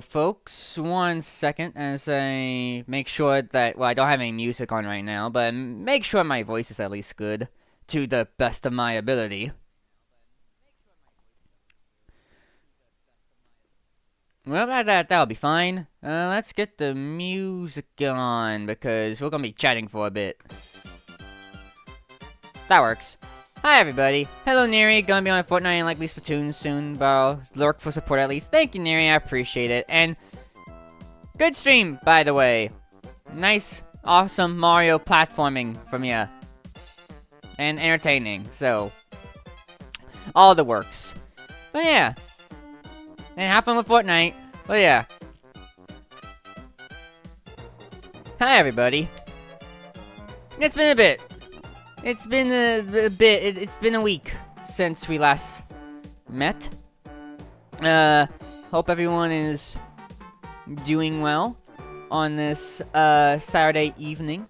So, folks, 1 second as I make sure that, well, I don't have any music on right now, but make sure my voice is at least good to the best of my ability. Well, that'll be fine. Let's get the music on because we're gonna be chatting for a bit. That works. Hi everybody. Hello Neri, gonna be on Fortnite and likely Splatoon soon, but I'll lurk for support at least. Thank you Neri, I appreciate it. And good stream, by the way. Nice, awesome Mario platforming from ya. And entertaining, so all the works. But yeah. And have fun with Fortnite. But yeah. Hi everybody. It's been a bit. It's been a bit. It's been a week since we last met. Hope everyone is doing well on this Saturday evening.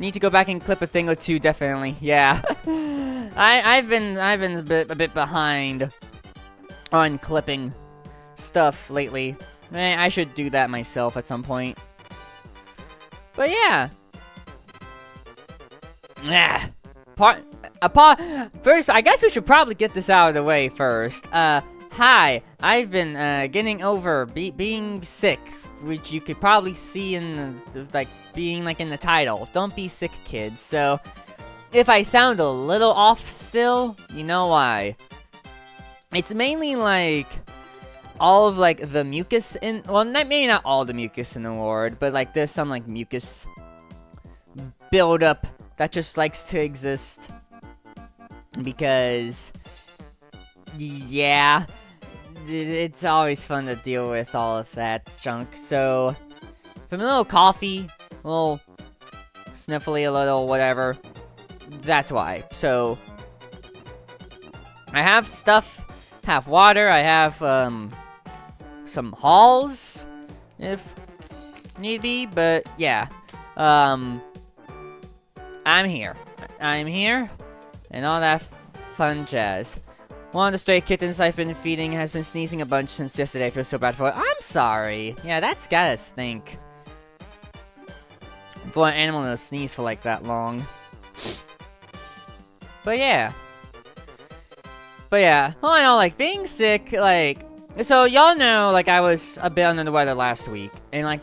Need to go back and clip a thing or two, definitely. Yeah, I've been a bit behind on clipping stuff lately. I should do that myself at some point. But yeah. First, I guess we should probably get this out of the way first. Hi, I've been getting over being sick, which you could probably see in the, being in the title. Don't be sick, kids. So, if I sound a little off still, you know why. It's mainly all of the mucus in, well, maybe not all the mucus in the ward, but there's some mucus buildup that just likes to exist because, yeah, it's always fun to deal with all of that junk. So, from a little coffee, a little sniffly, a little whatever, that's why. So, I have stuff, have water, I have some halls, if need be, but yeah, I'm here, and all that fun jazz. One of the stray kittens I've been feeding has been sneezing a bunch since yesterday. I feel so bad for it. I'm sorry. Yeah, that's gotta stink. For an animal to sneeze for that long. But yeah. All in all, being sick, so y'all know, I was a bit under the weather last week, and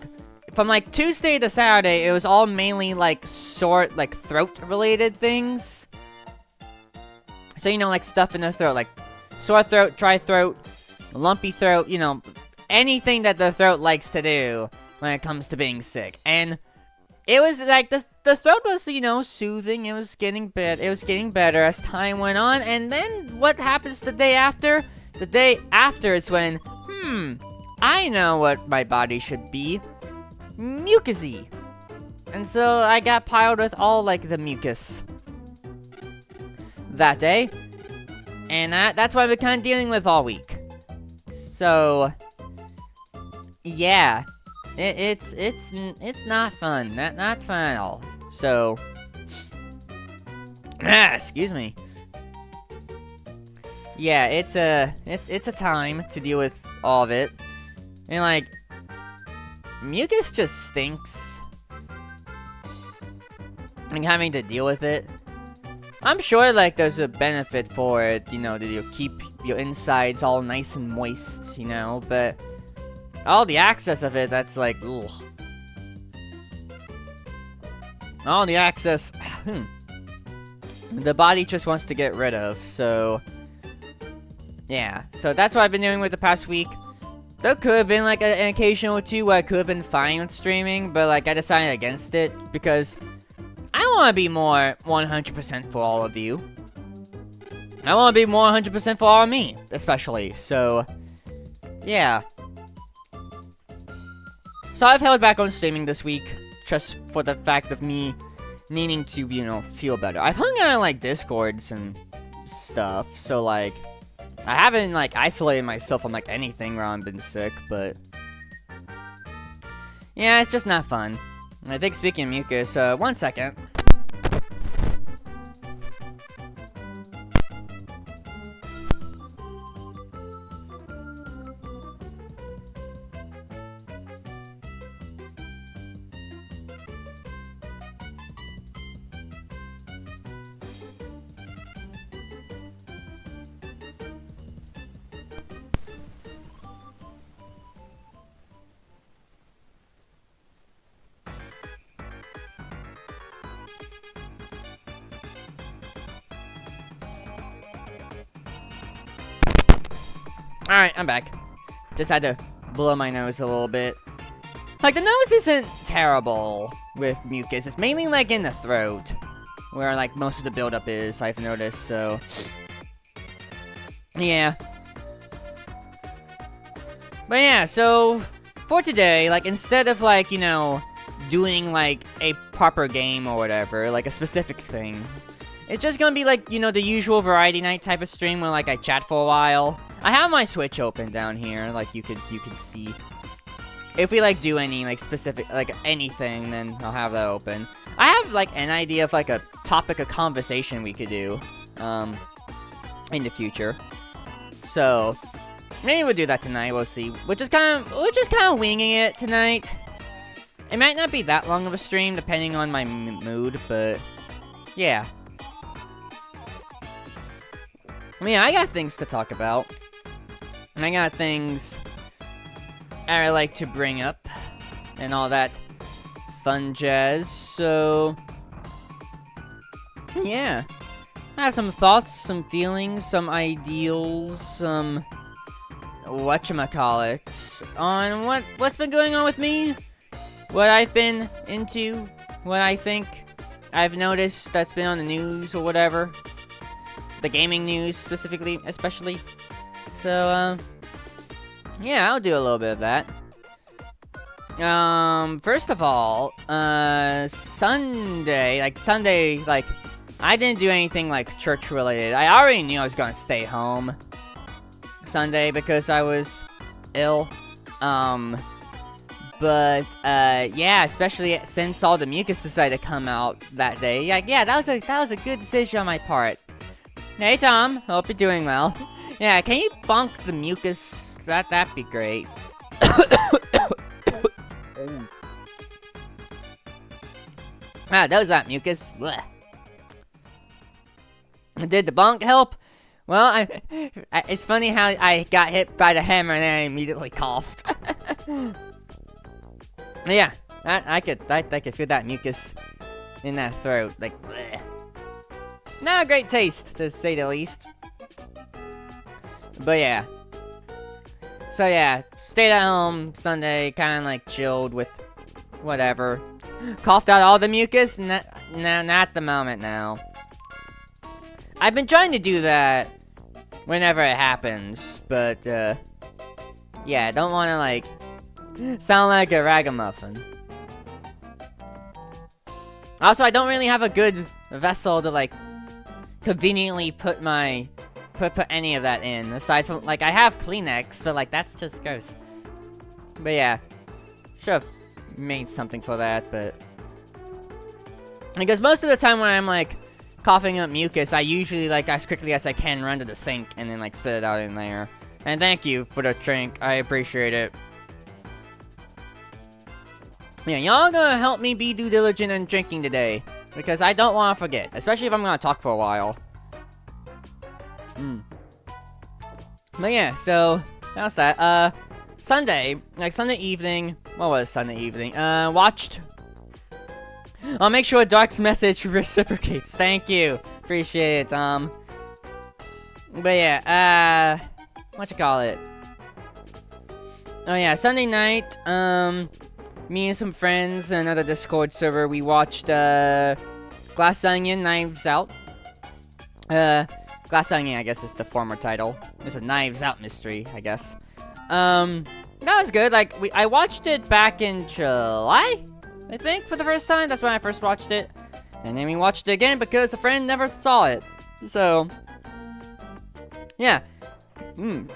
from Tuesday to Saturday, it was all mainly throat related things. So, you know, stuff in the throat, sore throat, dry throat, lumpy throat, you know, anything that the throat likes to do when it comes to being sick. And it was the throat was, you know, soothing. It was getting better as time went on. And then what happens the day after? The day after it's when, I know what my body should be. Mucusy. And so I got piled with all the mucus that day, and that's what I've been kind of dealing with all week. So yeah, it's not fun, not fun at all. So excuse me. Yeah, it's a time to deal with all of it, and mucus just stinks. And having to deal with it. I'm sure, there's a benefit for it, you know, that you'll keep your insides all nice and moist, you know, but all the access of it, that's ugh. All the access, the body just wants to get rid of, so yeah. So that's what I've been doing with the past week. There could have been, an occasion or two where I could have been fine with streaming, but, I decided against it, because I want to be more 100% for all of you. I want to be more 100% for all of me, especially, so, yeah. So I've held back on streaming this week, just for the fact of me needing to, you know, feel better. I've hung out in, Discords and stuff, so, I haven't, isolated myself from, anything where I've been sick, but yeah, it's just not fun. I think speaking of mucus, 1 second. Alright, I'm back. Just had to blow my nose a little bit. Like, the nose isn't terrible with mucus. It's mainly, like, in the throat. Where, like, most of the buildup is, I've noticed, so... Yeah. But yeah, so... For today, like, instead of, like, you know... doing, like, a proper game or whatever, like, a specific thing... It's just gonna be, like, you know, the usual variety night type of stream where, like, I chat for a while. I have my Switch open down here, like, you could see. If we, like, do any, like, specific, like, anything, then I'll have that open. I have, like, an idea of, like, a topic of conversation we could do, in the future. So, maybe we'll do that tonight, we'll see. We're just kind of winging it tonight. It might not be that long of a stream, depending on my mood, but, yeah. Yeah, I got things to talk about. And I got things I like to bring up. And all that fun jazz, so... Yeah. I have some thoughts, some feelings, some ideals, some... whatchamacallits on what's been going on with me. What I've been into. What I think I've noticed that's been on the news or whatever. The gaming news, specifically, especially. So, yeah, I'll do a little bit of that. First of all, Sunday, I didn't do anything, like, church-related. I already knew I was gonna stay home Sunday because I was ill. But, yeah, especially since all the mucus decided to come out that day. Yeah, that was a good decision on my part. Hey, Tom. Hope you're doing well. Yeah, can you bonk the mucus? That'd be great. Ah, that was that mucus. Blech. Did the bonk help? Well, it's funny how I got hit by the hammer and then I immediately coughed. Yeah, I could feel that mucus in that throat, like, bleh. Not a great taste, to say the least. But yeah. So yeah, stayed at home Sunday, kind of like chilled with whatever. Coughed out all the mucus, not at the moment now. I've been trying to do that whenever it happens, but yeah, don't want to like sound like a ragamuffin. Also, I don't really have a good vessel to like conveniently put any of that in. Aside from like I have Kleenex, but like that's just gross. But yeah, should have made something for that, but because most of the time when I'm like coughing up mucus, I usually like as quickly as I can run to the sink and then like spit it out in there. And thank you for the drink, I appreciate it. Yeah, y'all gonna help me be due diligent in drinking today, because I don't want to forget, especially if I'm gonna talk for a while. But yeah, so that's that. Sunday evening. What was Sunday evening? Watched. I'll make sure Dark's message reciprocates. Thank you, appreciate it, Tom. But yeah, whatchamacallit? Oh yeah, Sunday night. Me and some friends, another Discord server, we watched, Glass Onion, Knives Out. Glass Onion, I guess, is the former title. It's a Knives Out mystery, I guess. That was good. Like, I watched it back in July, I think, for the first time. That's when I first watched it. And then we watched it again because a friend never saw it. So, yeah.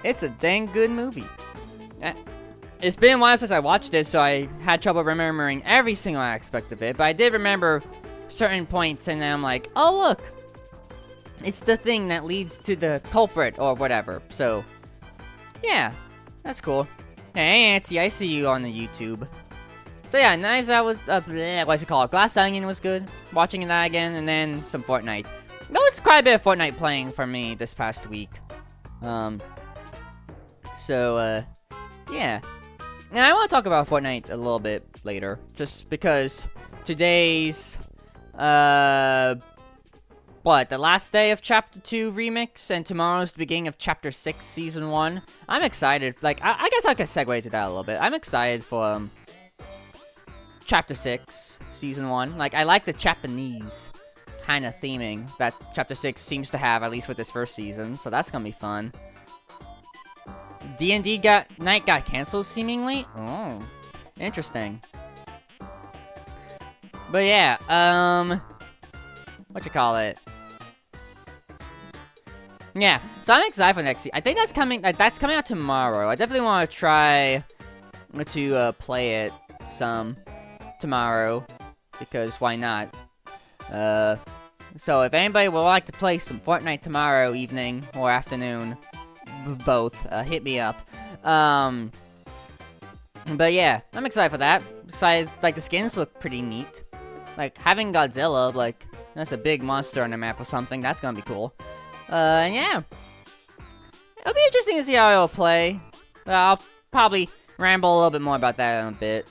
It's a dang good movie. It's been a while since I watched it, so I had trouble remembering every single aspect of it. But I did remember certain points, and then I'm like, oh, look. It's the thing that leads to the culprit, or whatever. So, yeah. That's cool. Hey, Auntie, I see you on the YouTube. So, yeah, Knives Out was, what's it called? Glass Onion was good. Watching that again, and then some Fortnite. There was quite a bit of Fortnite playing for me this past week. So, yeah. Now, I want to talk about Fortnite a little bit later, just because today's, what, the last day of Chapter 2 Remix, and tomorrow's the beginning of Chapter 6 Season 1. I'm excited. Like, I guess I could segue to that a little bit. I'm excited for, Chapter 6 Season 1. Like, I like the Japanese kind of theming that Chapter 6 seems to have, at least with this first season, so that's gonna be fun. D&D night got canceled, seemingly? Oh, interesting. But yeah, whatchamacallit? Yeah, so I'm excited for next season. I think that's coming out tomorrow. I definitely want to try to play it some tomorrow, because why not? So if anybody would like to play some Fortnite tomorrow evening or afternoon, both, hit me up. But yeah, I'm excited for that. Excited, like, the skins look pretty neat. Like, having Godzilla, like, that's a big monster on the map or something, that's gonna be cool. And yeah. It'll be interesting to see how it'll play. I'll probably ramble a little bit more about that in a bit.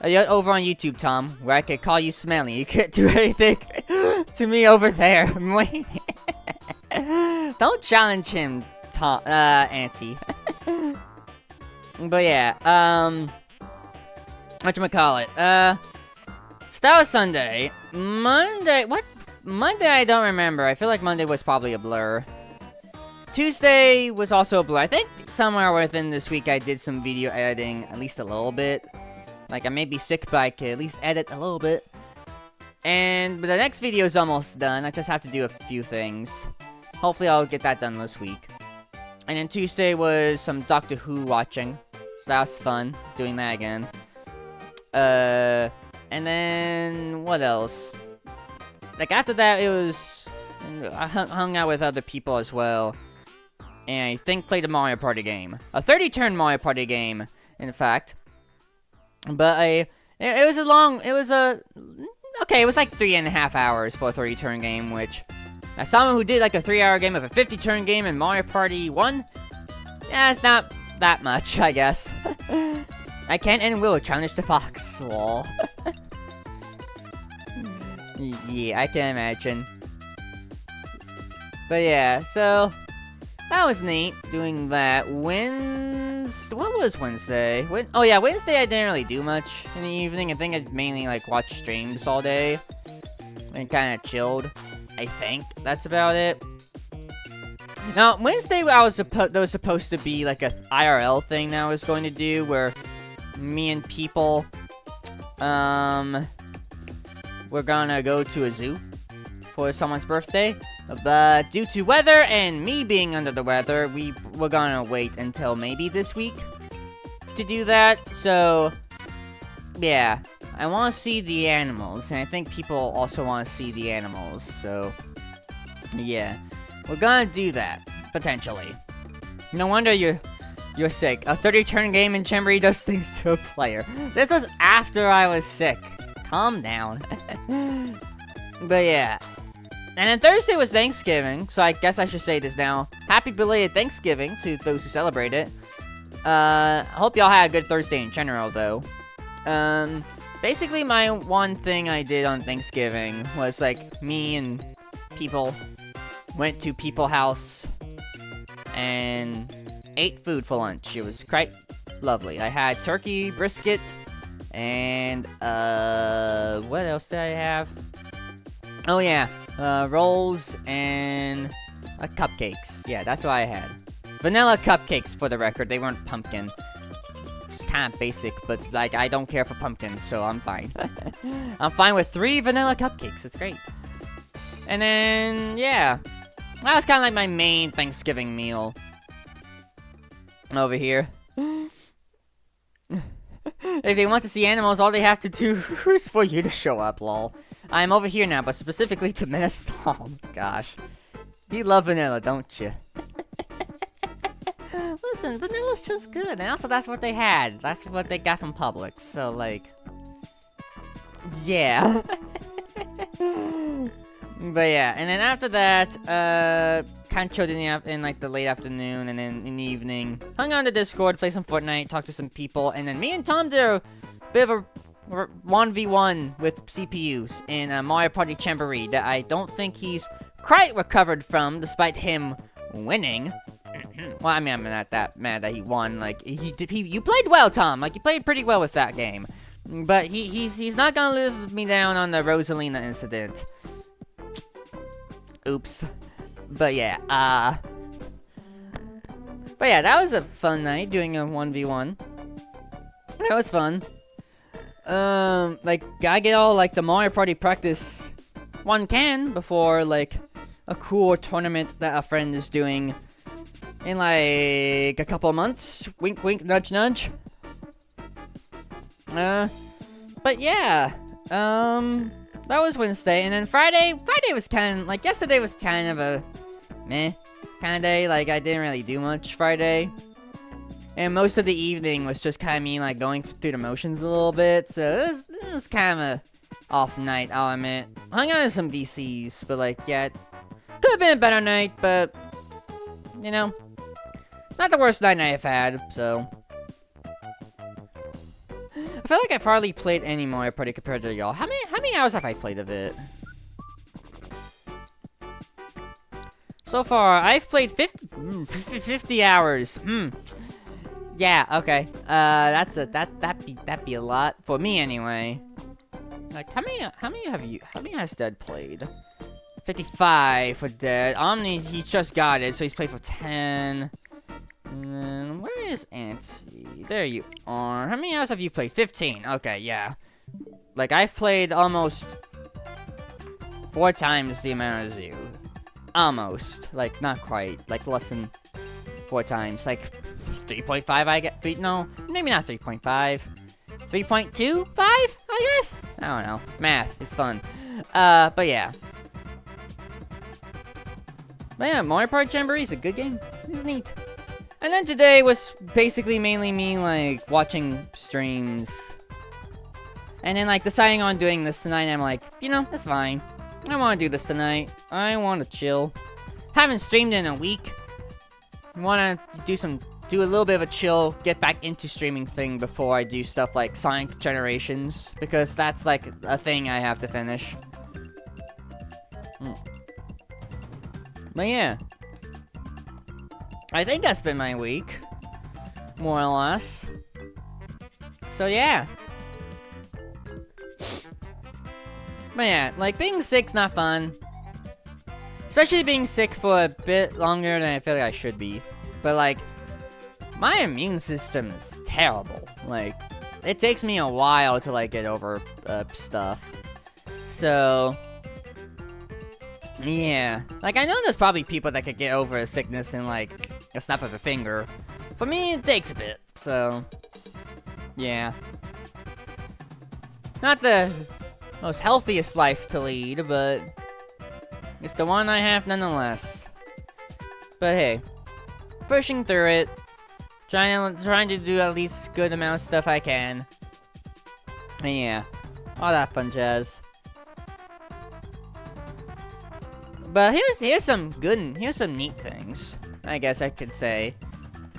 You're over on YouTube, Tom, where I could call you smelly. You can't do anything to me over there. Don't challenge him, Tom, Auntie. But yeah, whatchamacallit? So that was Sunday. Monday, what? Monday I don't remember. I feel like Monday was probably a blur. Tuesday was also a blur. I think somewhere within this week I did some video editing, at least a little bit. Like, I may be sick, but I could at least edit a little bit. But the next video is almost done. I just have to do a few things. Hopefully I'll get that done this week. And then Tuesday was some Doctor Who watching. So that was fun, doing that again. And then, what else? Like, after that, it was... I hung out with other people as well. And I think played a Mario Party game. A 30-turn Mario Party game, in fact. But it was a long... It was a... Okay, it was like 3.5 hours for a 30-turn game, which... As someone who did like a 3-hour game of a 50-turn game in Mario Party 1... Yeah, it's not that much, I guess. I can and will challenge the fox, lol. Yeah, I can imagine. But yeah, so... That was neat, doing that. What was Wednesday? Oh yeah, Wednesday I didn't really do much in the evening. I think I mainly, like, watched streams all day. And kinda chilled. I think that's about it. Now, Wednesday there was supposed to be, like, a IRL thing that I was going to do, where me and people, we're gonna go to a zoo for someone's birthday. But due to weather and me being under the weather, we're gonna wait until maybe this week to do that. So, yeah, I want to see the animals, and I think people also want to see the animals. So, yeah, we're gonna do that potentially. No wonder you're sick. A 30-turn game in Jamboree does things to a player. This was after I was sick. Calm down. But yeah. And then Thursday was Thanksgiving, so I guess I should say this now. Happy belated Thanksgiving to those who celebrate it. Hope y'all had a good Thursday in general, though. Basically, my one thing I did on Thanksgiving was, like, me and people went to People's House and ate food for lunch. It was quite lovely. I had turkey, brisket, and, what else did I have? Oh, yeah. Rolls and cupcakes. Yeah, that's what I had. Vanilla cupcakes, for the record. They weren't pumpkin. It's kind of basic, but, like, I don't care for pumpkins, so I'm fine. I'm fine with 3 vanilla cupcakes. It's great. And then, yeah. That was kind of like my main Thanksgiving meal. Over here. If they want to see animals, all they have to do is for you to show up, lol. I'm over here now, but specifically to Ministall. Gosh. You love vanilla, don't you? Listen, vanilla's just good, and also that's what they had. That's what they got from Publix, so, like... Yeah. But yeah, and then after that, kind of chilled in like, the late afternoon, and then in the evening, hung on to Discord, played some Fortnite, talked to some people, and then me and Tom did a bit of a 1v1 with CPUs in Mario Party Jamboree that I don't think he's quite recovered from, despite him winning. Well, I mean, I'm not that mad that he won. Like, you played well, Tom. Like, you played pretty well with that game. But he's not gonna live me down on the Rosalina incident. Oops. But yeah, that was a fun night doing a 1v1. That was fun. Like, gotta get all, like, the Mario Party practice one can before, like, a cool tournament that a friend is doing in, like, a couple of months. Wink, wink, nudge, nudge. But yeah, that was Wednesday, and then Friday was kind of, like, yesterday was kind of a meh kind of day. Like, I didn't really do much Friday. And most of the evening was just kind of me, like, going through the motions a little bit. So it was kind of a off night, I'll admit. Hung out with some VCs, but, like, yeah, it could have been a better night, but, you know, not the worst night I've had, so. I feel like I've hardly played any Mario Party compared to y'all. How many hours have I played of it? So far, I've played 50 hours. Yeah, okay. That'd be a lot for me anyway. Like, how many has Dead played? 55 for Dead. Omni, he's just got it, so he's played for 10. And then, where is Auntie? There you are. How many hours have you played? 15. Okay, yeah. Like, I've played almost 4 times the amount as you. Almost. Like, not quite. Like, less than 4 times. Like, 3.5, I get. No, maybe not 3.5. 3.25, I guess? I don't know. Math. It's fun. But yeah. But yeah, Mario Party Jamboree is a good game. It's neat. And then today was basically mainly me, like, watching streams. And then, like, deciding on doing this tonight, and I'm like, you know, that's fine. I want to do this tonight. I want to chill. Haven't streamed in a week. Want to do a little bit of a chill, get back into streaming thing before I do stuff like Sonic Generations. Because that's, like, a thing I have to finish. But yeah. I think that's been my week. More or less. So yeah. But yeah, like, being sick's not fun. Especially being sick for a bit longer than I feel like I should be. But like, my immune system is terrible. Like, it takes me a while to, like, get over stuff. So yeah. Like, I know there's probably people that could get over a sickness in, like, a snap of a finger. For me, it takes a bit, so yeah. Not the most healthiest life to lead, but it's the one I have nonetheless. But hey, pushing through it, trying to do at least good amount of stuff I can. And yeah, all that fun jazz. But here's some neat things, I guess I could say.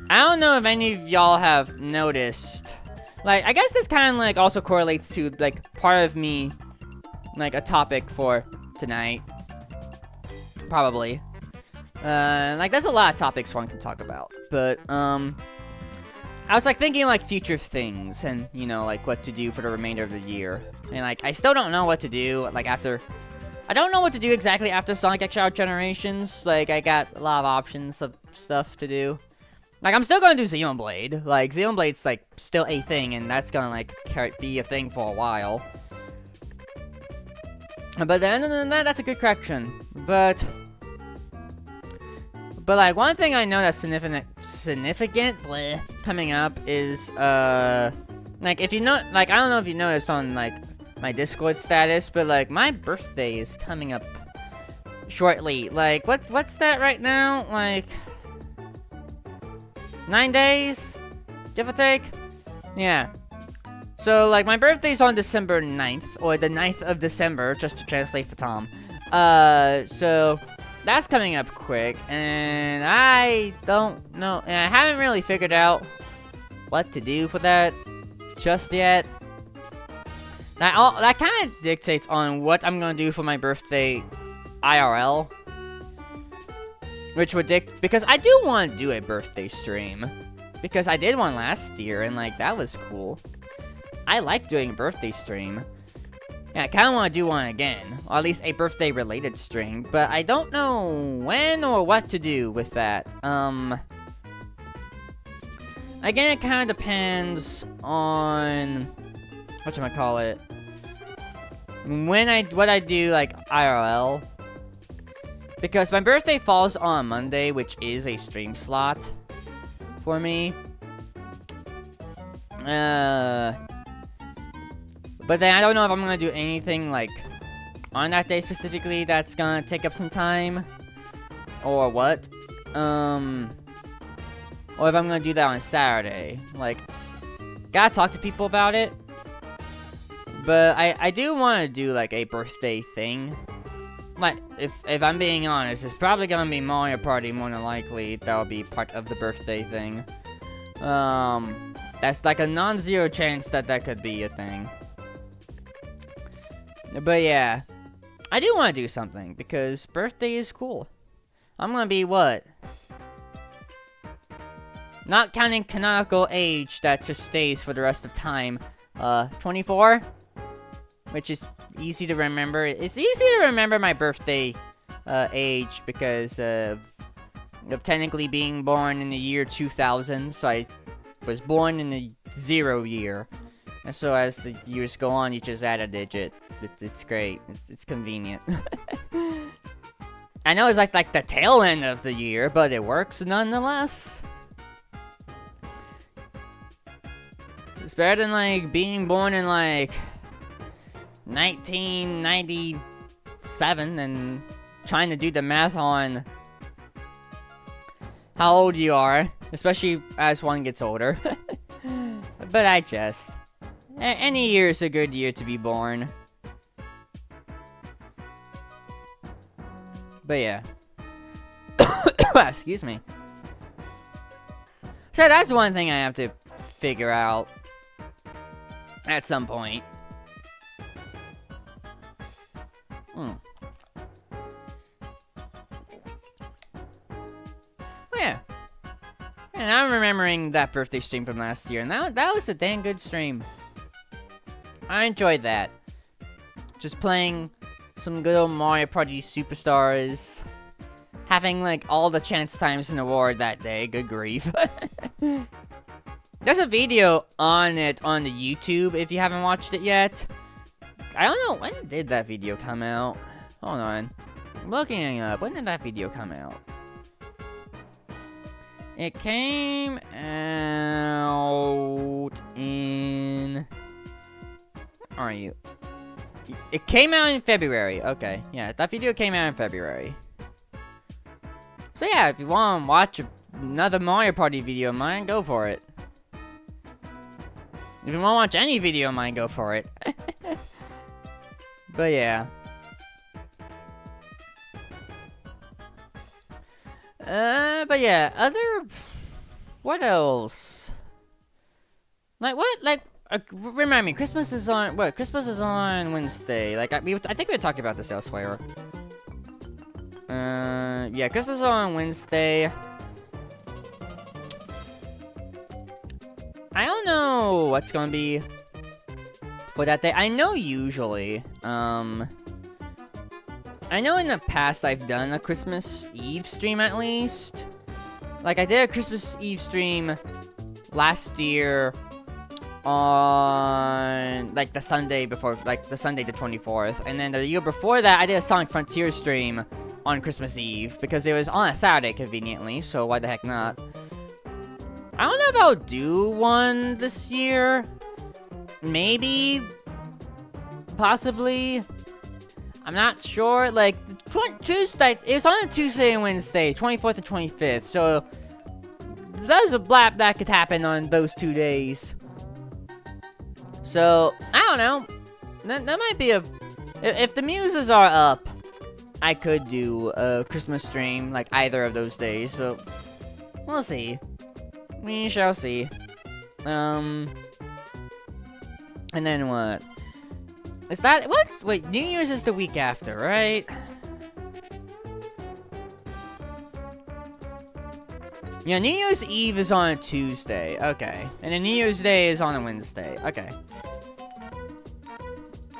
I don't know if any of y'all have noticed. Like, I guess this kind of, like, also correlates to, like, part of me, like, a topic for tonight. Probably. Like, there's a lot of topics one can talk about. But, I was, like, thinking, like, future things and, you know, like, what to do for the remainder of the year. And, like, I still don't know what to do, like, after. I don't know what to do exactly after Sonic X Generations. Like, I got a lot of options of stuff to do. Like, I'm still gonna do Xenoblade. Like, Xenoblade's, like, still a thing, and that's gonna, like, be a thing for a while. But then, that's a good correction. But, like, one thing I know that's significant coming up is, like, if you know, like, I don't know if you noticed on, like, my Discord status, but, like, my birthday is coming up shortly. Like, what's that right now? Like, 9 days? Give or take? Yeah. So, like, my birthday's on December 9th, or the 9th of December, just to translate for Tom. So, that's coming up quick, and I don't know, and I haven't really figured out what to do for that just yet. that kind of dictates on what I'm gonna do for my birthday IRL. Which would because I do want to do a birthday stream. Because I did one last year, and, like, that was cool. I like doing a birthday stream. Yeah, I kind of want to do one again. Or at least a birthday-related stream. But I don't know when or what to do with that. Again, it kind of depends on... whatchamacallit? What I do, like, IRL. Because my birthday falls on Monday, which is a stream slot for me. But then I don't know if I'm gonna do anything, like, on that day specifically that's gonna take up some time. Or what. Or if I'm gonna do that on Saturday. Like, gotta talk to people about it. But I do want to do, like, a birthday thing. Like, if I'm being honest, it's probably gonna be Mario Party more than likely. That'll be part of the birthday thing. That's like a non-zero chance that could be a thing. But yeah, I do want to do something because birthday is cool. I'm gonna be what? Not counting canonical age that just stays for the rest of time. 24? Which is easy to remember. It's easy to remember my birthday age because of technically being born in the year 2000. So I was born in the 0 year. And so as the years go on, you just add a digit. It's great. It's convenient. I know it's like the tail end of the year, but it works nonetheless. It's better than, like, being born in, like, 1997 and trying to do the math on how old you are, especially as one gets older. But any year is a good year to be born. But yeah. Excuse me. So that's one thing I have to figure out at some point. Yeah. And I'm remembering that birthday stream from last year, and that was a dang good stream. I enjoyed that. Just playing some good old Mario Party Superstars. Having, like, all the chance times in the world that day. Good grief. There's a video on it on the YouTube if you haven't watched it yet. I don't know, when did that video come out? Hold on. I'm looking up. When did that video come out? It came out in... Where are you? It came out in February. Okay, yeah, that video came out in February. So yeah, if you want to watch another Mario Party video of mine, go for it. If you want to watch any video of mine, go for it. But yeah. But yeah, what else? Like, what? Like, remind me, Christmas is on, what? Christmas is on Wednesday. Like, I think we were talking about this elsewhere. Yeah, Christmas is on Wednesday. I don't know what's gonna be for that day. I know usually, I know in the past I've done a Christmas Eve stream at least. Like, I did a Christmas Eve stream last year on, like, the Sunday before, like, the Sunday the 24th. And then the year before that, I did a Sonic Frontier stream on Christmas Eve because it was on a Saturday conveniently, so why the heck not? I don't know if I'll do one this year. Maybe. Possibly. I'm not sure. Like, Tuesday, it's on a Tuesday and Wednesday, 24th and 25th, so there's a blap that could happen on those 2 days. So, I don't know. That might be a... If the muses are up, I could do a Christmas stream, like, either of those days, but we'll see. We shall see. And then what? Is that what? Wait, New Year's is the week after, right? Yeah, New Year's Eve is on a Tuesday. Okay. And then New Year's Day is on a Wednesday. Okay.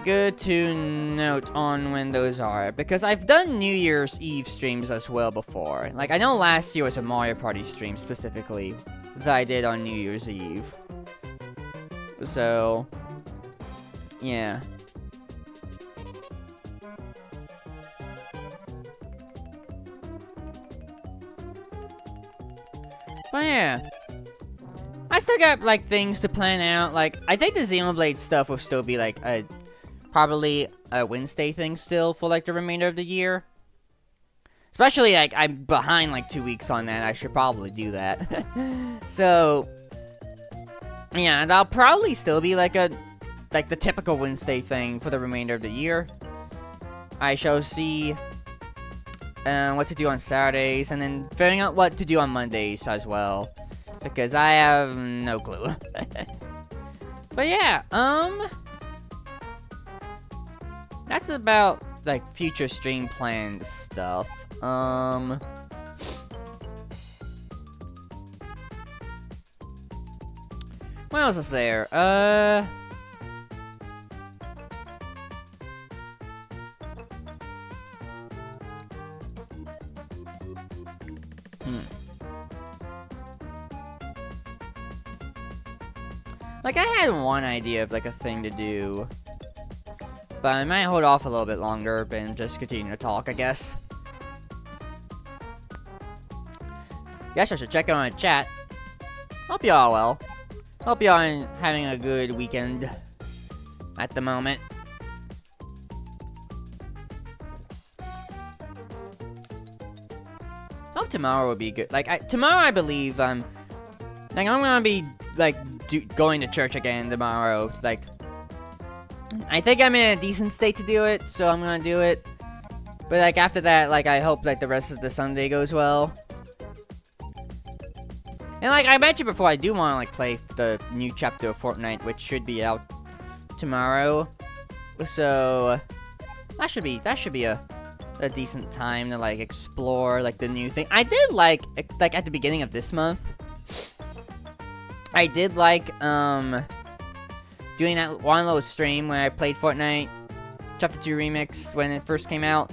Good to note on when those are, because I've done New Year's Eve streams as well before. Like, I know last year was a Mario Party stream specifically that I did on New Year's Eve. So, yeah. But yeah. I still got, like, things to plan out. Like, I think the Xenoblade stuff will still be, like, probably a Wednesday thing still for, like, the remainder of the year. Especially, like, I'm behind, like, 2 weeks on that. I should probably do that. So, yeah, that'll probably still be, like, the typical Wednesday thing for the remainder of the year. I shall see what to do on Saturdays, and then figuring out what to do on Mondays as well. Because I have no clue. But yeah, that's about, like, future stream plan stuff. What else is there? Like, I had one idea of, like, a thing to do. But I might hold off a little bit longer and just continue to talk, I guess. Guess I should check out my chat. Hope y'all well. Hope y'all are having a good weekend at the moment. Hope tomorrow will be good. Like, tomorrow I believe, like, I'm gonna be, like, going to church again tomorrow. Like, I think I'm in a decent state to do it, so I'm gonna do it. But, like, after that, like, I hope, like, the rest of the Sunday goes well. And, like, I mentioned before, I do want to, like, play the new chapter of Fortnite, which should be out tomorrow. So, that should be a decent time to, like, explore, like, the new thing. I did like, at the beginning of this month, I did like, doing that one little stream when I played Fortnite Chapter 2 Remix when it first came out.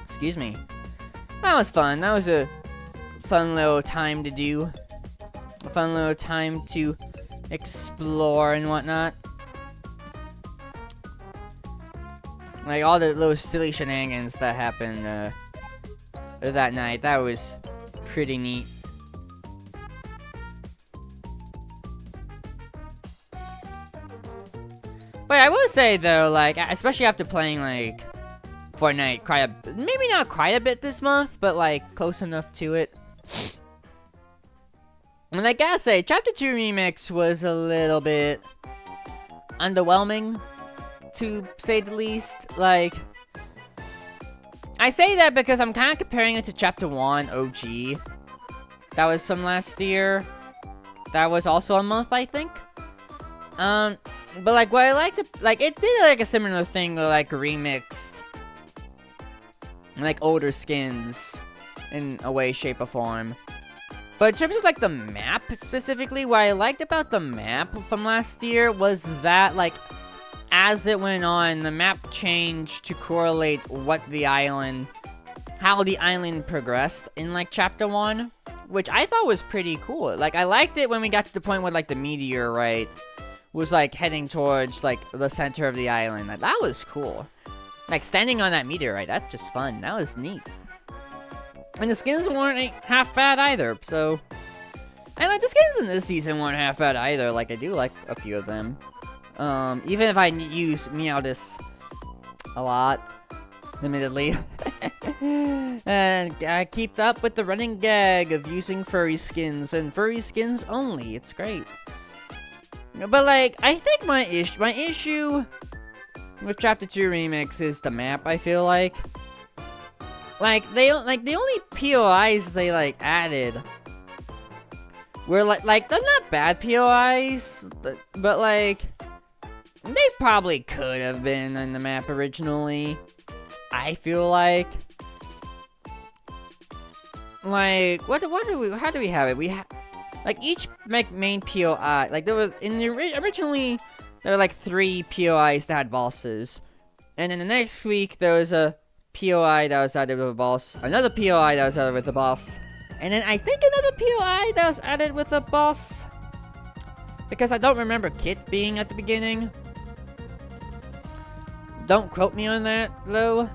Excuse me. That was fun. That was a fun little time to do. A fun little time to explore and whatnot. Like, all the little silly shenanigans that happened, that night. That was pretty neat. But I will say, though, like, especially after playing, like, Fortnite maybe not quite a bit this month, but, like, close enough to it. And I gotta say, Chapter 2 Remix was a little bit underwhelming, to say the least. Like, I say that because I'm kind of comparing it to Chapter 1 OG. That was from last year. That was also a month, I think. But, like, what I liked, like, it did, like, a similar thing where, like, remixed, like, older skins in a way, shape, or form. But in terms of, like, the map, specifically, what I liked about the map from last year was that, like, as it went on, the map changed to correlate how the island progressed in, like, Chapter 1, which I thought was pretty cool. Like, I liked it when we got to the point where, like, the meteorite was, like, heading towards, like, the center of the island. Like, that was cool. Like, standing on that meteorite, that's just fun. That was neat. And the skins weren't half bad either, so... And, like, the skins in this season weren't half bad either. Like, I do like a few of them. Even if I use Meowdis a lot, admittedly. And I keep up with the running gag of using furry skins, and furry skins only. It's great. But, like, I think my issue with Chapter 2 Remix is the map, I feel like. Like, the only POIs they, like, added were like they're not bad POIs, but like they probably could have been on the map originally. I feel like how do we have it? We have like each main POI, like there was originally there were like 3 POIs that had bosses, and then the next week there was a POI that was added with a boss, another POI that was added with a boss, and then I think another POI that was added with a boss, because I don't remember Kit being at the beginning. Don't quote me on that though.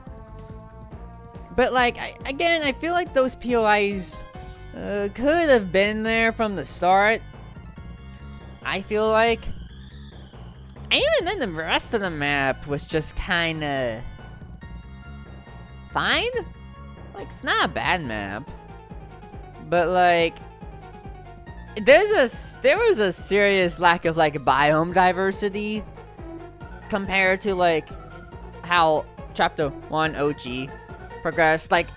But like, I feel like those POIs could have been there from the start. I feel like. And even then, the rest of the map was just kind of fine. Like, it's not a bad map, but like, there was a serious lack of like biome diversity compared to like how Chapter 1 OG progressed. Like,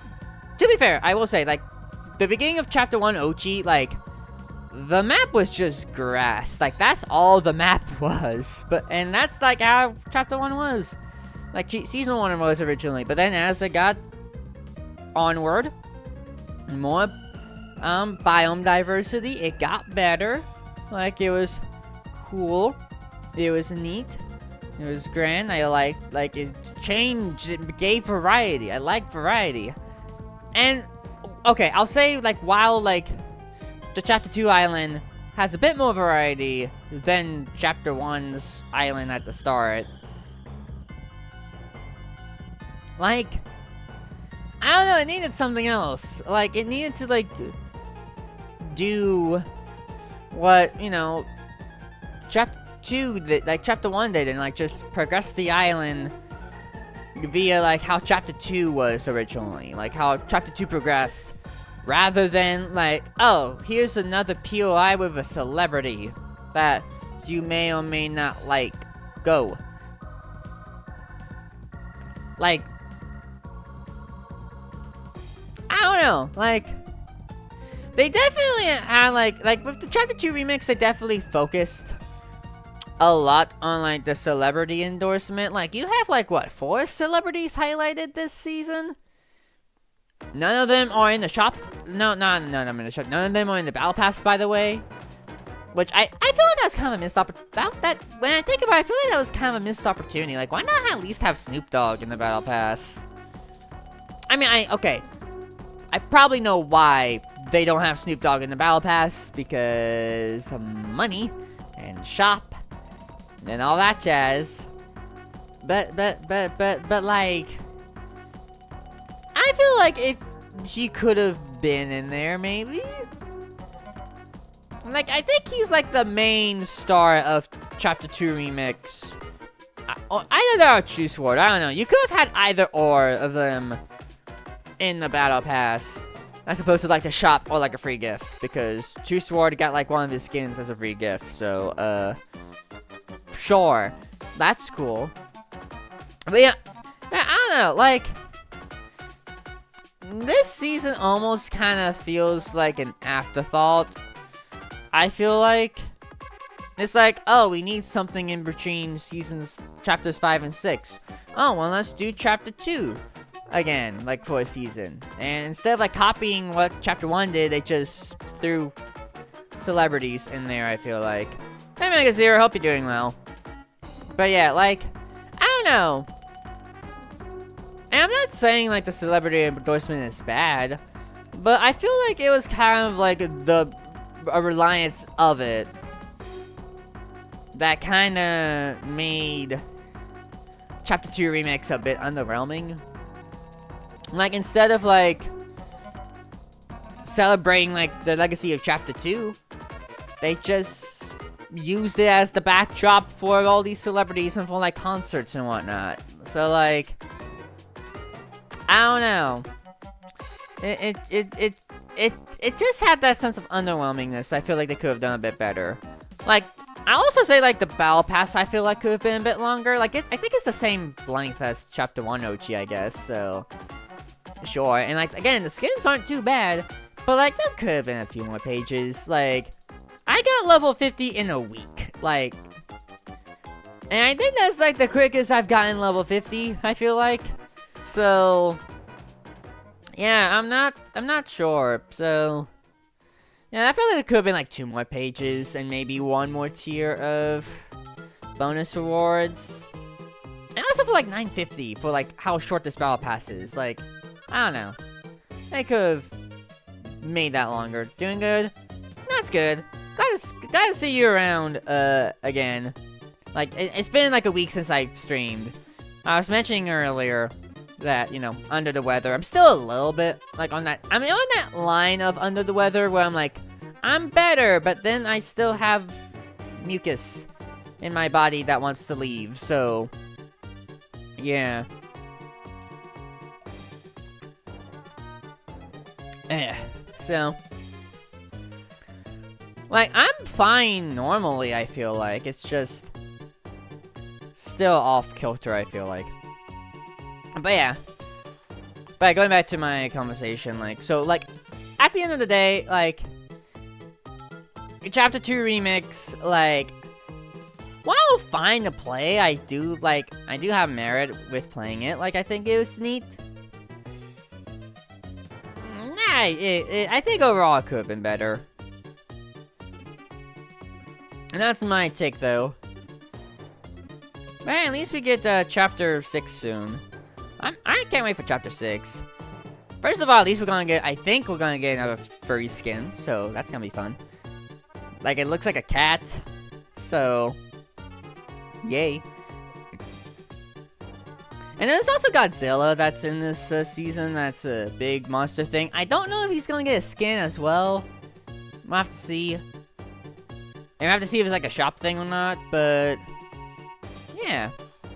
to be fair, I will say, like, the beginning of Chapter 1 OG, like, the map was just grass. Like, that's all the map was. And that's, like, how Chapter 1 was. Like, Season 1 was originally. But then as it got onward, more, biome diversity, it got better. Like, it was cool. It was neat. It was grand. I like it changed, it gave variety. I like variety. And okay, I'll say like while like the Chapter 2 island has a bit more variety than Chapter 1's island at the start. Like, I don't know, it needed something else. Like, it needed to like do what, you know, Chapter 2 did, like Chapter 1 did, and like just progress the island via like how Chapter 2 was originally, like how Chapter 2 progressed, rather than like, oh, here's another POI with a celebrity that you may or may not like. Go. Like, I don't know, like, they definitely had like with the Chapter 2 remix, they definitely focused a lot on like the celebrity endorsement. Like, you have like what, 4 celebrities highlighted this season? None of them are in the shop. No, none of them in the shop. None of them are in the battle pass, by the way. Which I feel like that was kind of a missed opportunity. When I think about it, I feel like that was kind of a missed opportunity. Like, why not at least have Snoop Dogg in the battle pass? I mean, okay, I probably know why they don't have Snoop Dogg in the battle pass, because of money and shop and all that jazz. But like, I feel like if he could have been in there, maybe. Like, I think he's like the main star of Chapter 2 Remix. Either that or True Sword, I don't know. You could have had either or of them in the battle pass, as opposed to like the shop or like a free gift, because True Sword got like one of his skins as a free gift. So sure, that's cool. But yeah, I don't know, like, this season almost kind of feels like an afterthought. I feel like it's like, oh, we need something in between seasons, chapters 5 and 6. Oh, well, let's do Chapter 2 again, like, for a season. And instead of like copying what Chapter 1 did, they just threw celebrities in there, I feel like. Hey, Mega Zero, hope you're doing well. But yeah, like, I don't know. And I'm not saying like the celebrity endorsement is bad, but I feel like it was kind of like a reliance of it that kind of made Chapter 2 Remix a bit underwhelming. Like, instead of like celebrating like the legacy of Chapter 2, they just used it as the backdrop for all these celebrities and for like concerts and whatnot. So like, I don't know. It just had that sense of underwhelmingness. I feel like they could have done a bit better. Like, I also say like the battle pass, I feel like could have been a bit longer. Like, I think it's the same length as Chapter 1 OG, I guess. So sure. And like, again, the skins aren't too bad, but like there could have been a few more pages. Like, I got level 50 in a week. Like, and I think that's like the quickest I've gotten level 50, I feel like. So, yeah, I'm not sure. So, yeah, I feel like it could have been like 2 more pages and maybe 1 more tier of bonus rewards. And I also feel like 950 for like how short this battle pass is. Like, I don't know. I could have made that longer. Doing good? That's good. Glad to see you around, again. Like, it's been like a week since I streamed. I was mentioning earlier that, you know, under the weather. I'm still a little bit, like, on that line of under the weather where I'm like, I'm better, but then I still have mucus in my body that wants to leave, so, yeah. So, like, I'm fine normally, I feel like. It's just still off kilter, I feel like. But yeah. But going back to my conversation, like, so, like, at the end of the day, like, Chapter 2 Remix, like, while fine to play, I do have merit with playing it. Like, I think it was neat. I think overall it could have been better. And that's my take, though. But hey, at least we get Chapter 6 soon. I can't wait for Chapter 6. First of all, at least we're gonna get, I think we're gonna get another furry skin, so that's gonna be fun. Like, it looks like a cat, so, yay. And there's also Godzilla that's in this season. That's a big monster thing. I don't know if he's gonna get a skin as well. We'll have to see. And we'll have to see if it's like a shop thing or not, but yeah.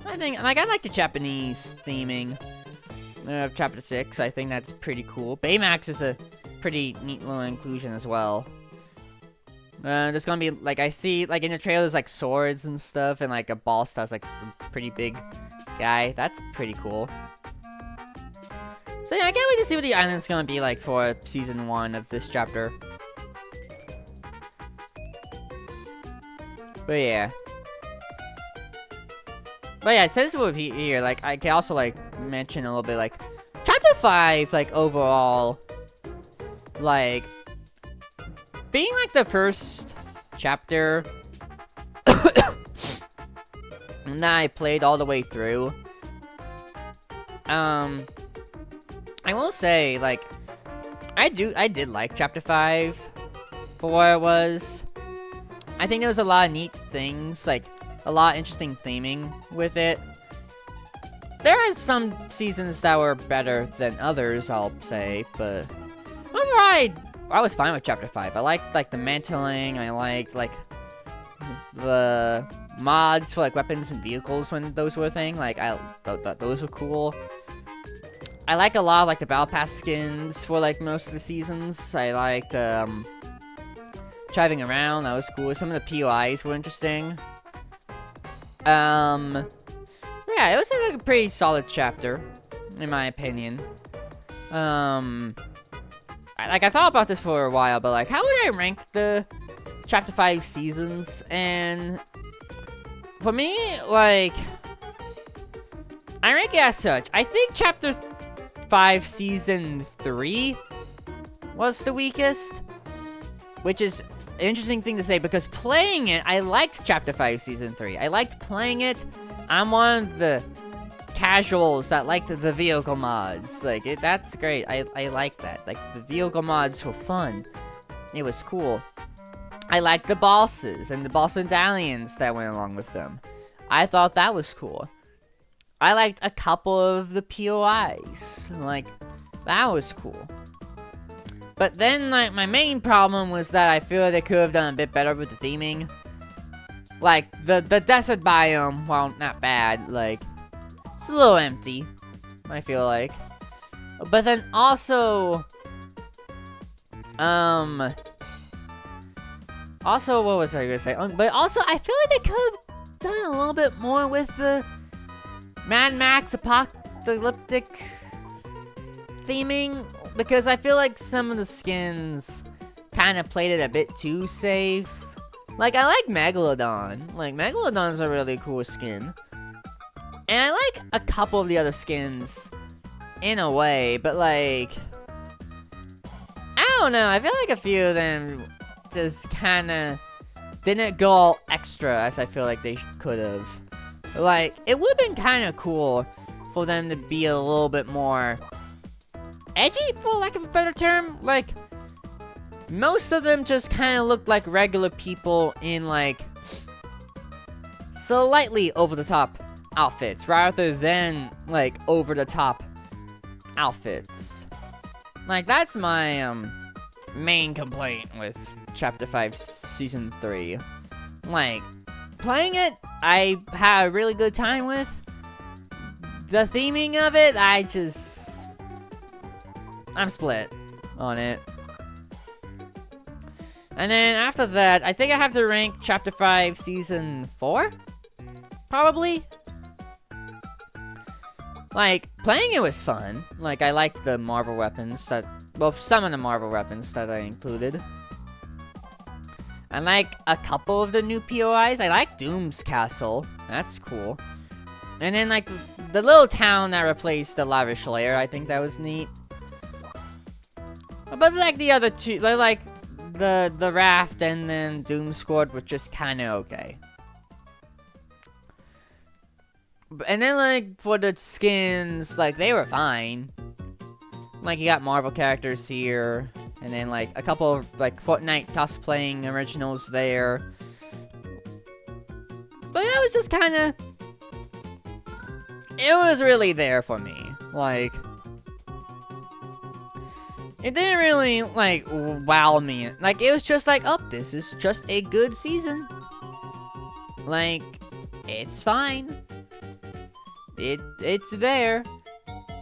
I think, like, I like the Japanese theming of Chapter 6. I think that's pretty cool. Baymax is a pretty neat little inclusion as well. There's gonna be, like, I see, like, in the trailers, like, swords and stuff, and, like, a boss that's, like, a pretty big guy. That's pretty cool. So, yeah, I can't wait to see what the island's gonna be like for Season 1 of this chapter. But, yeah. But, yeah, since we're here, like, I can also, like, mention a little bit, like, Chapter 5, like, overall, like, being, like, the first chapter that I played all the way through, I will say, like, I did like Chapter 5 for what it was. I think there was a lot of neat things, like, a lot of interesting theming with it. There are some seasons that were better than others, I'll say, but overall, I was fine with Chapter 5. I liked, like, the mantling, I liked, like, the mods for, like, weapons and vehicles when those were a thing. Like, I thought those were cool. I like a lot of, like, the Battle Pass skins for, like, most of the seasons. I liked, driving around, that was cool. Some of the POIs were interesting. Yeah, it was, like, a pretty solid chapter, in my opinion. I thought about this for a while, but, like, how would I rank the Chapter 5 seasons? And for me, like, I rank it as such. I think Chapter 5 Season 3 was the weakest, which is an interesting thing to say, because playing it, I liked Chapter 5 Season 3. I liked playing it. I'm one of the casuals that liked the vehicle mods. Like, that's great. I like that. Like, the vehicle mods were fun. It was cool. I liked the bosses and the boss medallions that went along with them. I thought that was cool. I liked a couple of the POIs. Like, that was cool. But then, like, my main problem was that I feel they could have done a bit better with the theming. Like, the desert biome, while not bad, like, it's a little empty, I feel like. But then also, also, what was I gonna say? But also, I feel like they could have done a little bit more with the Mad Max apocalyptic theming, because I feel like some of the skins kind of played it a bit too safe. Like, I like Megalodon. Like, Megalodon's a really cool skin. And I like a couple of the other skins in a way, but like, I don't know. I feel like a few of them just kind of didn't go all extra as I feel like they could have. Like, it would have been kind of cool for them to be a little bit more edgy, for lack of a better term. Like, most of them just kind of looked like regular people in, like, slightly over-the-top outfits, rather than, like, over-the-top outfits. Like, that's my, main complaint with Chapter 5 Season 3. Like, playing it, I had a really good time with. The theming of it, I'm split on it. And then after that, I think I have to rank Chapter 5 Season 4? Probably? Like, playing it was fun. Like, I liked the Marvel weapons that... Well, some of the Marvel weapons that I included. I like a couple of the new POIs. I like Doom's Castle. That's cool. And then, like, the little town that replaced the Lavish Lair, I think that was neat. But, like, the other two... Like, the Raft and then Doom Squad were just kind of okay. And then, like, for the skins, like, they were fine. Like, you got Marvel characters here. And then, like, a couple of, like, Fortnite cosplaying originals there. But it was just kind of... It was really there for me. Like... It didn't really, like, wow me. Like, it was just like, oh, this is just a good season. Like, it's fine. It's there.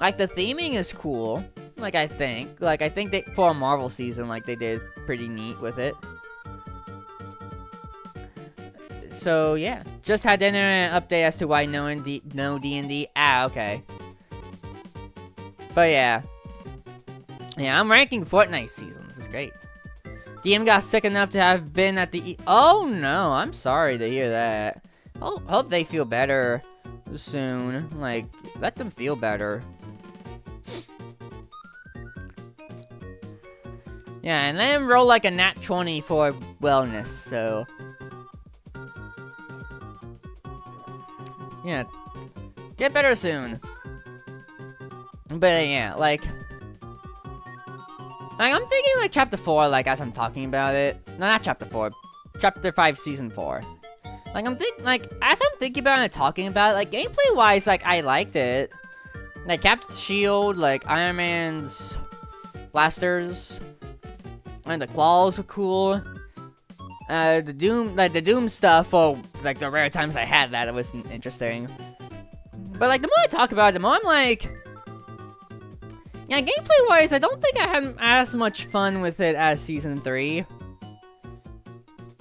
Like, the theming is cool. Like, I think. Like, I think that for a Marvel season, like, they did pretty neat with it. So, yeah. Just had an update as to why no D&D. Ah, okay. But, yeah. Yeah, I'm ranking Fortnite seasons. It's great. DM got sick enough to have been at the Oh, no. I'm sorry to hear that. Hope they feel better soon. Like, let them feel better. Yeah, and then roll like a nat 20 for wellness, so... Yeah. Get better soon. But yeah, like, I'm thinking, like, Chapter 4, like, as I'm talking about it. No, not Chapter 4. Chapter 5, Season 4. Like, as I'm thinking about it and talking about it, like, gameplay-wise, like, I liked it. Like, Captain's Shield, like, Iron Man's blasters, and the claws are cool. The Doom stuff, for, like, the rare times I had that, it was interesting. But, like, the more I talk about it, the more I'm like... Yeah, gameplay-wise, I don't think I had as much fun with it as Season 3.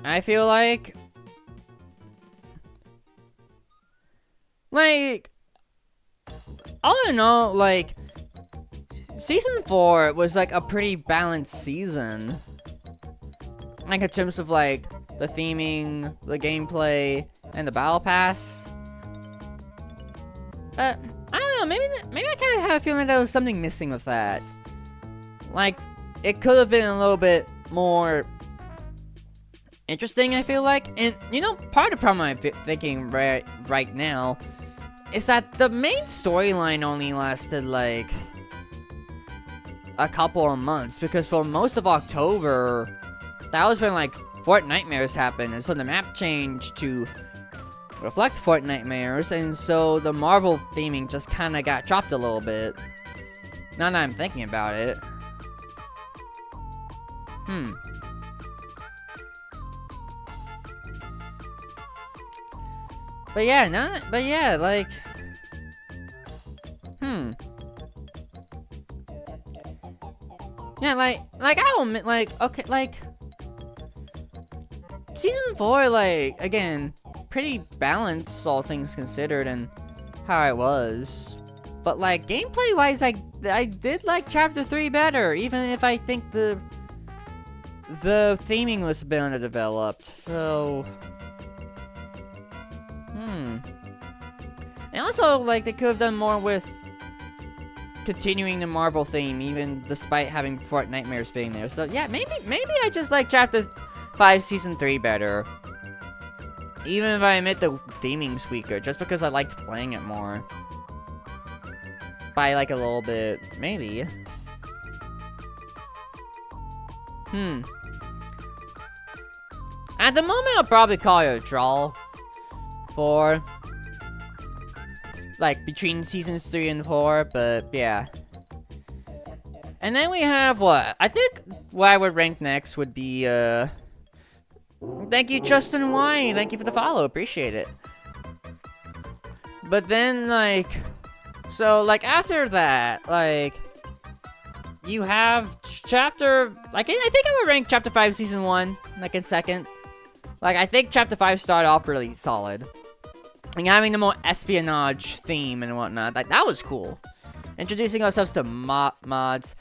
I feel like... Like... All in all, like... Season 4 was, like, a pretty balanced season. Like, in terms of, like, the theming, the gameplay, and the battle pass. I don't know, maybe I kind of have a feeling that there was something missing with that. Like, it could have been a little bit more interesting, I feel like. And, you know, part of the problem I'm thinking right now is that the main storyline only lasted, like, a couple of months. Because for most of October, that was when, like, Fort Nightmares happened. And so the map changed to reflect Fort Nightmares, and so the Marvel theming just kind of got dropped a little bit. Now that I'm thinking about it. But yeah, like... Yeah, like, I don't, like, okay, like... Season 4, like, again... pretty balanced, all things considered, and how I was. But, like, gameplay-wise, I did like Chapter 3 better, even if I think the the theming was a bit underdeveloped, so... And also, like, they could have done more with continuing the Marvel theme, even despite having Fort Nightmares being there. So, yeah, maybe I just like Chapter 5 Season 3 better. Even if I admit the theming's weaker, just because I liked playing it more. By, like, a little bit. Maybe. At the moment, I'll probably call it a draw. For... like, between Seasons 3 and 4, but, yeah. And then we have, what? I think what I would rank next would be, thank you, Justin Y. Thank you for the follow. Appreciate it. But then, like... So, like, after that, like... You have Chapter... Like, I think I would rank Chapter 5 Season 1, like, in second. Like, I think Chapter 5 started off really solid. And having the more espionage theme and whatnot, like, that was cool. Introducing ourselves to mods.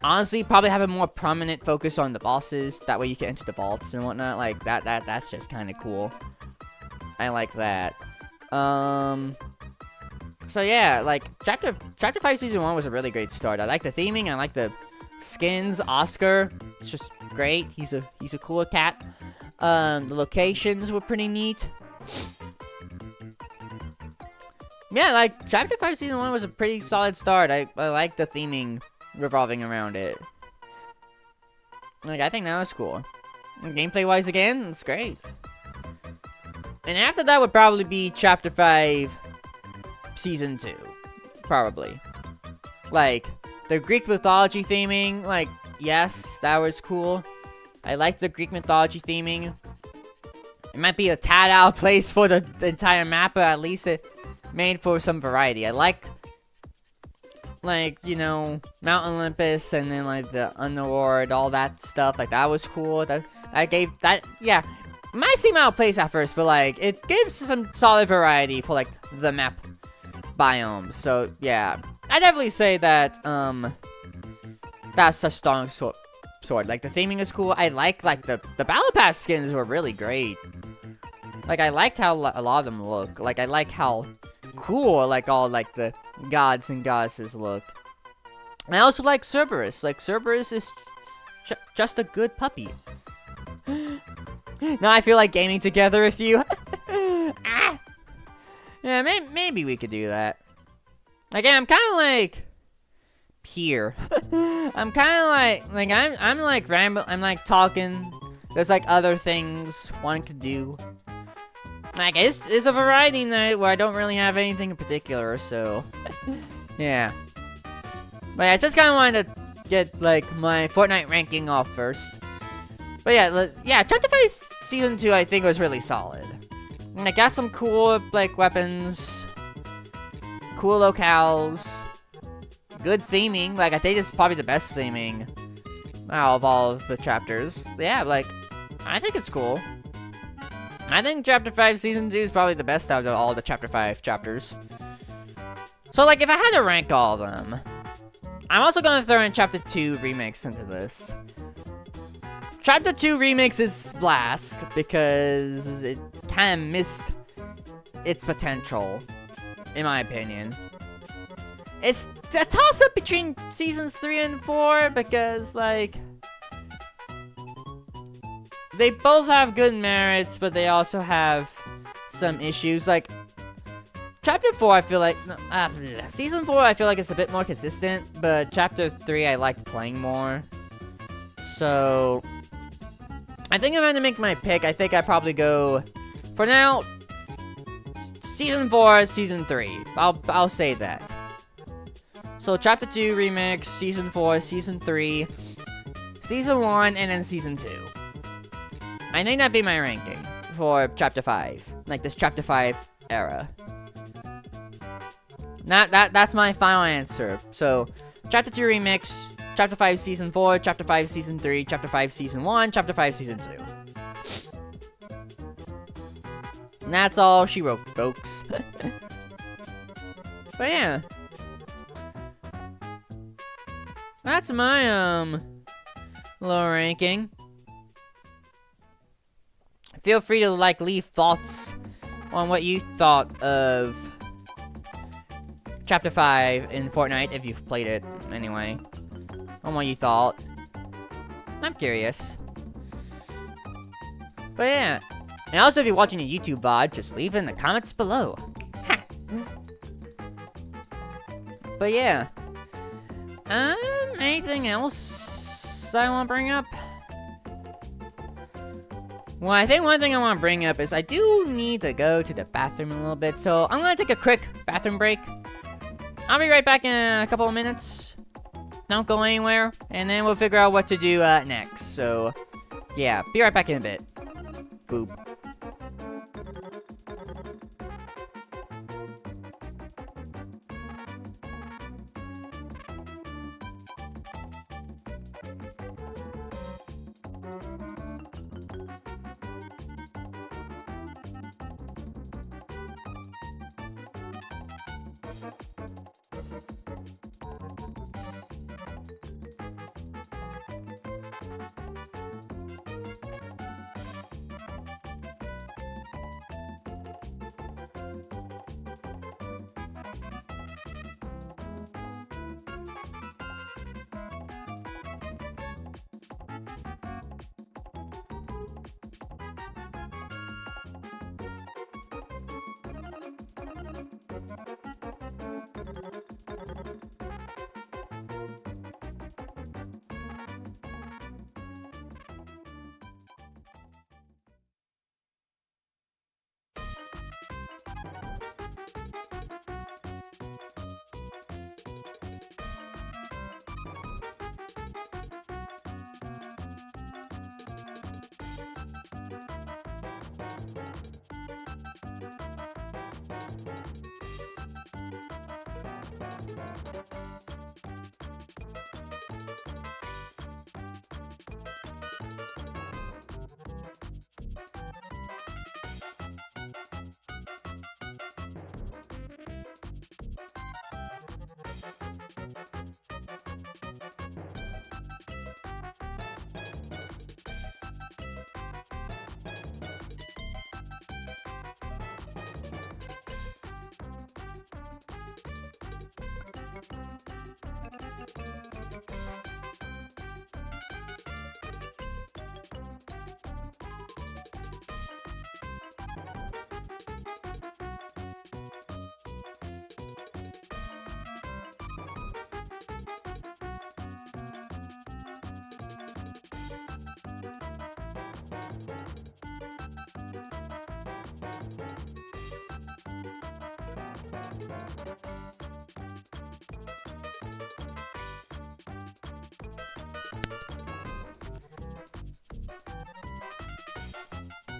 Honestly, probably have a more prominent focus on the bosses. That way you can enter the vaults and whatnot. Like, that's just kind of cool. I like that. So yeah, like, Chapter 5 Season 1 was a really great start. I like the theming, I like the skins. Oscar, it's just great. He's a cool cat. The locations were pretty neat. Yeah, like, Chapter 5 Season 1 was a pretty solid start. I like the theming revolving around it. Like, I think that was cool. And gameplay-wise, again, it's great. And after that would probably be Chapter 5 Season 2. Probably. Like, the Greek mythology theming, like, yes, that was cool. I like the Greek mythology theming. It might be a tad out of place for the entire map, but at least it made for some variety. I like, you know, Mount Olympus and then, like, the Underworld, all that stuff. Like, that was cool. That gave, yeah. It might seem out of place at first, but, like, it gives some solid variety for, like, the map biomes. So, yeah. I definitely say that, that's a strong sword. Like, the theming is cool. I like, the Battle Pass skins were really great. Like, I liked how a lot of them look. Like, I like how cool, like, all, like, the gods and goddesses look. And I also like Cerberus. Like, Cerberus is just a good puppy. Now I feel like gaming together with you. Ah! Yeah, maybe we could do that. Again, I'm kind of like... here. I'm kind of like I'm like rambling, I'm like talking. There's like other things one could do. Like, it's a variety night where I don't really have anything in particular, so... yeah. But yeah, I just kind of wanted to get, like, my Fortnite ranking off first. But yeah, Chapter 5 Season 2 I think was really solid. And I got some cool, like, weapons. Cool locales. Good theming. Like, I think it's probably the best theming out of all of the chapters. Yeah, like, I think it's cool. I think Chapter 5 Season 2 is probably the best out of all the Chapter 5 chapters. So, like, if I had to rank all of them, I'm also gonna throw in Chapter 2 Remix into this. Chapter 2 Remix is last, because it kind of missed its potential, in my opinion. It's a toss-up between Seasons 3 and 4, because, like... they both have good merits, but they also have some issues. Like, Chapter 4, I feel like... Season 4, I feel like it's a bit more consistent, but Chapter 3, I like playing more. So... I think if I had to make my pick, I think I'd probably go... For now... Season 4, Season 3. I'll say that. So, Chapter 2 Remix, Season 4, Season 3, Season 1, and then Season 2. I think that'd be my ranking for Chapter 5. Like, this Chapter 5 era. That's my final answer. So, Chapter 2 Remix, Chapter 5 Season 4, Chapter 5 Season 3, Chapter 5 Season 1, Chapter 5 Season 2. And that's all she wrote, folks. But yeah. That's my, low ranking. Feel free to, like, leave thoughts on what you thought of Chapter 5 in Fortnite, if you've played it, anyway. On what you thought. I'm curious. But yeah. And also, if you're watching a YouTube VOD, just leave it in the comments below. Ha! But yeah. Anything else I want to bring up? Well, I think one thing I want to bring up is I do need to go to the bathroom a little bit, so I'm going to take a quick bathroom break. I'll be right back in a couple of minutes. Don't go anywhere, and then we'll figure out what to do next. So, yeah, be right back in a bit. Boop.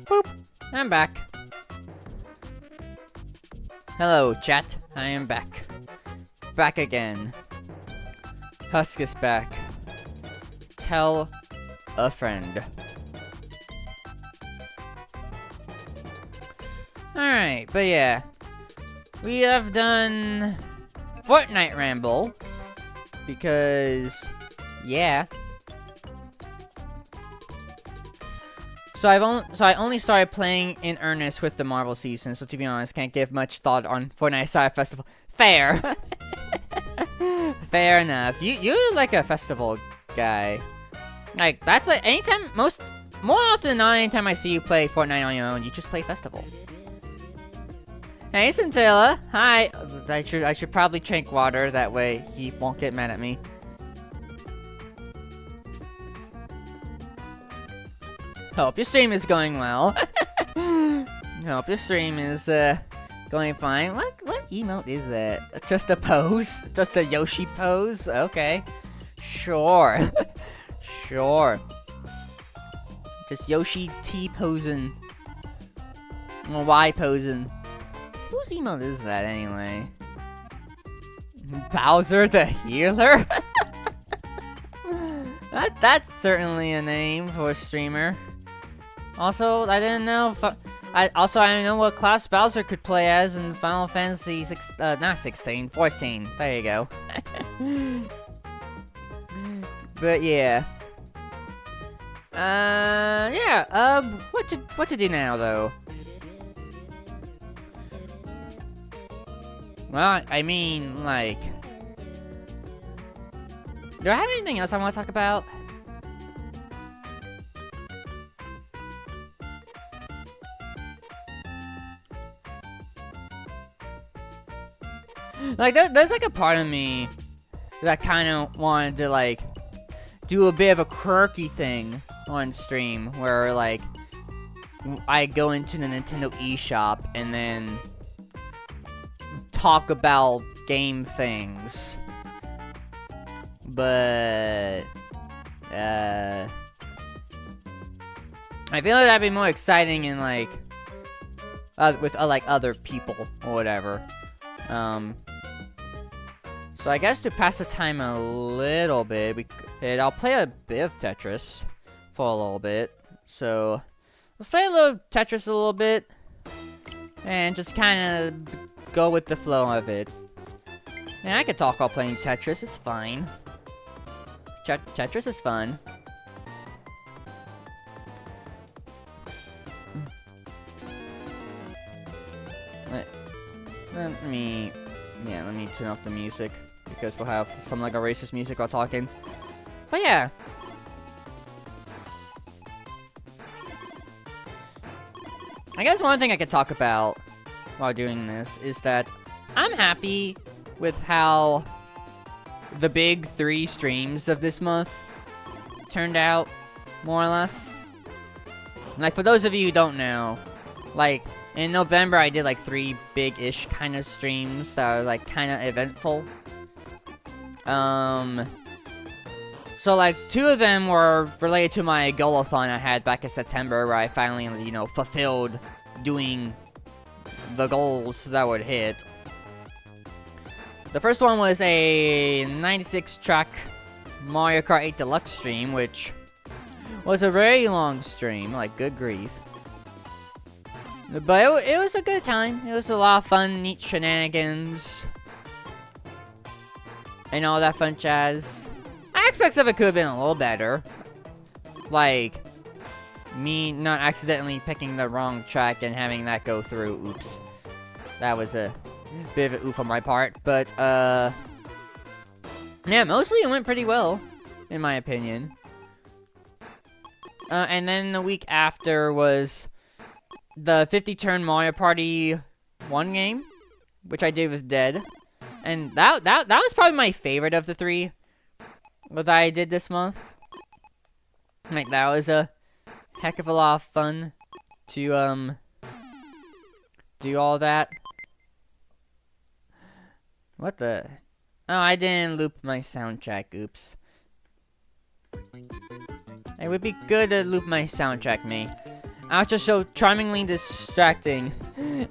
Boop. I'm back. Hello, chat. I am back. Back again. Husk is back. Tell a friend. Alright, but yeah. We have done Fortnite Ramble. Because, yeah. So I only started playing in earnest with the Marvel season, so to be honest, can't give much thought on Fortnite Side Festival. Fair. Fair enough. You're like a festival guy. Like, that's like anytime, more often than not, anytime I see you play Fortnite on your own, you just play festival. Hey, Scintilla. Hi. I should probably drink water, that way he won't get mad at me. Hope your stream is going well. Hope your stream is going fine. What emote is that? Just a pose? Just a Yoshi pose? Okay. Sure. Sure. Just Yoshi T posing. Or Y posing. Whose emote is that anyway? Bowser the Healer? That's certainly a name for a streamer. Also, I didn't know if I didn't know what class Bowser could play as in Final Fantasy 14. There you go. But yeah. Yeah, what to do now, though? Well, I mean, like... Do I have anything else I want to talk about? Like, there's like a part of me that kind of wanted to, like, do a bit of a quirky thing on stream where, like, I go into the Nintendo eShop and then talk about game things. But, I feel like that'd be more exciting in, like, with, like, other people or whatever. So I guess to pass the time a little bit, I'll play a bit of Tetris for a little bit. So, let's play a little Tetris a little bit, and just kind of go with the flow of it. And I could talk while playing Tetris, it's fine. Tetris is fun. Let me turn off the music, because we'll have some like a racist music while talking. But yeah. I guess one thing I could talk about while doing this is that I'm happy with how the big 3 streams of this month turned out, more or less. Like, for those of you who don't know, like, in November I did like 3 big-ish kind of streams that are like kind of eventful. So like 2 of them were related to my goal-a-thon I had back in September, where I finally, you know, fulfilled doing the goals that would hit. The first one was a 96-track Mario Kart 8 Deluxe stream, which was a very long stream, like, good grief. But it was a good time. It was a lot of fun, neat shenanigans, and all that fun jazz. Aspects of it could have been a little better. Like, me not accidentally picking the wrong track and having that go through. Oops. That was a bit of an oof on my part. But, yeah, mostly it went pretty well, in my opinion. And then the week after was the 50-turn Mario Party 1 game, which I did with Dead. And that was probably my favorite of the 3 that I did this month. Like, that was a heck of a lot of fun to, do all that. What the? Oh, I didn't loop my soundtrack, oops. It would be good to loop my soundtrack, me. I was just so charmingly distracting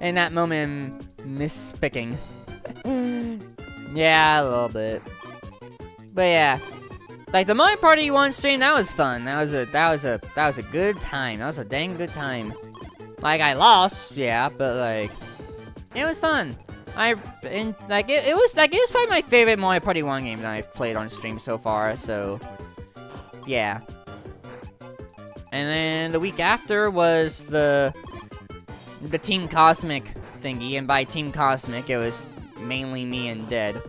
in that moment, misspicking. Yeah, a little bit. But yeah, like the Mario Party 1 stream, that was fun. That was a good time. That was a dang good time. Like, I lost, yeah, but like, it was fun. It was probably my favorite Mario Party 1 game that I've played on stream so far. So, yeah. And then the week after was the Team Cosmic thingy, and by Team Cosmic, it was mainly me and Dead.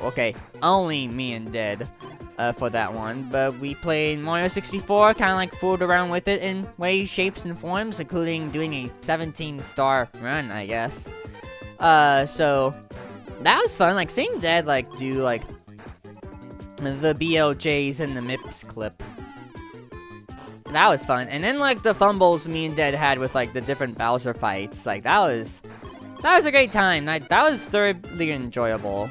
Okay, only me and Dead for that one. But we played Mario 64, kind of like fooled around with it in ways, shapes, and forms, including doing a 17-star run, I guess. So that was fun. Like, seeing Dead like do like the BLJs and the MIPS clip. That was fun. And then, like, the fumbles me and Dead had with, like, the different Bowser fights. Like, that was a great time. That was thoroughly enjoyable.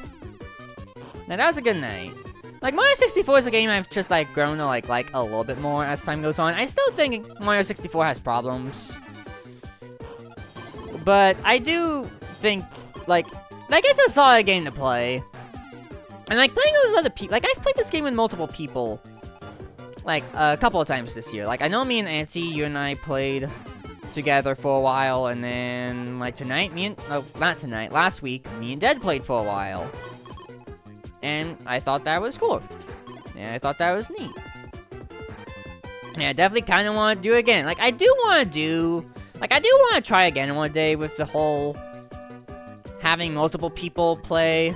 Now, that was a good night. Like, Mario 64 is a game I've just, like, grown to, like a little bit more as time goes on. I still think Mario 64 has problems. But I do think, like it's a solid game to play. And, like, playing it with other people. Like, I've played this game with multiple people. Like, a couple of times this year. Like, I know me and Auntie, you and I played together for a while, and then, like, last week, me and Dead played for a while. And I thought that was cool. And I thought that was neat. Yeah, I definitely kind of want to do it again. Like, I do want to try again one day with the whole having multiple people play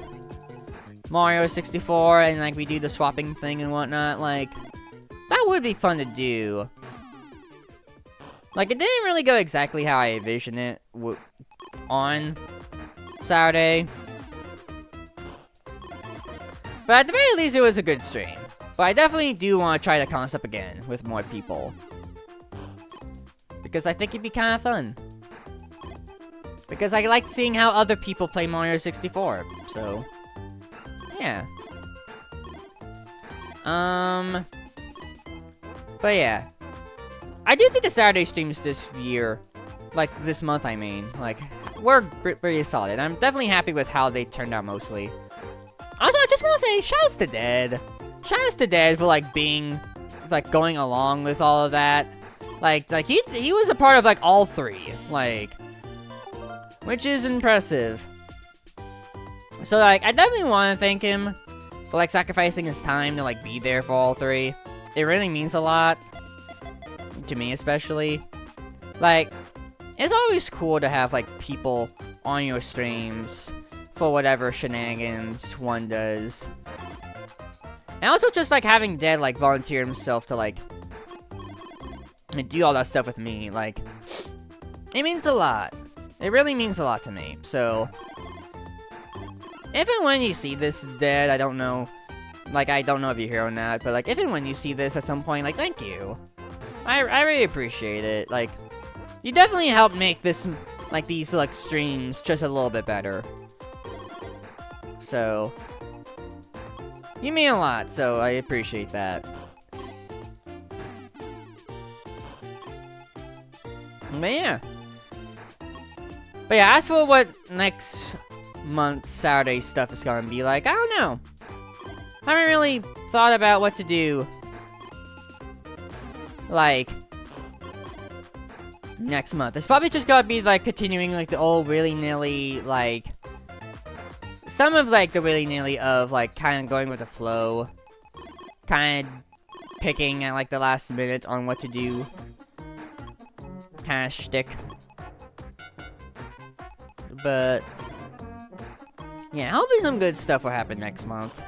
Mario 64 and, like, we do the swapping thing and whatnot. Like, that would be fun to do. Like, it didn't really go exactly how I envisioned it on Saturday. But at the very least, it was a good stream. But I definitely do want to try the concept again with more people. Because I think it'd be kind of fun. Because I like seeing how other people play Mario 64. So, yeah. But yeah. I do think the Saturday streams this year, like this month I mean, like, were pretty solid. I'm definitely happy with how they turned out mostly. Also, I just want to say, shoutouts to Dead. Shoutouts to Dead for, like, being, like, going along with all of that. Like, he was a part of, like, all three. Like, which is impressive. So, like, I definitely want to thank him for, like, sacrificing his time to, like, be there for all three. It really means a lot. To me, especially. Like, it's always cool to have, like, people on your streams for whatever shenanigans one does. And also just, like, having Dead, like, volunteer himself to, like, do all that stuff with me. Like, it means a lot. It really means a lot to me. So, if and when you see this, Dead, I don't know. Like, I don't know if you're here or not, but, like, if and when you see this at some point, like, thank you. I really appreciate it. Like, you definitely helped make this, like, these, like, streams just a little bit better. So, you mean a lot, so I appreciate that. But yeah. But yeah, as for what next month's Saturday stuff is gonna be like, I don't know. I haven't really thought about what to do. Like, next month. It's probably just gonna be, like, continuing, like, the old willy-nilly, like, some of, like, the willy-nilly of, like, kind of going with the flow. Kind of picking at, like, the last minute on what to do. Kind of shtick. But, yeah, hopefully some good stuff will happen next month.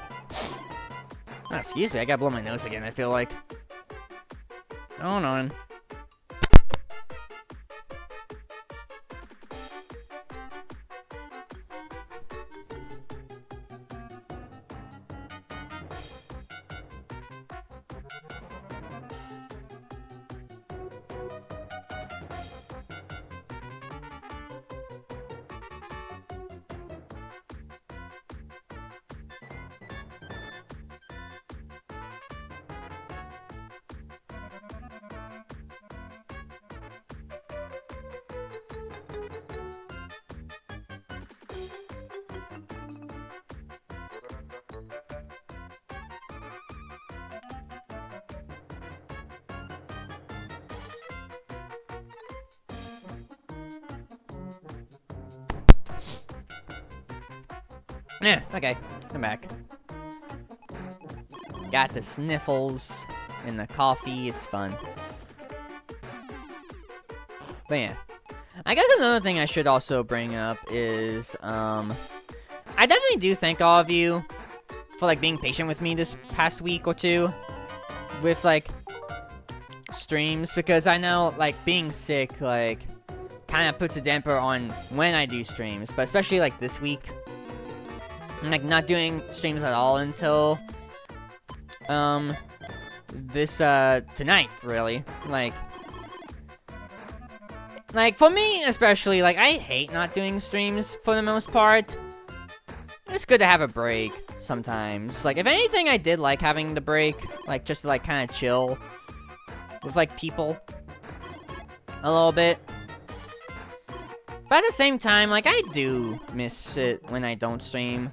Oh, excuse me, I gotta blow my nose again, I feel like. Hold on. Yeah, okay. I'm back. Got the sniffles and the coffee. It's fun. But yeah. I guess another thing I should also bring up is, I definitely do thank all of you for, like, being patient with me this past week or two with, like, streams, because I know, like, being sick, like, kind of puts a damper on when I do streams, but especially, like, this week. I'm, like, not doing streams at all until, this, tonight, really. Like, for me, especially, like, I hate not doing streams for the most part. It's good to have a break sometimes. Like, if anything, I did like having the break, like, just to, like, kind of chill with, like, people a little bit. But at the same time, like, I do miss it when I don't stream.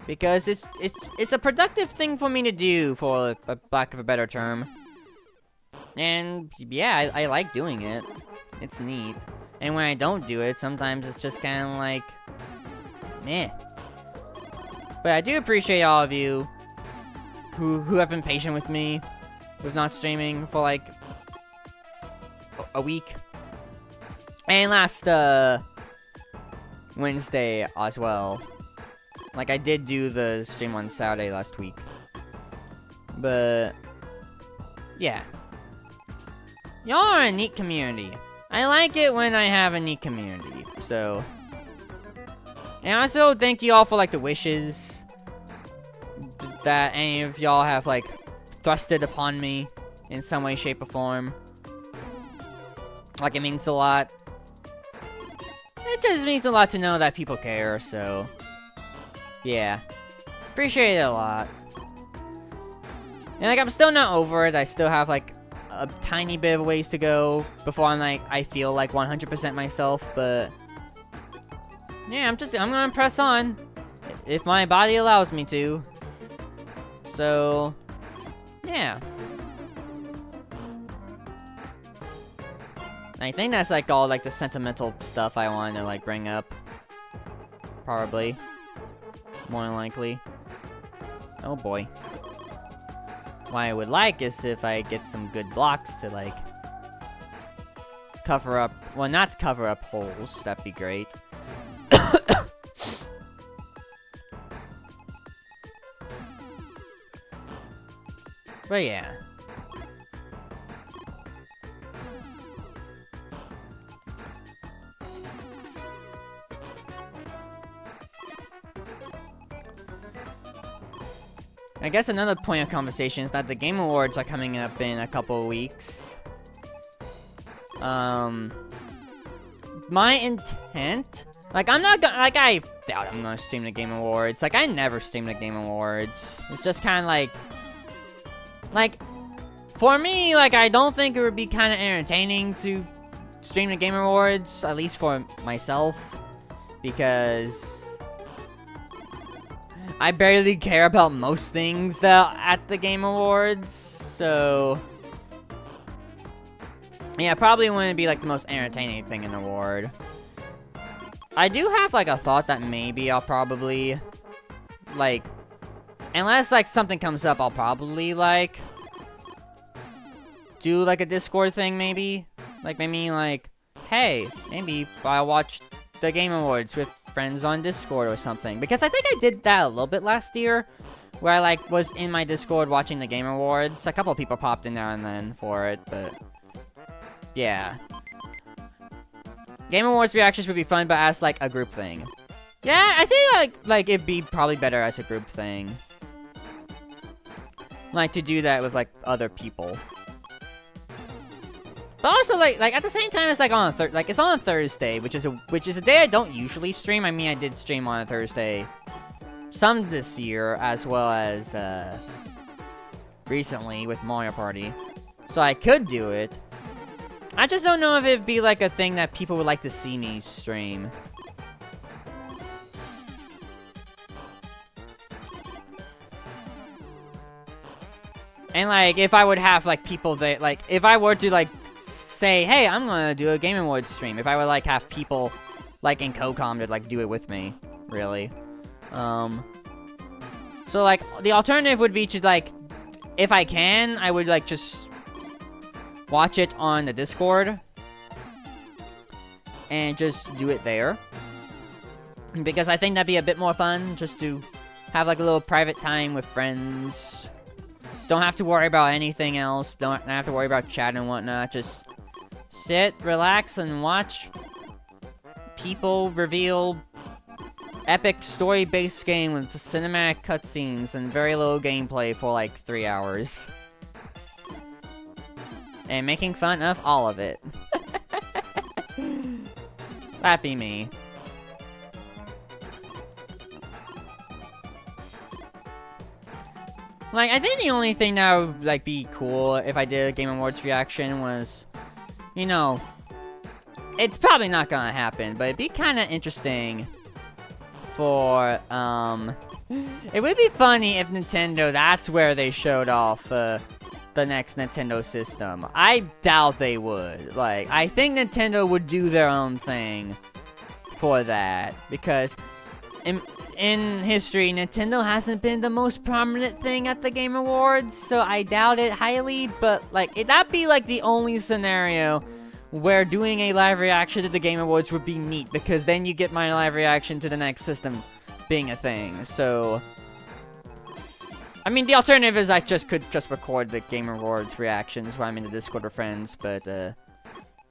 Because it's a productive thing for me to do, for a lack of a better term. And, yeah, I like doing it. It's neat. And when I don't do it, sometimes it's just kind of like, meh. But I do appreciate all of you who have been patient with me with not streaming for like a week. And last Wednesday as well. Like I did do the stream on Saturday last week. But yeah. Y'all are a neat community. I like it when I have a neat community. So, and also thank you all for like the wishes that any of y'all have like thrusted upon me in some way, shape, or form. Like it means a lot. It just means a lot to know that people care, so yeah. Appreciate it a lot. And like I'm still not over it. I still have like a tiny bit of ways to go before I'm like I feel like 100% myself, but yeah, I'm gonna press on if my body allows me to. So yeah. I think that's like all like the sentimental stuff I wanted to like bring up. Probably. More than likely. Oh boy. What I would like is if I get some good blocks to like cover up, well not cover up holes, that'd be great. But yeah. I guess another point of conversation is that the Game Awards are coming up in a couple of weeks. My intent, like I'm not gonna, like I doubt I'm gonna stream the Game Awards. Like I never stream the Game Awards. It's just kind of like for me, like I don't think it would be kind of entertaining to stream the Game Awards, at least for myself, because I barely care about most things at the Game Awards, so yeah, probably wouldn't be like the most entertaining thing in the award. I do have like a thought that maybe I'll probably like, unless like something comes up, I'll probably like do like a Discord thing maybe. Like maybe like, hey, maybe I'll watch the Game Awards with friends on Discord or something, because I think I did that a little bit last year, where I like was in my Discord watching the Game Awards. A couple of people popped in now and then for it, but yeah. Game Awards reactions would be fun, but as like a group thing. Yeah, I think like it'd be probably better as a group thing. Like to do that with like other people. But also, like at the same time, it's like on a it's on a Thursday, which is a day I don't usually stream. I mean, I did stream on a Thursday, some this year, as well as recently with Mario Party. So I could do it. I just don't know if it'd be like a thing that people would like to see me stream. And like, if I would have like people that like, if I were to like say, hey, I'm gonna do a Game Awards stream, if I would like have people like in CoCom to like do it with me, really. So like the alternative would be to like, if I can, I would like just watch it on the Discord and just do it there, because I think that'd be a bit more fun, just to have like a little private time with friends. Don't have to worry about anything else, don't have to worry about chat and whatnot, just sit, relax, and watch people reveal epic story-based game with cinematic cutscenes and very little gameplay for like 3 hours. And making fun of all of it. That'd be me. Like, I think the only thing that would like be cool if I did a Game Awards reaction was, you know, it's probably not gonna happen, but it'd be kind of interesting for, it would be funny if Nintendo, that's where they showed off, the next Nintendo system. I doubt they would. Like, I think Nintendo would do their own thing for that, because in history, Nintendo hasn't been the most prominent thing at the Game Awards, so I doubt it highly, but, like, that'd be, like, the only scenario where doing a live reaction to the Game Awards would be neat, because then you get my live reaction to the next system being a thing, so... I mean, the alternative is I could just record the Game Awards reactions when I'm in the Discord with friends, but,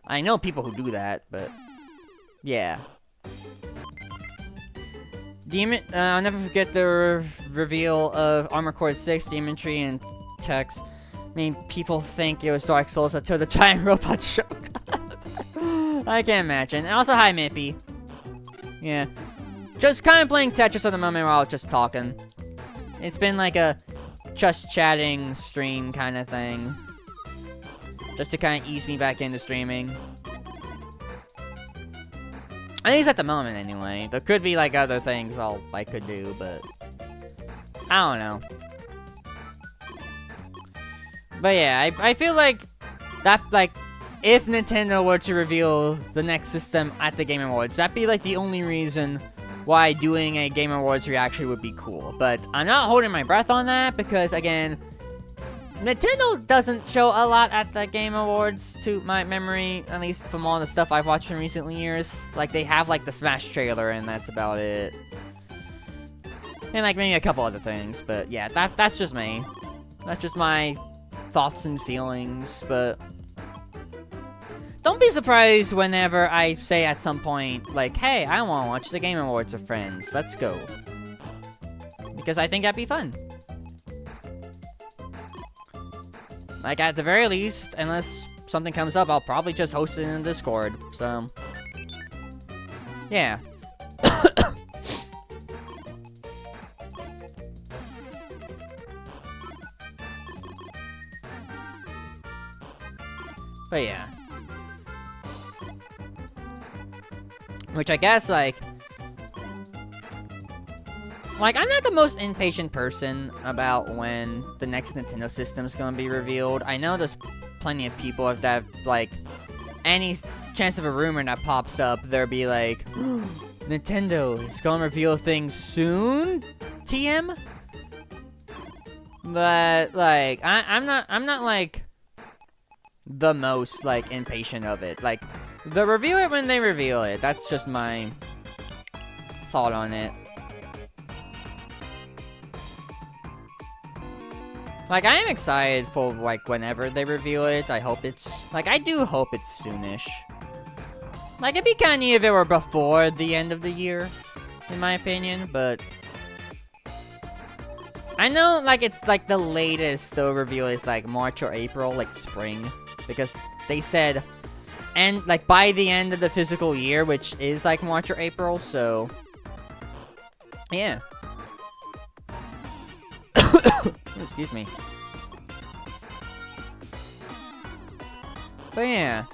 I know people who do that, but... Yeah. I'll never forget the reveal of Armored Core 6, Demon Tree, and Tex. I mean, people think it was Dark Souls until the giant robot shook. I can't imagine. And also, hi, Mippy. Yeah. Just kind of playing Tetris at the moment while just talking. It's been like a just chatting stream kind of thing. Just to kind of ease me back into streaming. At least at the moment, anyway. There could be, like, other things I could do, but... I don't know. But yeah, I feel like... That, like... If Nintendo were to reveal the next system at the Game Awards, that'd be, like, the only reason why doing a Game Awards reaction would be cool. But I'm not holding my breath on that, because, again... Nintendo doesn't show a lot at the Game Awards, to my memory, at least from all the stuff I've watched in recent years. Like, they have, like, the Smash trailer, and that's about it. And, like, maybe a couple other things, but yeah, that's just me. That's just my thoughts and feelings, but... Don't be surprised whenever I say at some point, like, hey, I want to watch the Game Awards with friends, let's go. Because I think that'd be fun. Like, at the very least, unless something comes up, I'll probably just host it in Discord, so... Yeah. But yeah. Which I guess, like, I'm not the most impatient person about when the next Nintendo system is going to be revealed. I know there's plenty of people that, like, any chance of a rumor that pops up, they'll be like, Nintendo is going to reveal things soon, TM? But, like, I'm not, like, the most, like, impatient of it. Like, they'll reveal it when they reveal it. That's just my thought on it. Like, I am excited for, like, whenever they reveal it. I hope it's... Like, I do hope it's soonish. Like, it'd be kind of neat if it were before the end of the year, in my opinion, but... I know, like, it's, like, the latest they'll reveal is, like, March or April, like, spring. Because they said... And, like, by the end of the physical year, which is, like, March or April, so... Yeah. Excuse me. But yeah.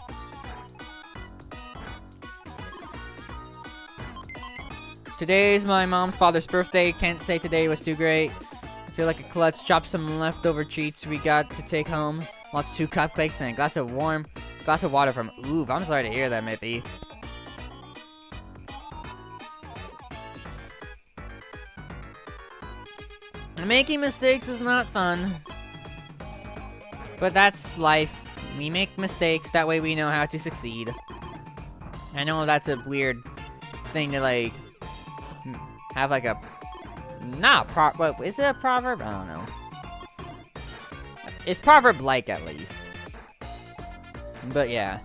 Today's my mom's father's birthday. Can't say today was too great. Feel like a klutz. Chop some leftover treats we got to take home. Wants 2 cupcakes and a glass of water from... Ooh, I'm sorry to hear that, Mippy. Making mistakes is not fun. But that's life. We make mistakes, that way we know how to succeed. I know that's a weird thing to, like, have, like, a... Not what, is it a proverb? I don't know. It's proverb-like, at least. But, yeah.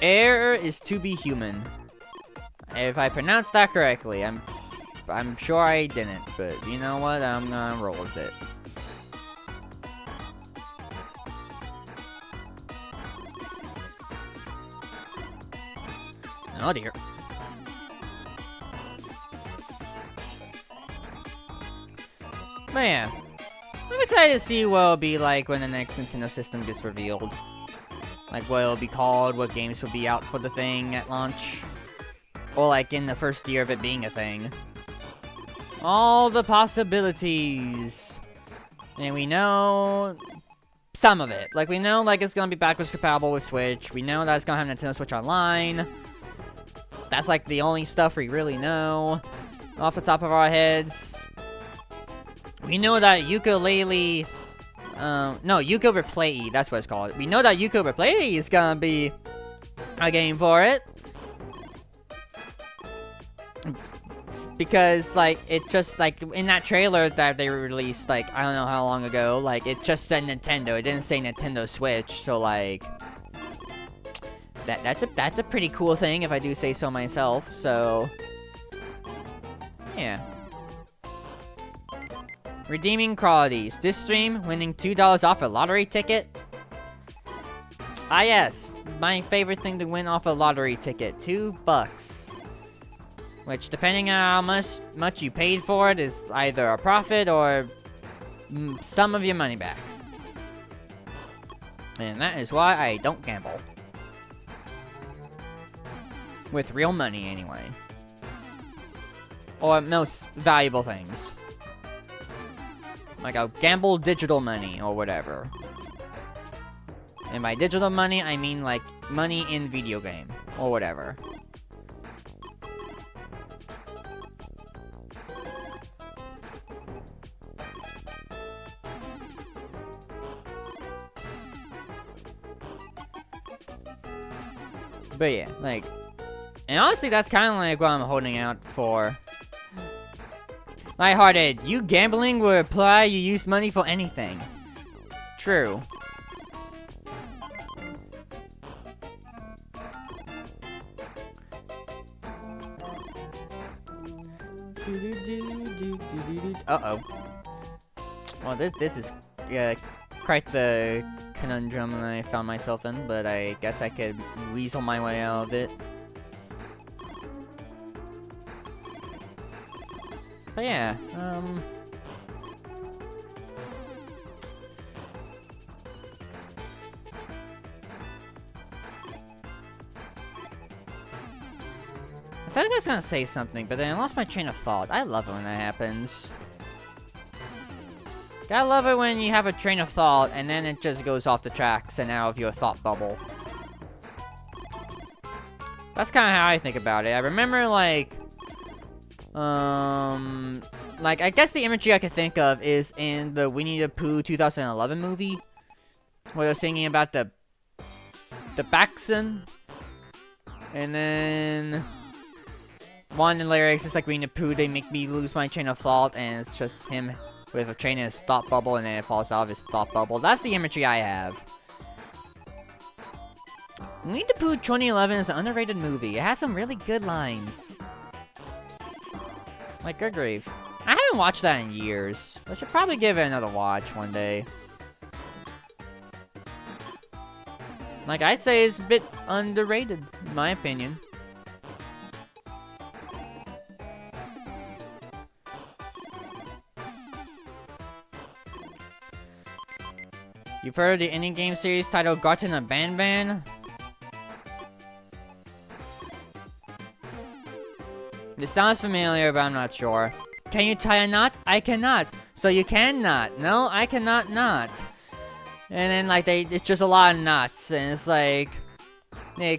Air is to be human. If I pronounced that correctly, I'm sure I didn't, but you know what? I'm gonna roll with it. Oh dear. But yeah, I'm excited to see what it'll be like when the next Nintendo system gets revealed. Like what it'll be called, what games will be out for the thing at launch. Or like in the first year of it being a thing. All the possibilities. And we know some of it. Like, we know, like, it's gonna be backwards compatible with Switch. We know that it's gonna have Nintendo Switch Online. That's, like, the only stuff we really know off the top of our heads. We know that Ukulele... no, Ukulele Play, that's what it's called. We know that Ukulele Play is gonna be a game for it. Because, like, it just, like, in that trailer that they released, like, I don't know how long ago, like, it just said Nintendo. It didn't say Nintendo Switch, so, like, that's a pretty cool thing, if I do say so myself, so, yeah. Redeeming qualities. This stream, winning $2 off a lottery ticket. Ah, yes, my favorite thing to win off a lottery ticket, $2. Which, depending on how much you paid for it, is either a profit or some of your money back. And that is why I don't gamble. With real money, anyway. Or most valuable things. Like, I'll gamble digital money, or whatever. And by digital money, I mean, like, money in video game, or whatever. But yeah, like, and honestly, that's kind of like what I'm holding out for. Lighthearted, you gambling will imply you use money for anything. True. Uh-oh. Well, this is quite the conundrum that I found myself in, but I guess I could weasel my way out of it. But yeah, I felt like I was gonna say something, but then I lost my train of thought. I love it when that happens. I love it when you have a train of thought and then it just goes off the tracks and out of your thought bubble. That's kind of how I think about it. I remember, like, I guess the imagery I could think of is in the Winnie the Pooh 2011 movie, where they're singing about the Baxen, and then one of the lyrics is like, Winnie the Pooh, they make me lose my train of thought, and it's just him with a train in his thought bubble, and then it falls out of his thought bubble. That's the imagery I have. Winnie the Pooh 2011 is an underrated movie. It has some really good lines. Like, good grief. I haven't watched that in years. I should probably give it another watch one day. Like, I say it's a bit underrated, in my opinion. You've heard of the indie game series titled Gotten a Ban. This sounds familiar, but I'm not sure. Can you tie a knot? I cannot. So you cannot. No, I cannot not. And then, like, it's just a lot of knots, and it's like, hey,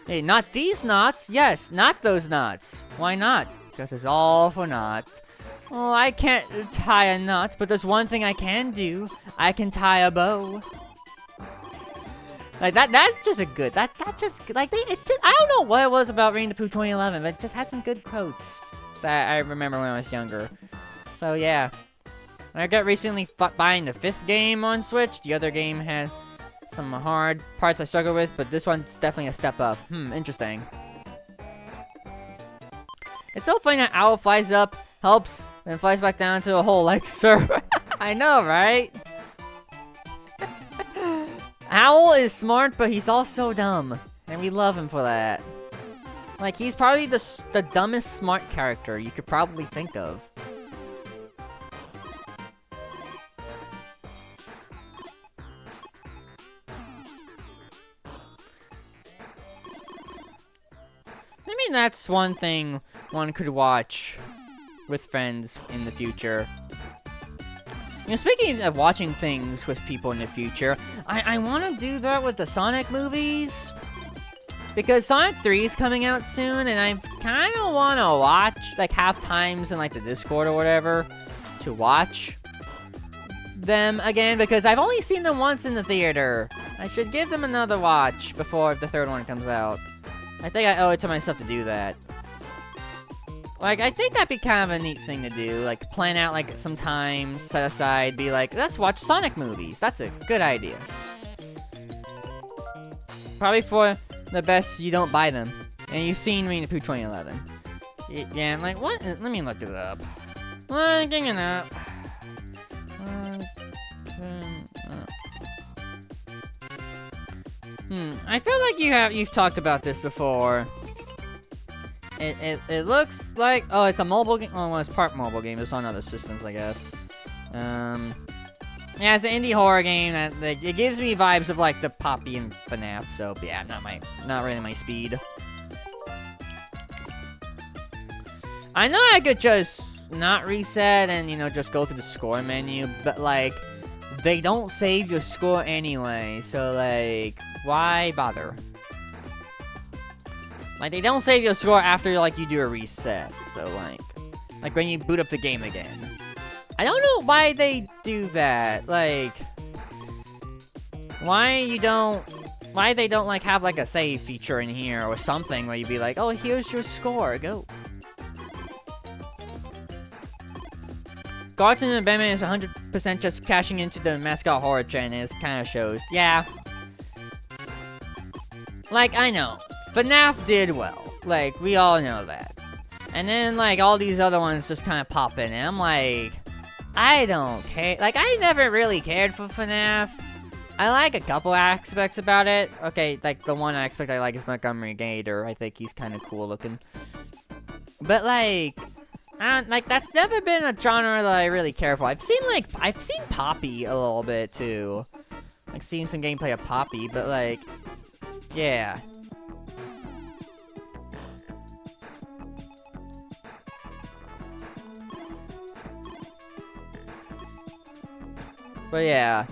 not these knots? Yes, not those knots. Why not? Because it's all for naught. Oh, I can't tie a knot, but there's one thing I can do. I can tie a bow. Like, that's just a good, that just, like, I don't know what it was about Winnie the Pooh 2011, but it just had some good quotes that I remember when I was younger. So, yeah. I got recently buying the 5th game on Switch. The other game had some hard parts I struggled with, but this one's definitely a step up. Interesting. It's so funny that Owl flies up, helps, then flies back down into a hole like Sir. I know, right? Owl is smart, but he's also dumb. And we love him for that. Like, he's probably the dumbest smart character you could probably think of. Maybe that's one thing one could watch with friends in the future. You know, speaking of watching things with people in the future, I want to do that with the Sonic movies. Because Sonic 3 is coming out soon, and I kind of want to watch, like, have times in, like, the Discord or whatever to watch them again, because I've only seen them once in the theater. I should give them another watch before the third one comes out. I think I owe it to myself to do that. Like, I think that'd be kind of a neat thing to do. Like, plan out, like, some time, set aside, be like, let's watch Sonic movies. That's a good idea. Probably for the best you don't buy them. And you've seen Winnie the Pooh 2011. Yeah, like, what? Let me look it up. Looking it up. I feel like you've talked about this before. It looks like, oh, it's a mobile game. Oh, well, it's part mobile game. It's on other systems, I guess. Yeah, it's an indie horror game that it gives me vibes of like the Poppy and FNAF. So yeah, not really my speed. I know I could just not reset and, you know, just go to the score menu, but like they don't save your score anyway. So like, why bother? Like, they don't save your score after, like, you do a reset. So, like when you boot up the game again. I don't know why they do that. Like, why they don't, like, have, like, a save feature in here or something where you'd be like, oh, here's your score, go. Cartoon and Batman is 100% just cashing into the mascot horror trend, and it kind of shows. Yeah. Like, I know. FNAF did well. Like, we all know that. And then, like, all these other ones just kind of pop in, and I'm like, I don't care. Like, I never really cared for FNAF. I like a couple aspects about it. Okay, like, the one aspect I like is Montgomery Gator. I think he's kind of cool looking. But, like, that's never been a genre that I really care for. I've seen Poppy a little bit, too. Like, seen some gameplay of Poppy, but, like, yeah. But yeah,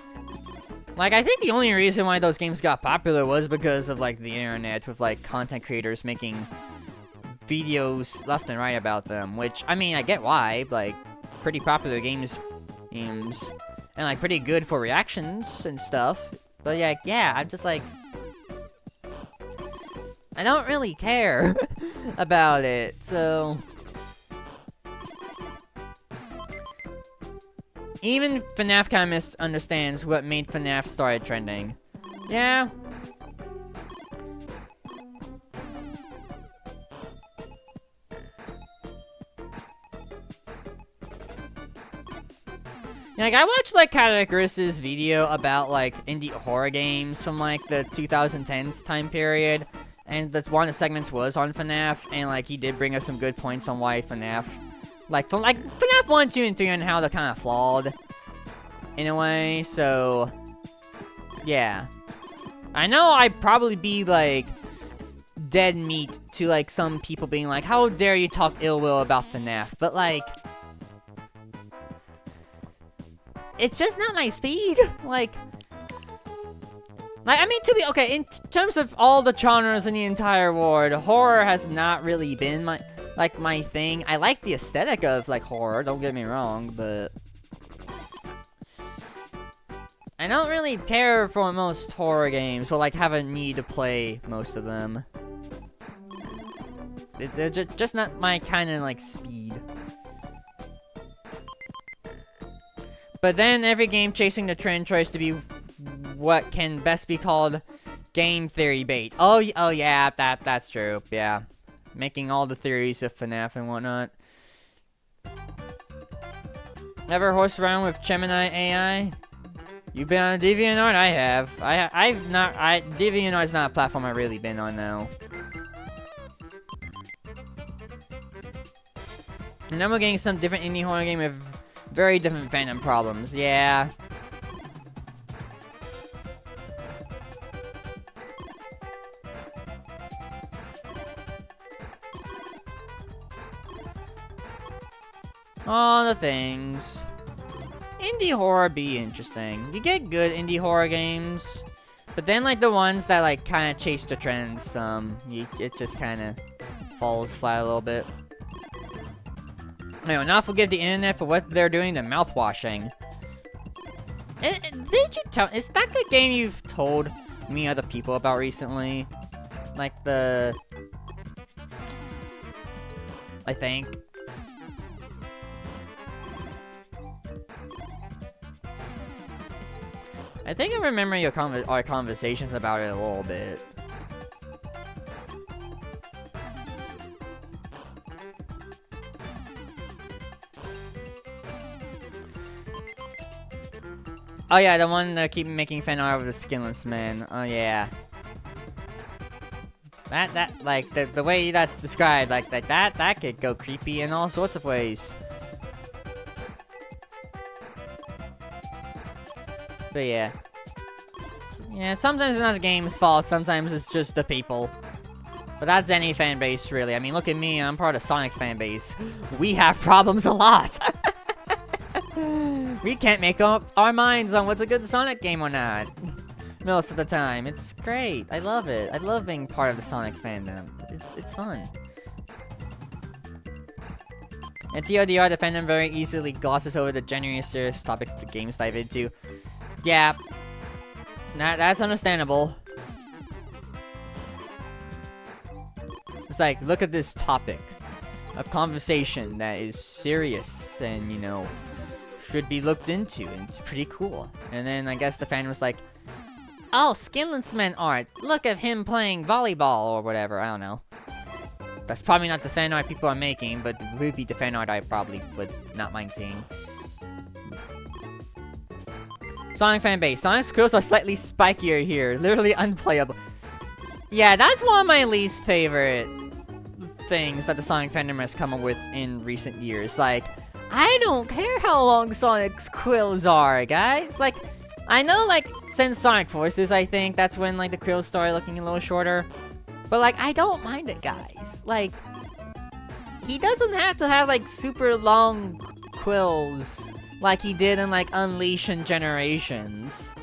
like, I think the only reason why those games got popular was because of, like, the internet, with, like, content creators making videos left and right about them, which, I mean, I get why, like, pretty popular games, and, like, pretty good for reactions and stuff, but, yeah, I'm just, like, I don't really care about it, so... Even FNAF kind of misunderstands what made FNAF started trending. Yeah. Like, I watched, like, Catacris's video about, like, indie horror games from, like, the 2010s time period. And that's one of the segments was on FNAF, and, like, he did bring us some good points on why FNAF... Like, from, like, FNAF 1, 2, and 3 and how they're kind of flawed, in a way, so, yeah. I know I'd probably be, like, dead meat to, like, some people being like, how dare you talk ill will about FNAF, but, like, it's just not my speed, like, I mean, okay, in terms of all the genres in the entire world, horror has not really been my thing. I like the aesthetic of, like, horror, don't get me wrong, but I don't really care for most horror games, or, like, have a need to play most of them. They're just not my kind of, like, speed. But then every game chasing the trend tries to be what can best be called game theory bait. Oh yeah, that's true, yeah. Making all the theories of FNAF and whatnot. Never horse around with Gemini AI? You've been on DeviantArt? I have. I've not. DeviantArt's not a platform I've really been on now. And then we're getting some different indie horror game with very different fandom problems. Yeah. All the things. indie horror be interesting. You get good indie horror games, but then like the ones that like kind of chase the trends, it just kind of falls flat a little bit. Anyway, now forgive the internet for what they're doing to mouthwashing. Did you tell? Is that the game you've told me other people about recently? Like I think. I think I remember our conversations about it a little bit. Oh yeah, the one that keep making fan art of the skinless man. Oh yeah. That like the way that's described, like that could go creepy in all sorts of ways. But yeah. Yeah, sometimes it's not the game's fault, sometimes it's just the people. But that's any fan base, really. I mean, look at me, I'm part of Sonic fan base. We have problems a lot. We can't make up our minds on what's a good Sonic game or not. Most of the time. It's great. I love it. I love being part of the Sonic fandom. It's fun. And TLDR, the fandom very easily glosses over the genuinely serious topics the games dive into. Yeah. That's understandable. It's like, look at this topic of conversation that is serious and, you know, should be looked into, and it's pretty cool. And then I guess the fan was like, oh, Skinless Man art. Look at him playing volleyball or whatever. I don't know. That's probably not the fan art people are making, but it would be the fan art I probably would not mind seeing. Sonic fan base. Sonic's skills are slightly spikier here. Literally unplayable. Yeah, that's one of my least favorite things that the Sonic fandom has come up with in recent years. Like, I don't care how long Sonic's quills are, guys. Like, I know, like, since Sonic Forces, I think that's when, like, the quills started looking a little shorter. But, like, I don't mind it, guys. Like, he doesn't have to have, like, super long quills like he did in, like, Unleash and Generations.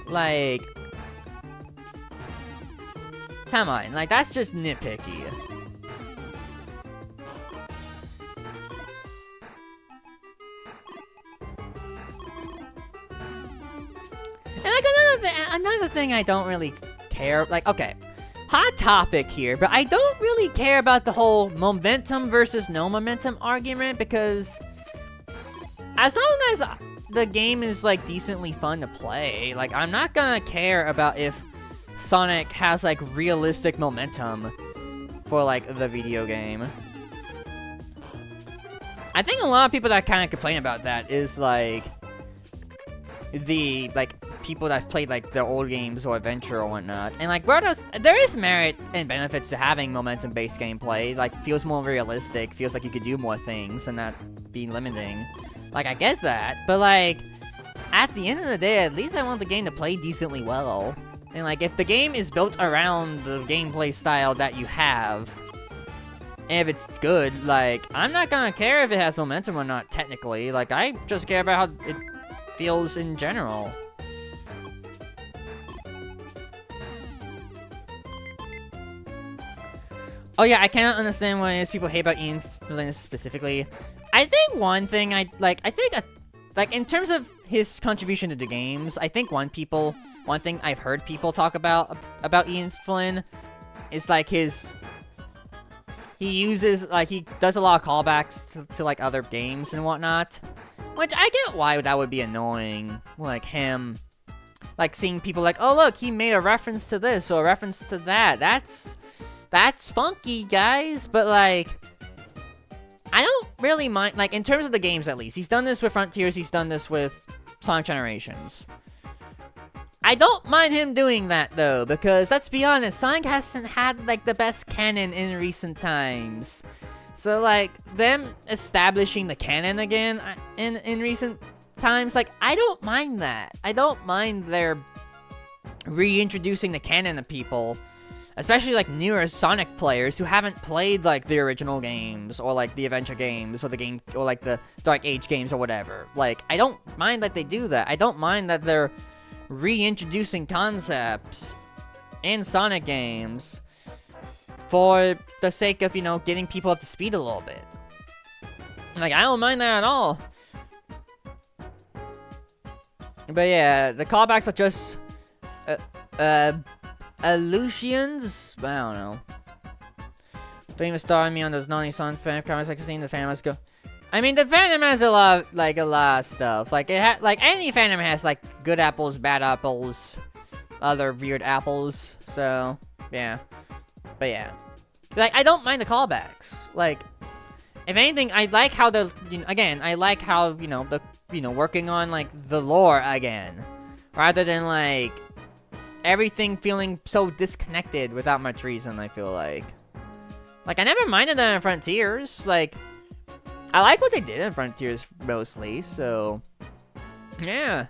Like, come on, like, that's just nitpicky. And, like, another thing I don't really care, like, okay, hot topic here, but I don't really care about the whole momentum versus no momentum argument, because as long as the game is, like, decently fun to play, like, I'm not gonna care about if Sonic has, like, realistic momentum for, like, the video game. I think a lot of people that kind of complain about that is, like, the, like, people that have played, like, the old games or Adventure or whatnot. And, like, there is merit and benefits to having momentum-based gameplay. Like, feels more realistic, feels like you could do more things and not be limiting. Like, I get that, but, like, at the end of the day, at least I want the game to play decently well. And, like, if the game is built around the gameplay style that you have, and if it's good, like, I'm not gonna care if it has momentum or not, technically. Like, I just care about how it feels in general. Oh yeah, I cannot understand what it is people hate about Ian Flynn specifically. I think one thing like in terms of his contribution to the games, I think one thing I've heard people talk about Ian Flynn is like he does a lot of callbacks to like other games and whatnot, which I get why that would be annoying. Like him, like seeing people like, oh look, he made a reference to this or a reference to that. That's funky, guys, but like, I don't really mind, like, in terms of the games at least. He's done this with Frontiers, he's done this with Sonic Generations. I don't mind him doing that, though, because, let's be honest, Sonic hasn't had, like, the best canon in recent times. So, like, them establishing the canon again in recent times, like, I don't mind that. I don't mind their reintroducing the canon to people. especially like newer Sonic players who haven't played like the original games or like the adventure games or the game or like the Dark Age games or whatever. Like, I don't mind that they do that. I don't mind that they're reintroducing concepts in Sonic games for the sake of, you know, getting people up to speed a little bit. Like, I don't mind that at all. But yeah, the callbacks are just illusions. I don't know. Don't even start me on those naughty Sonic fan comments. Like, seeing the fandom. Let's go. I mean, the fandom has a lot of stuff. Like, any fandom has like good apples, bad apples, other weird apples. So yeah, but yeah, like, I don't mind the callbacks. Like, if anything, I like how I like how, you know, working on, like, the lore again. Rather than, like, everything feeling so disconnected without much reason, I feel like. Like, I never minded that in Frontiers. Like, I like what they did in Frontiers, mostly, so... Yeah.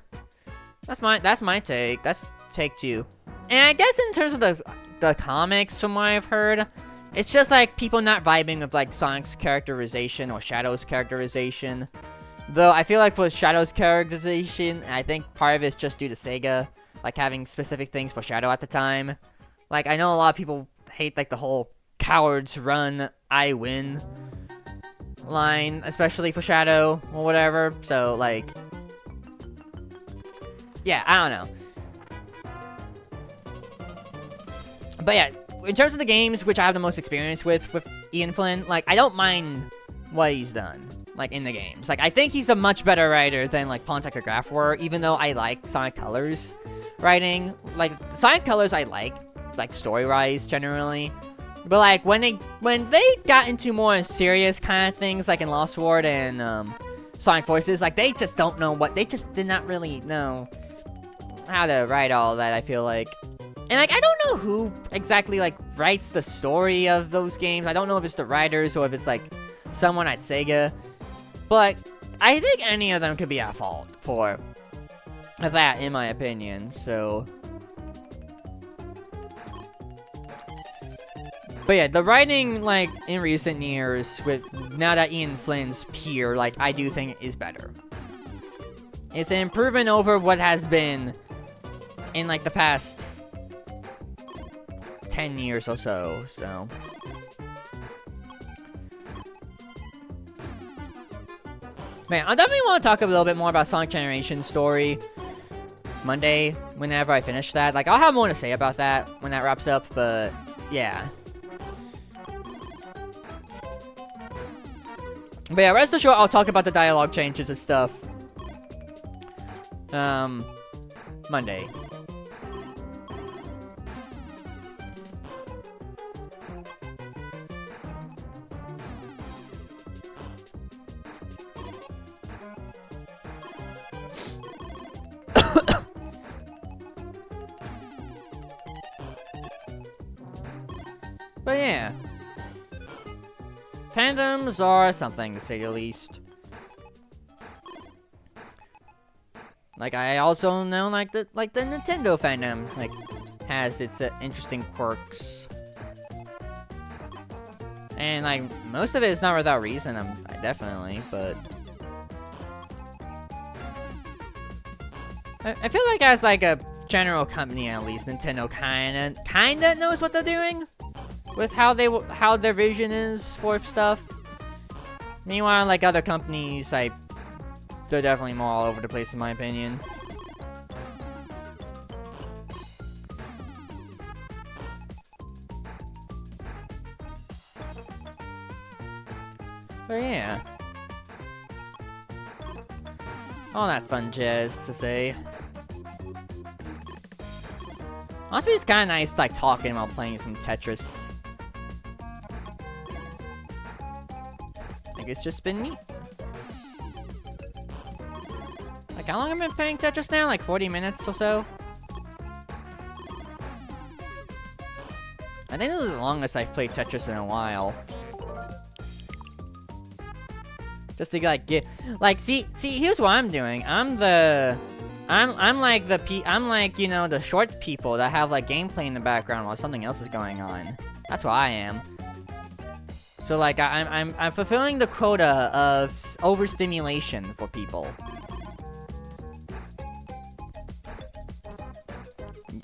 That's my take. That's take 2. And I guess in terms of the comics, from what I've heard... It's just, like, people not vibing with, like, Sonic's characterization or Shadow's characterization. Though, I feel like for Shadow's characterization, I think part of it is just due to Sega, like, having specific things for Shadow at the time. Like, I know a lot of people hate, like, the whole cowards run, I win line, especially for Shadow or whatever. So, like... Yeah, I don't know. But yeah, in terms of the games which I have the most experience with Ian Flynn, like, I don't mind what he's done, like, in the games. Like, I think he's a much better writer than, like, Pontic or Graph were, even though I like Sonic Colors writing. Like, Sonic Colors I like story-wise, generally. But, like, when they got into more serious kind of things, like in Lost World and, Sonic Forces, like, they just don't know they just did not really know how to write all that, I feel like. And, like, I don't know who exactly, like, writes the story of those games. I don't know if it's the writers or if it's, like, someone at Sega. But I think any of them could be at fault for that, in my opinion, so... But yeah, the writing, like, in recent years, now that Ian Flynn's here, like, I do think is better. It's an improvement over what has been in, like, the past 10 years or so, Man, I definitely want to talk a little bit more about Sonic Generations story Monday, whenever I finish that. Like, I'll have more to say about that when that wraps up, but yeah. But yeah, rest assured, I'll talk about the dialogue changes and stuff Monday. But yeah, fandoms are something, to say the least. Like, I also know, like the Nintendo fandom, like, has its interesting quirks. And, like, most of it is not without reason, definitely, but... I feel like as, like, a general company, at least, Nintendo kinda knows what they're doing with how their vision is for stuff. Meanwhile, like, other companies, like, they're definitely more all over the place, in my opinion. But yeah. All that fun jazz to say. Honestly, it's kind of nice, like, talking while playing some Tetris. I think it's just been neat. Like, how long have I been playing Tetris now? Like, 40 minutes or so? I think this is the longest I've played Tetris in a while. Just to, like, get... Like, see, here's what I'm doing. I'm I'm like you know, the short people that have like gameplay in the background while something else is going on. That's what I am. So like I'm fulfilling the quota of overstimulation for people.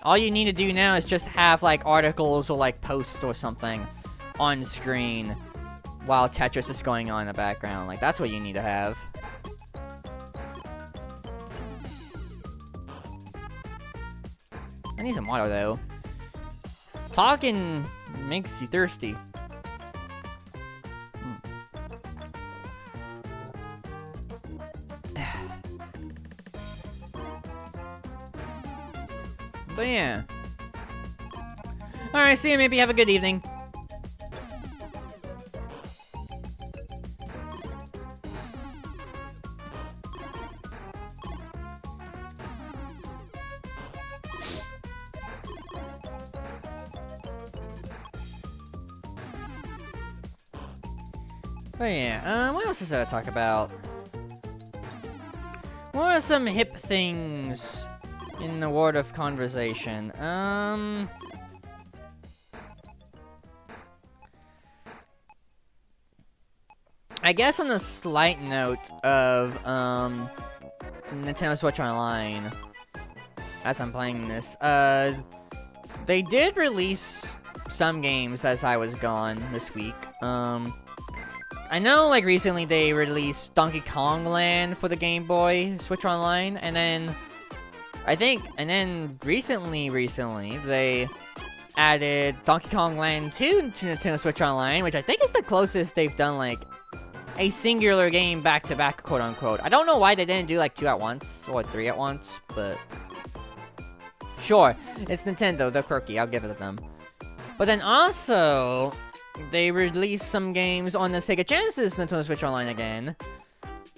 All you need to do now is just have like articles or like posts or something on screen while Tetris is going on in the background. Like that's what you need to have. I need some water though. Talking makes you thirsty. But yeah. Alright, see you. Maybe have a good evening. But yeah, what else is there to talk about? What are some hip things in the world of conversation? I guess on a slight note of, Nintendo Switch Online, as I'm playing this, they did release some games as I was gone this week. I know, like, recently they released Donkey Kong Land for the Game Boy Switch Online, and then recently, they added Donkey Kong Land 2 to Nintendo Switch Online, which I think is the closest they've done, like, a singular game back-to-back, quote-unquote. I don't know why they didn't do, like, 2 at once, or 3 at once, but sure, it's Nintendo, they're quirky, I'll give it to them. But then also, they released some games on the Sega Genesis Nintendo Switch Online again.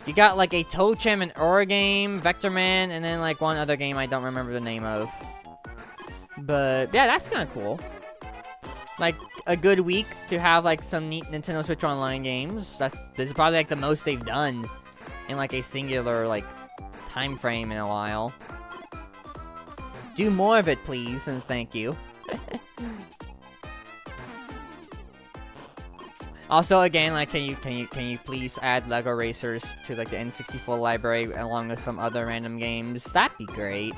You got, like, a Toadcham and Ur game, Vector Man, and then, like, one other game I don't remember the name of. But, yeah, that's kind of cool. Like, a good week to have, like, some neat Nintendo Switch Online games. This is probably, like, the most they've done in, like, a singular, like, time frame in a while. Do more of it, please, and thank you. Also, again, like, can you please add Lego Racers to, like, the N64 library along with some other random games? That'd be great.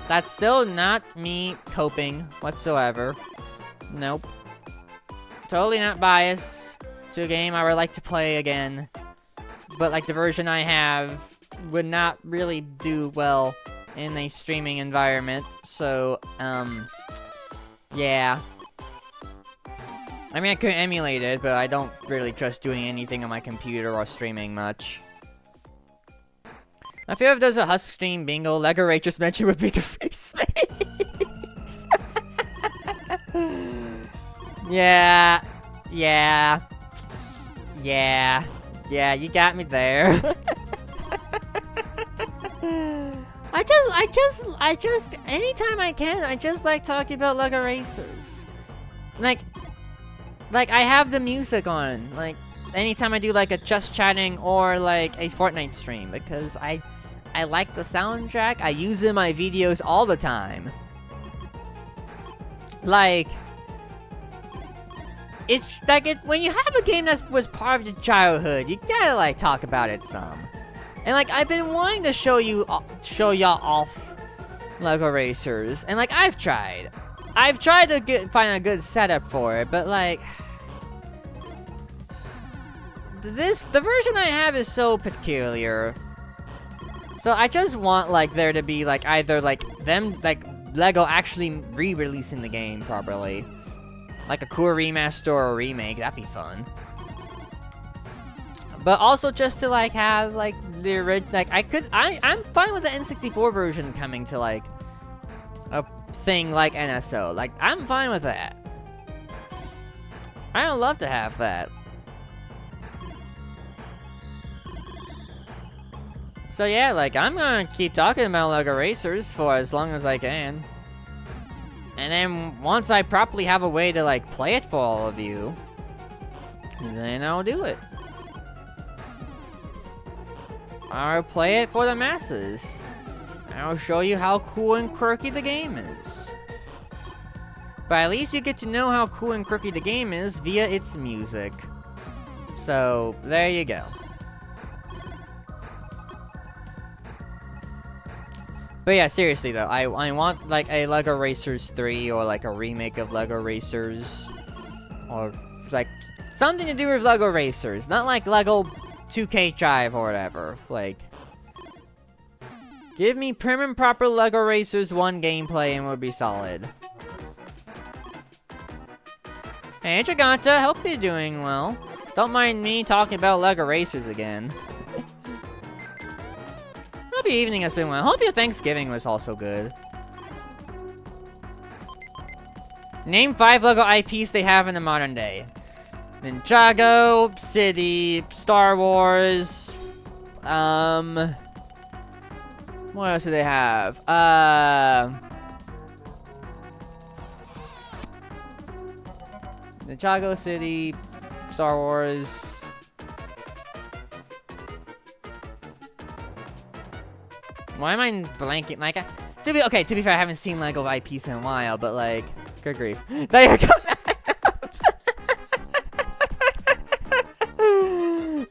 That's still not me coping whatsoever. Nope. Totally not biased to a game I would like to play again. But, like, the version I have would not really do well in a streaming environment. So, yeah. I mean, I could emulate it, but I don't really trust doing anything on my computer or streaming much. I feel if there's a Husk stream bingo, Lego Ray just mentioned would be the face. Yeah, you got me there. I just, anytime I can, I just like talking about Lego Racers. Like, I have the music on, like, anytime I do, like, a just chatting or, like, a Fortnite stream, because I like the soundtrack. I use it in my videos all the time. Like, it's, like, when you have a game that was part of your childhood, you gotta, like, talk about it some. And, like, I've been wanting to show y'all off Lego Racers, and, like, I've tried to find a good setup for it, but, like, the version I have is so peculiar. So I just want, like, there to be, like, either, like, Lego actually re-releasing the game properly. Like a cool remaster or a remake, that'd be fun. But also just to, like, have, like, the original, like, I'm fine with the N64 version coming to, like, a thing like NSO. Like, I'm fine with that. I would love to have that. So yeah, like, I'm gonna keep talking about Lego Racers for as long as I can. And then, once I properly have a way to, like, play it for all of you, then I'll do it. I'll play it for the masses. I'll show you how cool and quirky the game is. But at least you get to know how cool and quirky the game is via its music. So, there you go. But yeah, seriously though, I want like a LEGO Racers 3 or like a remake of LEGO Racers. Or like something to do with LEGO Racers, not like LEGO 2K Drive or whatever. Like, give me prim and proper LEGO Racers 1 gameplay and we'll be solid. Hey Giganta, hope you're doing well. Don't mind me talking about LEGO Racers again. Hope your evening has been well. Hope your Thanksgiving was also good. Name 5 LEGO IPs they have in the modern day. Ninjago, City, Star Wars, what else do they have? Ninjago, City, Star Wars. Why am I blanking? Like, to be fair, I haven't seen LEGO IPs in a while, but like, good grief. There you go.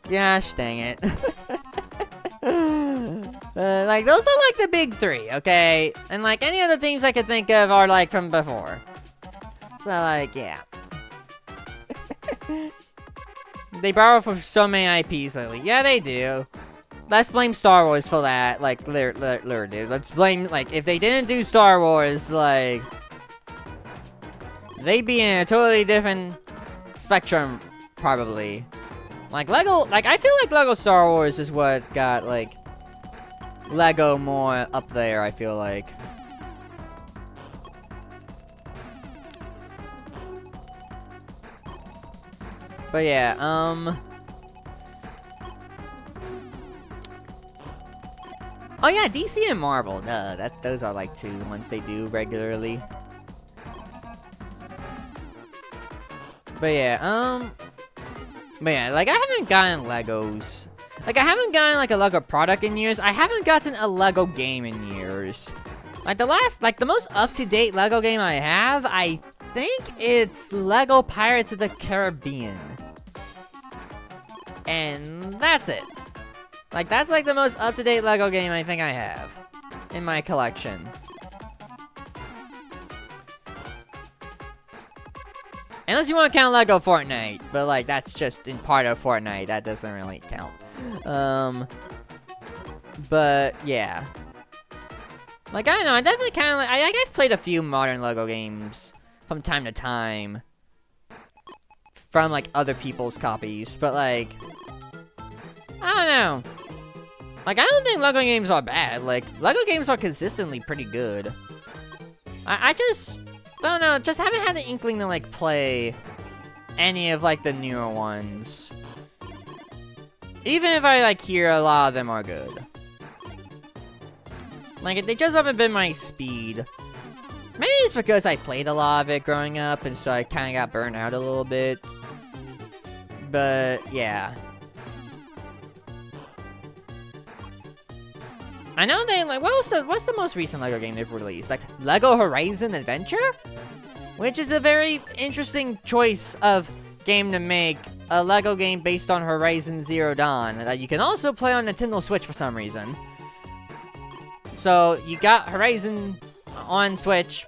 Gosh, dang it. Like, those are like the big 3, okay? And like, any other themes I could think of are like from before. So like, yeah. They borrow from so many IPs lately. Yeah, they do. Let's blame Star Wars for that. Like, literally. Let's blame, like, if they didn't do Star Wars, like, they'd be in a totally different spectrum, probably. Like, LEGO, like, I feel like LEGO Star Wars is what got, like, LEGO more up there, I feel like. But yeah, oh yeah, DC and Marvel, those are like 2 ones they do regularly. But yeah, like I haven't gotten Legos. Like I haven't gotten like a LEGO product in years. I haven't gotten a LEGO game in years. Like the most up-to-date LEGO game I have, I think it's LEGO Pirates of the Caribbean. And that's it. Like, that's like the most up-to-date LEGO game I think I have in my collection. Unless you want to count LEGO Fortnite, but like, that's just in part of Fortnite. That doesn't really count. But yeah. Like, I don't know, I definitely kind of like, I've played a few modern LEGO games from time to time. From like other people's copies, but like, I don't know. Like, I don't think LEGO games are bad. Like, LEGO games are consistently pretty good. I don't know, just haven't had the inkling to, like, play any of, like, the newer ones. Even if I, like, hear a lot of them are good. Like, they just haven't been my speed. Maybe it's because I played a lot of it growing up, and so I kind of got burnt out a little bit. But, yeah. I know they, like, what's the most recent LEGO game they've released? Like, LEGO Horizon Adventure? Which is a very interesting choice of game to make. A LEGO game based on Horizon Zero Dawn that you can also play on Nintendo Switch for some reason. So, you got Horizon on Switch,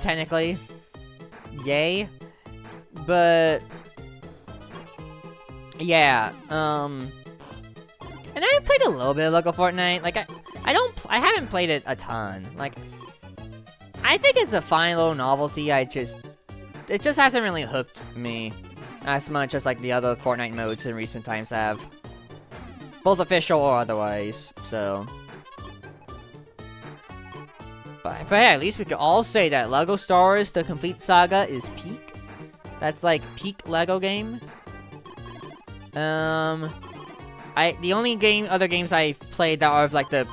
technically. Yay. But, yeah, and I played a little bit of LEGO Fortnite. Like, I haven't played it a ton. Like, I think it's a fine little novelty. It just hasn't really hooked me as much as, like, the other Fortnite modes in recent times have. Both official or otherwise, so. But yeah, at least we could all say that LEGO Star Wars The Complete Saga is peak. That's, like, peak LEGO game. The only other games I've played that are of, like, the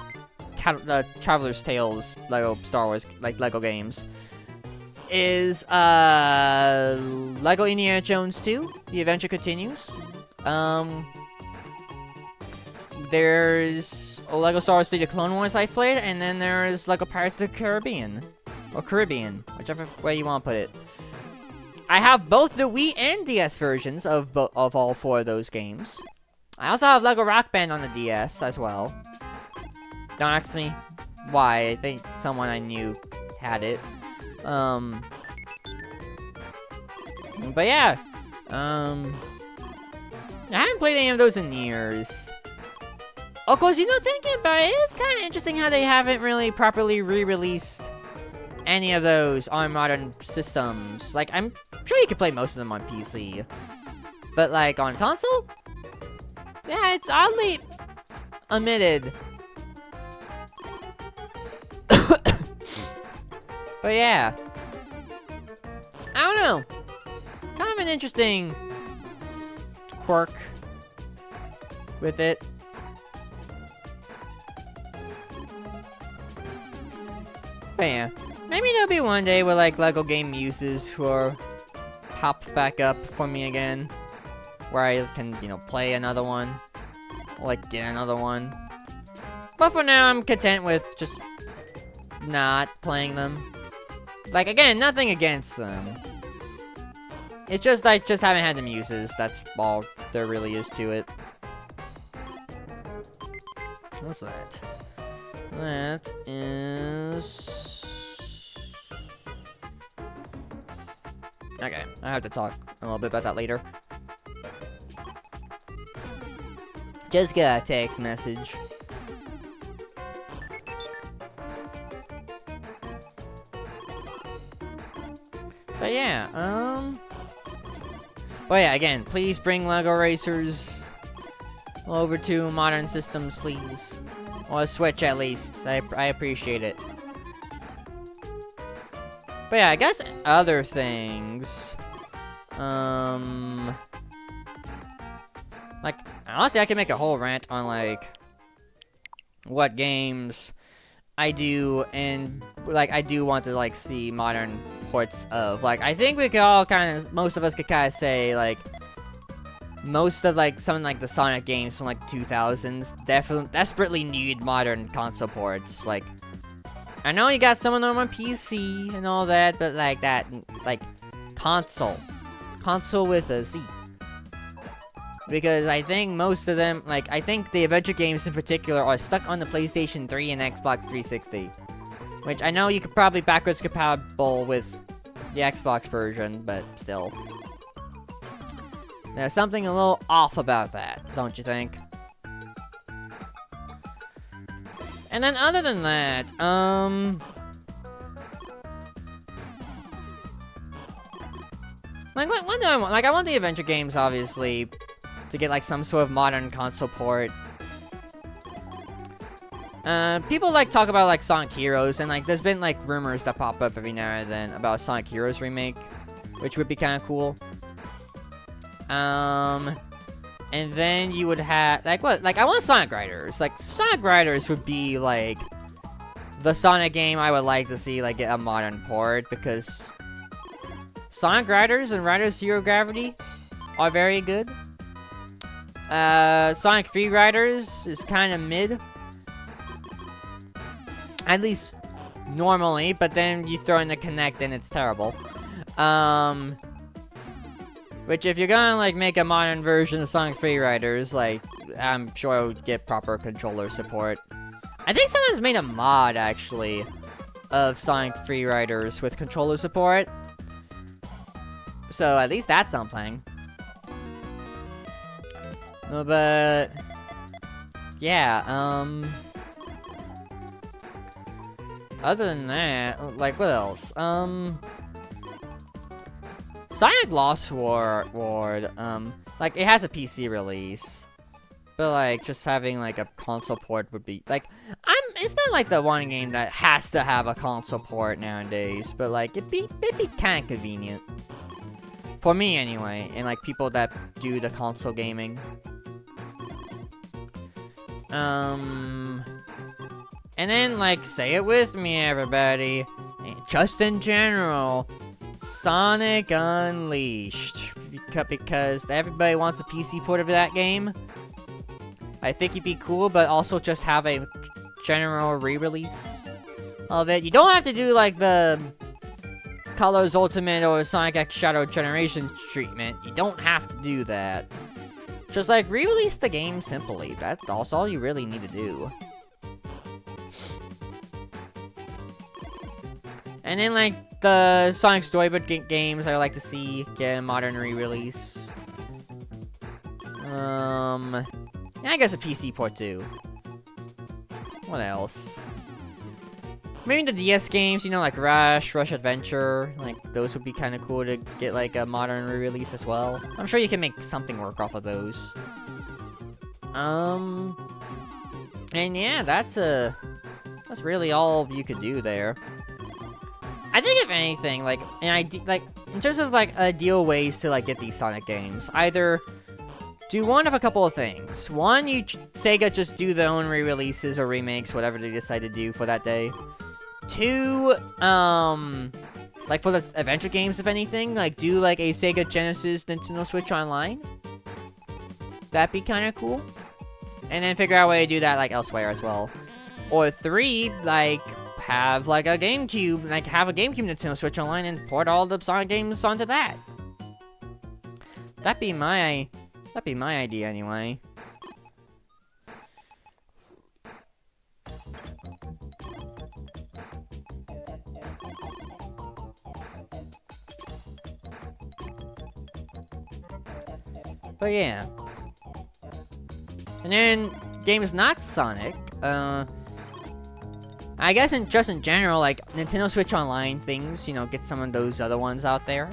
Traveler's Tales LEGO Star Wars, like, LEGO games is, LEGO Indiana Jones 2, The Adventure Continues, there's Lego Star Wars 3 The Clone Wars I played, and then there's Lego Pirates of the Caribbean. Or Caribbean, whichever way you want to put it. I have both the Wii and DS versions of all 4 of those games. I also have Lego Rock Band on the DS as well. Don't ask me why. I think someone I knew had it. But yeah. I haven't played any of those in years. Of course, you know, thinking about it, it's kind of interesting how they haven't really properly re-released any of those on modern systems. Like, I'm sure you could play most of them on PC. But, like, on console? Yeah, it's oddly omitted. But yeah. I don't know. Kind of an interesting quirk with it. But yeah. Maybe there'll be one day where, like, Lego Game Muses will pop back up for me again. Where I can, you know, play another one. Or, like, get another one. But for now, I'm content with just not playing them. Like, again, nothing against them. It's just, I just haven't had the muses. That's all there really is to it. What's that? That is... Okay, I have to talk a little bit about that later. Just got a text message. But yeah, But yeah, again, please bring Lego Racers over to modern systems, please. Or Switch, at least. I appreciate it. But yeah, I guess other things. Like, honestly, I can make a whole rant on, like, what games I do, and, like, I do want to, like, see modern ports of. Like, I think we could all kind of, most of us could kind of say, like, most of, like, some of, like, the Sonic games from, like, 2000s definitely, desperately need modern console ports. Like, I know you got some of them on PC and all that, but, like, that, like, console with a Z. Because I think most of them, like, I think the adventure games in particular are stuck on the PlayStation 3 and Xbox 360. Which I know you could probably backwards compatible with the Xbox version, but still. There's something a little off about that, don't you think? And then other than that, like, what do I want? Like, I want the adventure games, obviously, to get, like, some sort of modern console port. People, like, talk about, like, Sonic Heroes, and, like, there's been, like, rumors that pop up every now and then about a Sonic Heroes remake, which would be kind of cool. And then you would have, like, what? Like, I want Sonic Riders. Like, Sonic Riders would be, like, the Sonic game I would like to see, like, get a modern port, because Sonic Riders and Riders Zero Gravity are very good. Sonic Free Riders is kind of mid. At least normally, but then you throw in the Kinect and it's terrible. Which if you're gonna, like, make a modern version of Sonic Free Riders, like, I'm sure it would get proper controller support. I think someone's made a mod, actually, of Sonic Free Riders with controller support. So at least that's something. But yeah, other than that, like, what else? Sonic Lost Ward, like, it has a PC release, but, like, just having, like, a console port would be, like, it's not like the one game that has to have a console port nowadays, but, like, it'd be kind of convenient. For me, anyway, and, like, people that do the console gaming. And then, like, say it with me, everybody. Just in general, Sonic Unleashed. Because everybody wants a PC port of that game. I think it'd be cool, but also just have a general re-release of it. You don't have to do like the Colors Ultimate or Sonic X Shadow Generation treatment. You don't have to do that. Just like re-release the game simply. That's all you really need to do. And then like the Sonic Storybook games, I would like to see get a modern re-release. Yeah, I guess a PC port too. What else? Maybe the DS games, you know, like Rush Adventure, like those would be kind of cool to get like a modern re-release as well. I'm sure you can make something work off of those. And yeah, that's really all you could do there. I think if anything, like in terms of like ideal ways to like get these Sonic games, either do one of a couple of things. One, Sega just do their own re-releases or remakes, whatever they decide to do for that day. Two, like for the adventure games, if anything, like do like a Sega Genesis Nintendo Switch Online. That'd be kind of cool. And then figure out a way to do that like elsewhere as well. Or three, like have like a GameCube, like have a GameCube Nintendo Switch Online and port all the Sonic games onto that. That'd be my idea anyway. But yeah. And then games not Sonic, I guess just in general, like Nintendo Switch Online things, you know, get some of those other ones out there.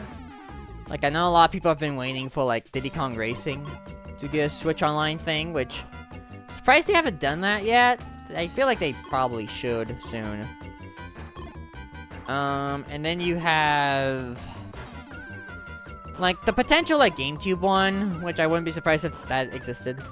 Like I know a lot of people have been waiting for like Diddy Kong Racing to get a Switch Online thing, which surprised they haven't done that yet. I feel like they probably should soon. And then you have like the potential like GameCube one, which I wouldn't be surprised if that existed.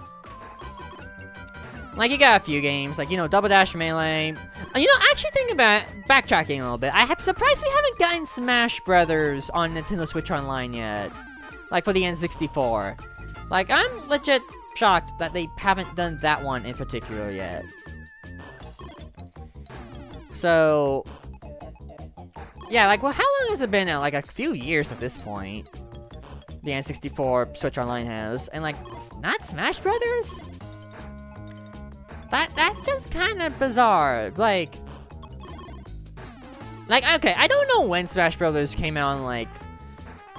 Like, you got a few games, like, you know, Double Dash Melee. You know, actually thinking about backtracking a little bit, I'm surprised we haven't gotten Smash Brothers on Nintendo Switch Online yet. Like, for the N64. Like, I'm legit shocked that they haven't done that one in particular yet. So, yeah, like, well, how long has it been now? Like, a few years at this point. The N64 Switch Online has. And, like, it's not Smash Brothers? That's just kind of bizarre. Like, okay, I don't know when Smash Brothers came out on, like,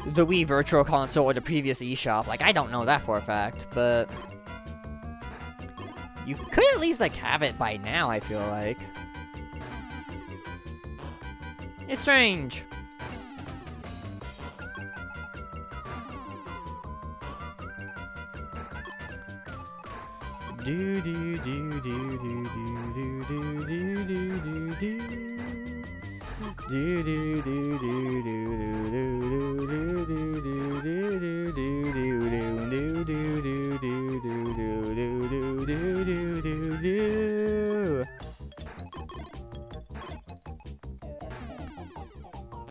the Wii Virtual Console or the previous eShop. Like, I don't know that for a fact, but you could at least, like, have it by now, I feel like. It's strange. Do do do do do do do do do do do.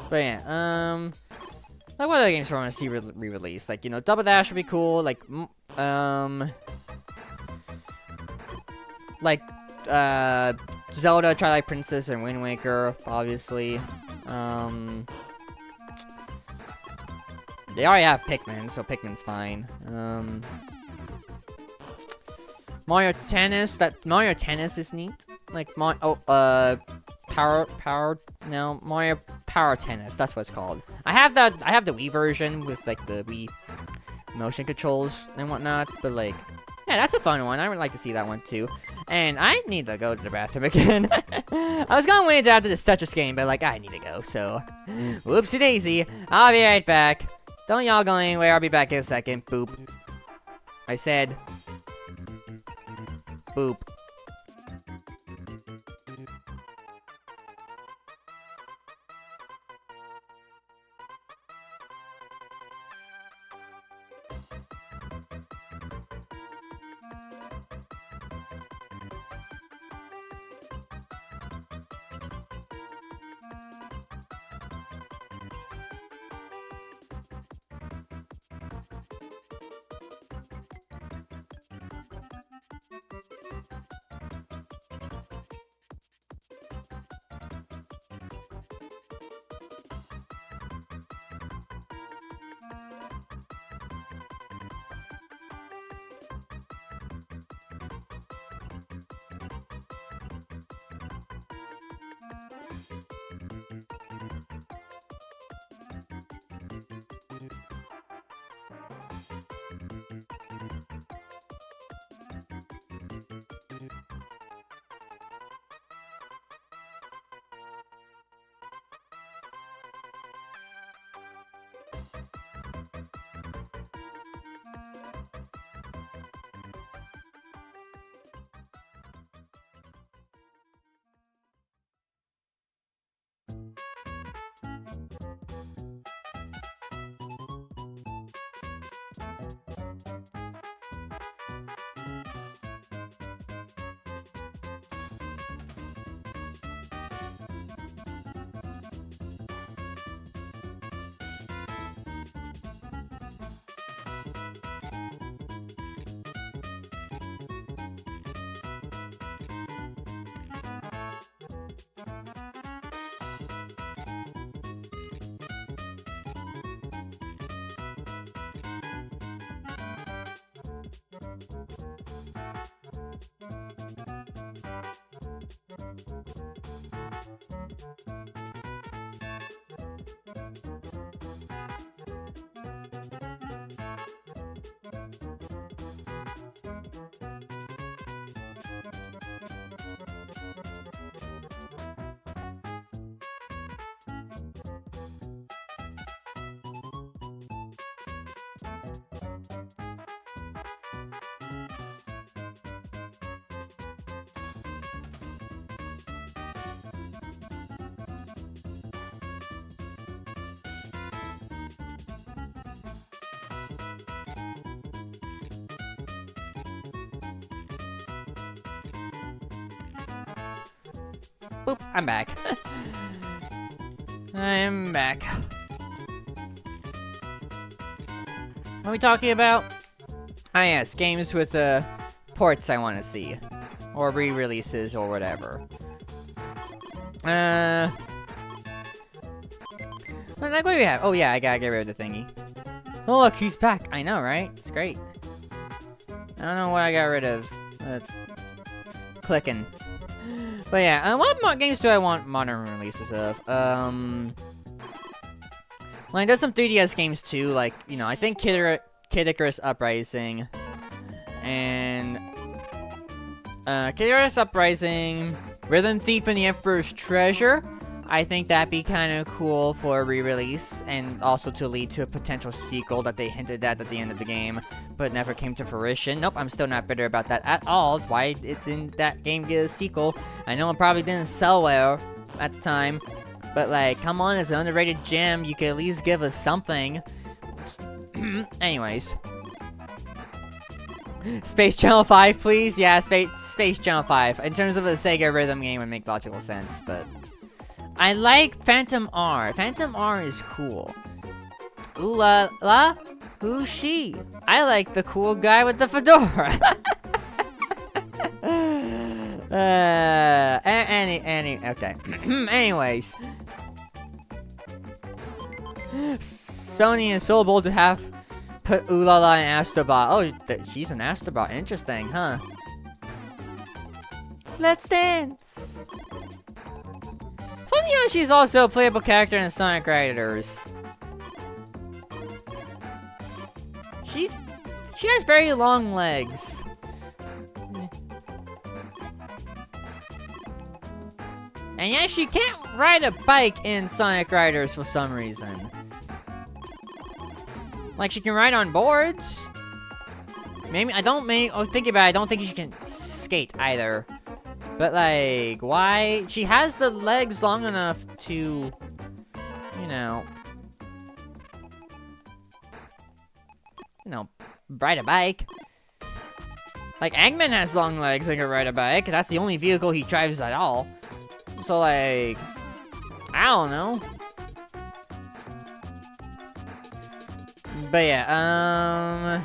But yeah, like what other games do I want to see re-released? Like, you know, Double Dash would be cool. Like, Zelda, Twilight Princess, and Wind Waker, obviously. They already have Pikmin, so Pikmin's fine. Mario Tennis, Mario Tennis is neat. Like, Mario Power Tennis, that's what it's called. I have the Wii version with, like, the Wii motion controls and whatnot, but, like, yeah, that's a fun one. I would like to see that one, too. And I need to go to the bathroom again. I was gonna wait after this Tetris game, but, like, I need to go, so. Whoopsie daisy. I'll be right back. Don't y'all go anywhere. I'll be back in a second. Boop. I said. Boop. boop, I'm back. I'm back. What are we talking about? Ah, yes, games with ports I want to see. Or re-releases or whatever. Like, what do we have? Oh, yeah, I gotta get rid of the thingy. Oh, look, he's back. I know, right? It's great. I don't know what I got rid of. Clicking. But yeah, what games do I want modern releases of? Like, there's some 3DS games too, like, you know, I think Kid Icarus Uprising. And... Kid Icarus Uprising, Rhythm Thief and the Emperor's Treasure. I think that'd be kind of cool for a re-release, and also to lead to a potential sequel that they hinted at the end of the game, but never came to fruition. Nope, I'm still not bitter about that at all. Why didn't that game get a sequel? I know it probably didn't sell well at the time, but like, come on, it's an underrated gem. You could at least give us something. Anyways. Space Channel 5, please? Yeah, Space Channel 5. In terms of a Sega rhythm game, would make logical sense, but... I like Phantom R. Phantom R is cool. Ooh la la? Who's she? I like the cool guy with the fedora. Okay. Anyways. Sony is so bold to have put Ooh La La in Astrobot. Oh, she's an Astrobot. Interesting, huh? Let's dance. Funny how she's also a playable character in Sonic Riders. She has very long legs. And yet she can't ride a bike in Sonic Riders for some reason. Like, she can ride on boards. Maybe, think about it, I don't think she can skate either. But, like, why? She has the legs long enough to, you know, ride a bike. Like, Eggman has long legs and can ride a bike. That's the only vehicle he drives at all. So, like, I don't know. But yeah,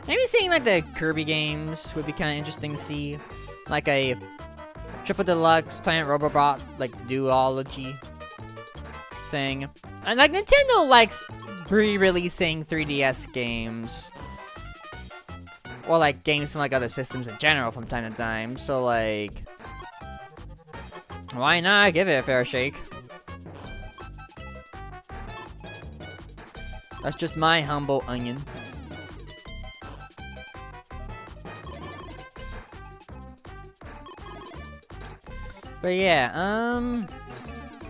maybe seeing like the Kirby games would be kind of interesting to see, like a Triple Deluxe Planet Robobot like duology thing. And like Nintendo likes re-releasing 3DS games, or like games from like other systems in general from time to time. So like, why not give it a fair shake? That's just my humble onion. But yeah,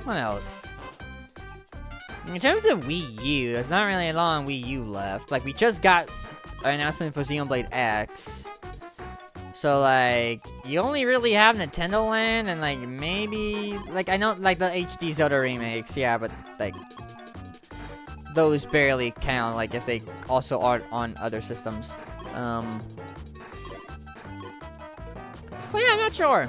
what else? In terms of Wii U, there's not really a lot on Wii U left. Like, we just got an announcement for Xenoblade X. So, like, you only really have Nintendo Land and, like, maybe... Like, I know, like, the HD Zelda remakes, yeah, but, like... those barely count, like, if they also are on other systems. Well, yeah, I'm not sure.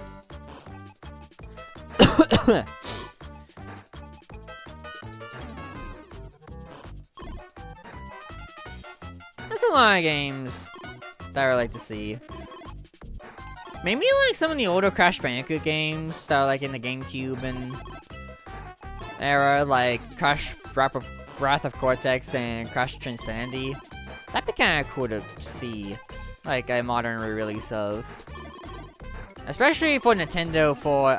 There's a lot of games that I would like to see. Maybe, like, some of the older Crash Bandicoot games that are, like, in the GameCube and era, like Crash Wrath of Cortex and Crash Transandi. That'd be kind of cool to see, like, a modern re-release of. Especially for Nintendo for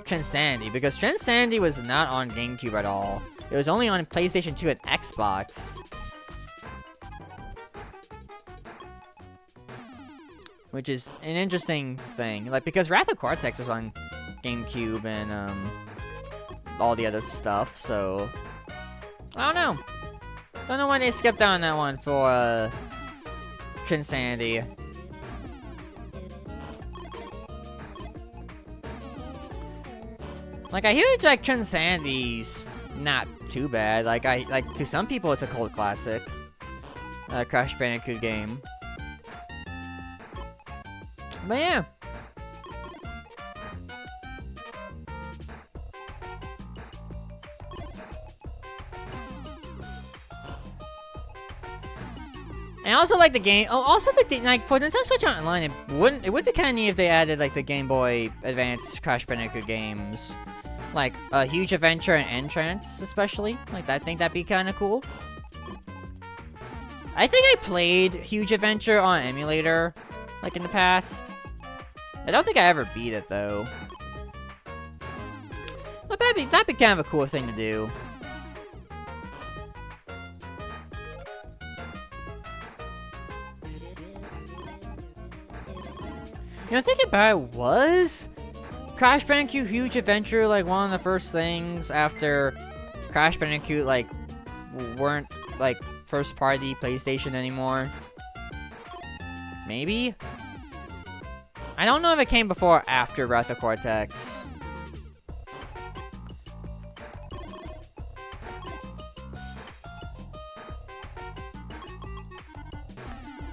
Transandi, because Transandi was not on GameCube at all. It was only on PlayStation 2 and Xbox. Which is an interesting thing, like, because Wrath of Cortex was on GameCube and all the other stuff, so... I don't know. Don't know why they skipped on that one for, Transandi. Like, I hear, like, Transandi's not too bad. Like, to some people, it's a cult classic. Crash Bandicoot game. But yeah. And I also like the game. Oh, also like for Nintendo Switch Online, it would be kind of neat if they added like the Game Boy Advance Crash Bandicoot games, like a Huge Adventure and Entrance, especially. Like I think that'd be kind of cool. I think I played Huge Adventure on emulator, like in the past. I don't think I ever beat it though. But that'd be kind of a cool thing to do. You know, thinking about it, was Crash Bandicoot Huge Adventure like one of the first things after Crash Bandicoot like weren't like first party PlayStation anymore? Maybe? I don't know if it came before or after Wrath of Cortex.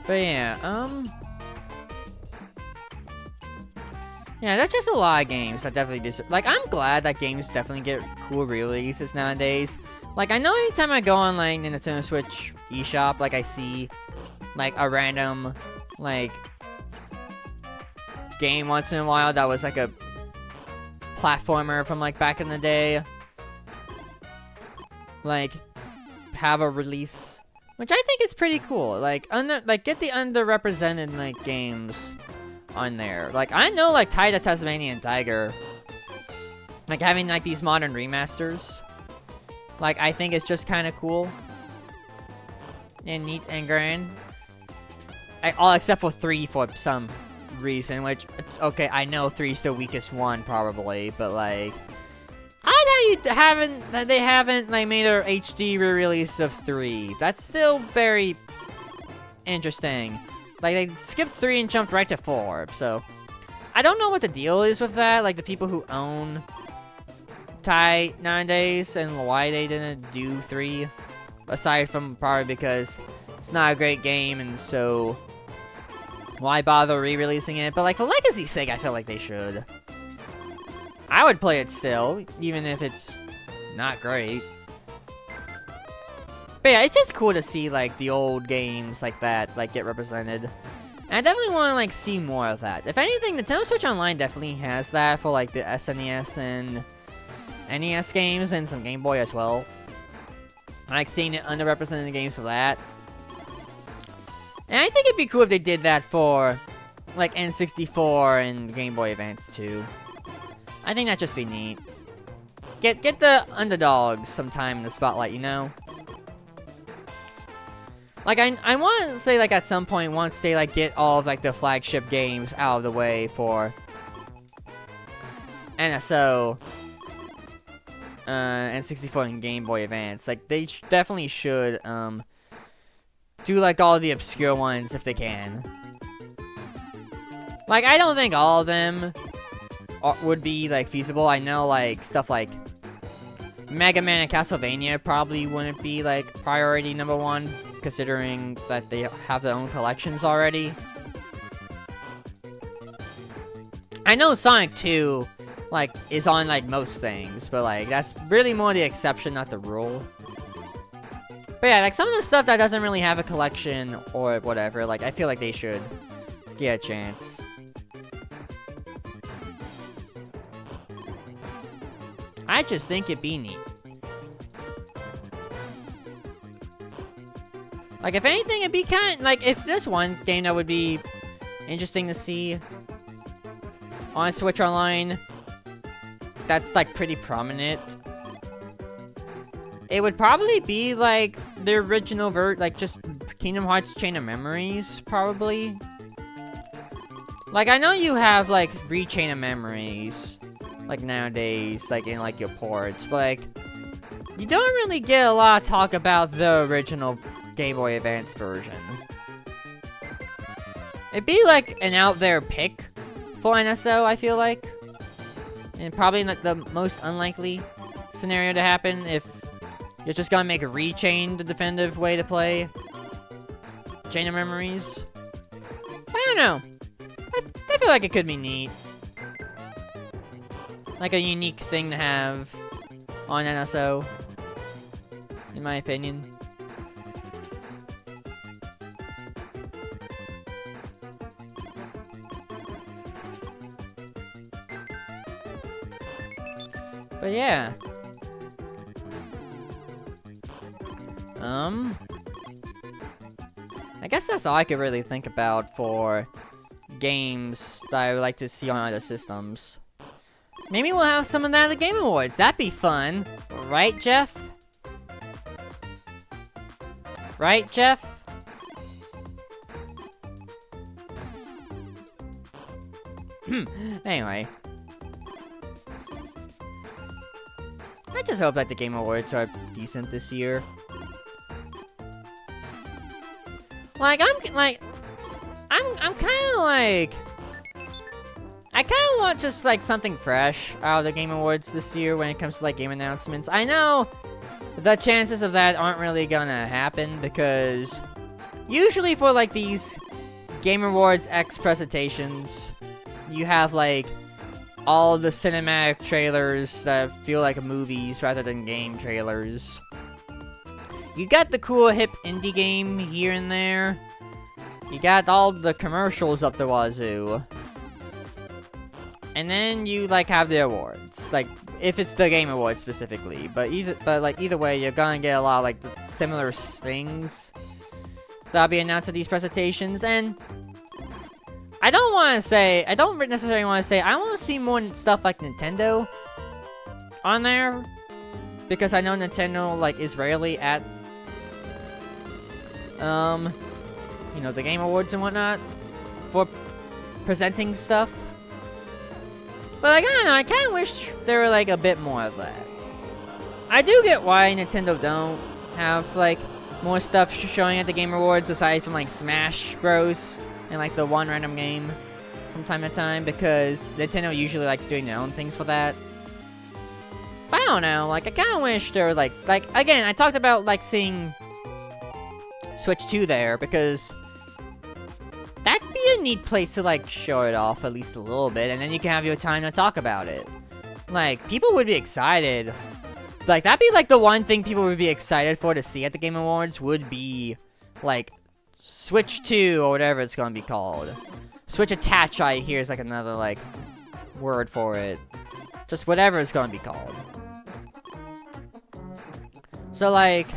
But yeah, yeah, that's just a lot of games that definitely like, I'm glad that games definitely get cool releases nowadays. Like, I know anytime I go on, like, the Nintendo Switch eShop, like, I see, like, a random, like, game once in a while that was, like, a platformer from, like, back in the day. Like, have a release, which I think is pretty cool. Like, get the underrepresented, like, games on there. Like, I know, like, Tide of Tasmanian Tiger, like, having, like, these modern remasters, like, I think it's just kind of cool and neat and grand. All except for 3 for some reason, which, okay, I know 3 is the weakest one, probably, but, like, I know they haven't, like, made a HD re-release of 3. That's still very interesting. Like, they skipped 3 and jumped right to 4, so I don't know what the deal is with that, like, the people who own Tai nowadays, and why they didn't do 3, aside from probably because it's not a great game, and so why bother re-releasing it? But, like, for legacy's sake, I feel like they should. I would play it still, even if it's not great. But yeah, it's just cool to see, like, the old games like that, like, get represented. And I definitely want to, like, see more of that. If anything, Nintendo Switch Online definitely has that for, like, the SNES and NES games, and some Game Boy as well. I like seeing the underrepresented games for that. And I think it'd be cool if they did that for, like, N64 and Game Boy Advance too. I think that'd just be neat. Get the underdogs sometime in the spotlight, you know? Like, I want to say, like, at some point, once they, like, get all of, like, the flagship games out of the way for NSO, N64 and Game Boy Advance, like, they definitely should, do, like, all the obscure ones if they can. Like, I don't think all of them would be, like, feasible. I know, like, stuff like Mega Man and Castlevania probably wouldn't be, like, priority number 1, considering that they have their own collections already. I know Sonic 2, like, is on, like, most things, but, like, that's really more the exception, not the rule. But yeah, like, some of the stuff that doesn't really have a collection or whatever, like, I feel like they should get a chance. I just think it'd be neat. Like, if anything, it'd be kind of, like, if there's one game that would be interesting to see on Switch Online that's, like, pretty prominent, it would probably be, like, the original like, just Kingdom Hearts Chain of Memories, probably. Like, I know you have, like, Chain of Memories, like, nowadays, like, in, like, your ports, but, like, you don't really get a lot of talk about the original Game Boy Advance version. It'd be, like, an out there pick for NSO, I feel like. And probably not the most unlikely scenario to happen if you're just gonna make a Rechain the definitive way to play Chain of Memories. I don't know. I feel like it could be neat. Like a unique thing to have on NSO, in my opinion. But yeah. I guess that's all I could really think about for games that I would like to see on other systems. Maybe we'll have some of that at the Game Awards. That'd be fun. Right, Jeff? Right, Jeff? Anyway. I just hope that the Game Awards are decent this year. Like, I'm kind of like... I kind of want just, like, something fresh out of the Game Awards this year when it comes to, like, game announcements. I know the chances of that aren't really gonna happen because usually for, like, these Game Awards X presentations, you have, like, all the cinematic trailers that feel like movies rather than game trailers. You got the cool hip indie game here and there. You got all the commercials up the wazoo. And then you, like, have the awards. Like, if it's the Game Awards specifically. But either way, you're gonna get a lot of, like, the similar things that'll be announced at these presentations. And I don't necessarily want to say, I want to see more stuff like Nintendo on there. Because I know Nintendo, like, is rarely at, you know, the Game Awards and whatnot for presenting stuff. But, like, I don't know, I kind of wish there were, like, a bit more of that. I do get why Nintendo don't have, like, more stuff showing at the Game Awards aside from, like, Smash Bros. And, like, the one random game from time to time, because Nintendo usually likes doing their own things for that. But I don't know, like, I kind of wish there were, like, again, I talked about, like, seeing Switch 2 there, because that'd be a neat place to, like, show it off at least a little bit, and then you can have your time to talk about it. Like, people would be excited. Like, that'd be, like, the one thing people would be excited for to see at the Game Awards would be, like, Switch 2, or whatever it's gonna be called. Switch Attach, I hear, is, like, another, like, word for it. Just whatever it's gonna be called. So, like,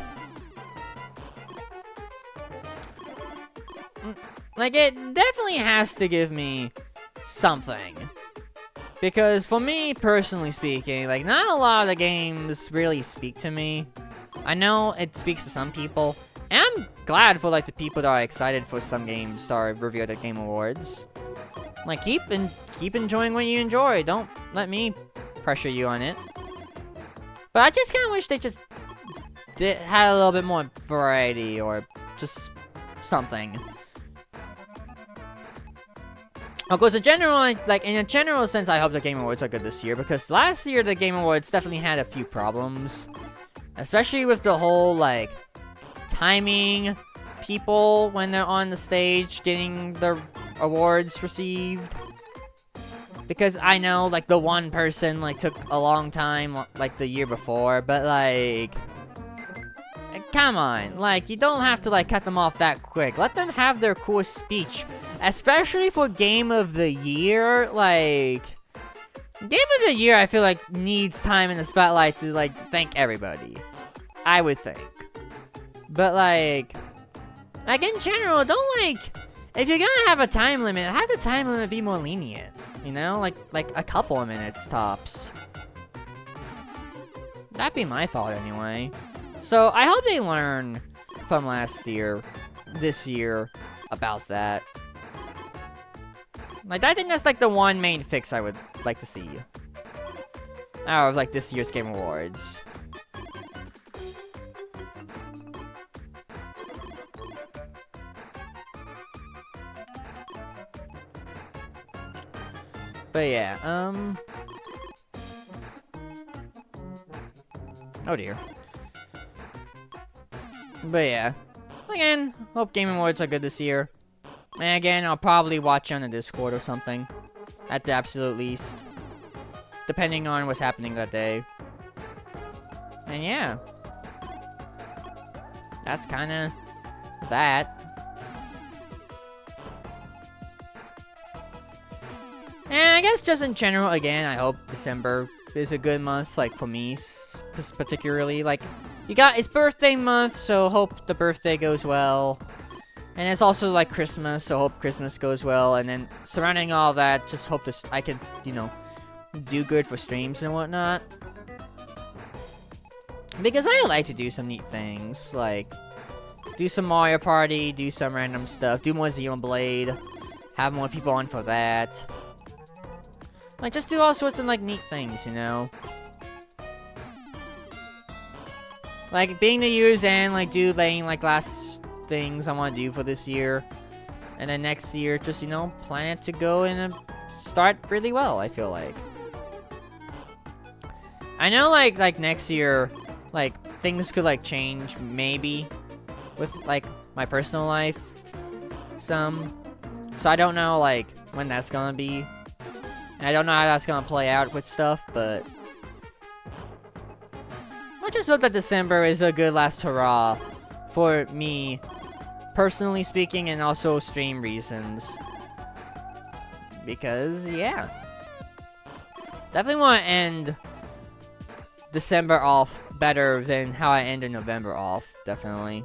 it definitely has to give me something. Because for me, personally speaking, like, not a lot of the games really speak to me. I know it speaks to some people, and I'm glad for, like, the people that are excited for some games that are revealed at Game Awards. Like, keep enjoying what you enjoy. Don't let me pressure you on it. But I just kind of wish they just had a little bit more variety, or just something. Of course, in a general sense, I hope the Game Awards are good this year, because last year the Game Awards definitely had a few problems. Especially with the whole, like, timing people when they're on the stage getting their awards received. Because I know, like, the one person, like, took a long time, like, the year before, but, like, come on, like, you don't have to, like, cut them off that quick. Let them have their cool speech. Especially for Game of the Year, like, Game of the Year, I feel like, needs time in the spotlight to, like, thank everybody. I would think. But, like, in general, don't, like, if you're gonna have a time limit, have the time limit be more lenient. You know? Like a couple of minutes, tops. That'd be my thought, anyway. So, I hope they learn from last year, this year, about that. Like, I think that's, like, the one main fix I would like to see out of, like, this year's Game Awards. But yeah, oh dear. But yeah, again, hope Game Awards are good this year. And again, I'll probably watch on the Discord or something, at the absolute least, depending on what's happening that day. And yeah, that's kind of that. And I guess just in general, again, I hope December is a good month, like, for me, particularly. Like, it's birthday month, so hope the birthday goes well. And it's also, like, Christmas, so hope Christmas goes well. And then, surrounding all that, just hope I can, you know, do good for streams and whatnot. Because I like to do some neat things, like, do some Mario Party, do some random stuff, do more Xenoblade, have more people on for that. Like, just do all sorts of, like, neat things, you know? Like, being New Year's End, like, laying, like, last things I want to do for this year. And then next year, just, you know, plan it to go and start really well, I feel like. I know, like, next year, like, things could, like, change, maybe, with, like, my personal life, some. So I don't know, like, when that's gonna be. And I don't know how that's gonna play out with stuff, but I just hope that December is a good last hurrah for me, personally speaking, and also stream reasons. Because, yeah. Definitely want to end December off better than how I ended November off, definitely.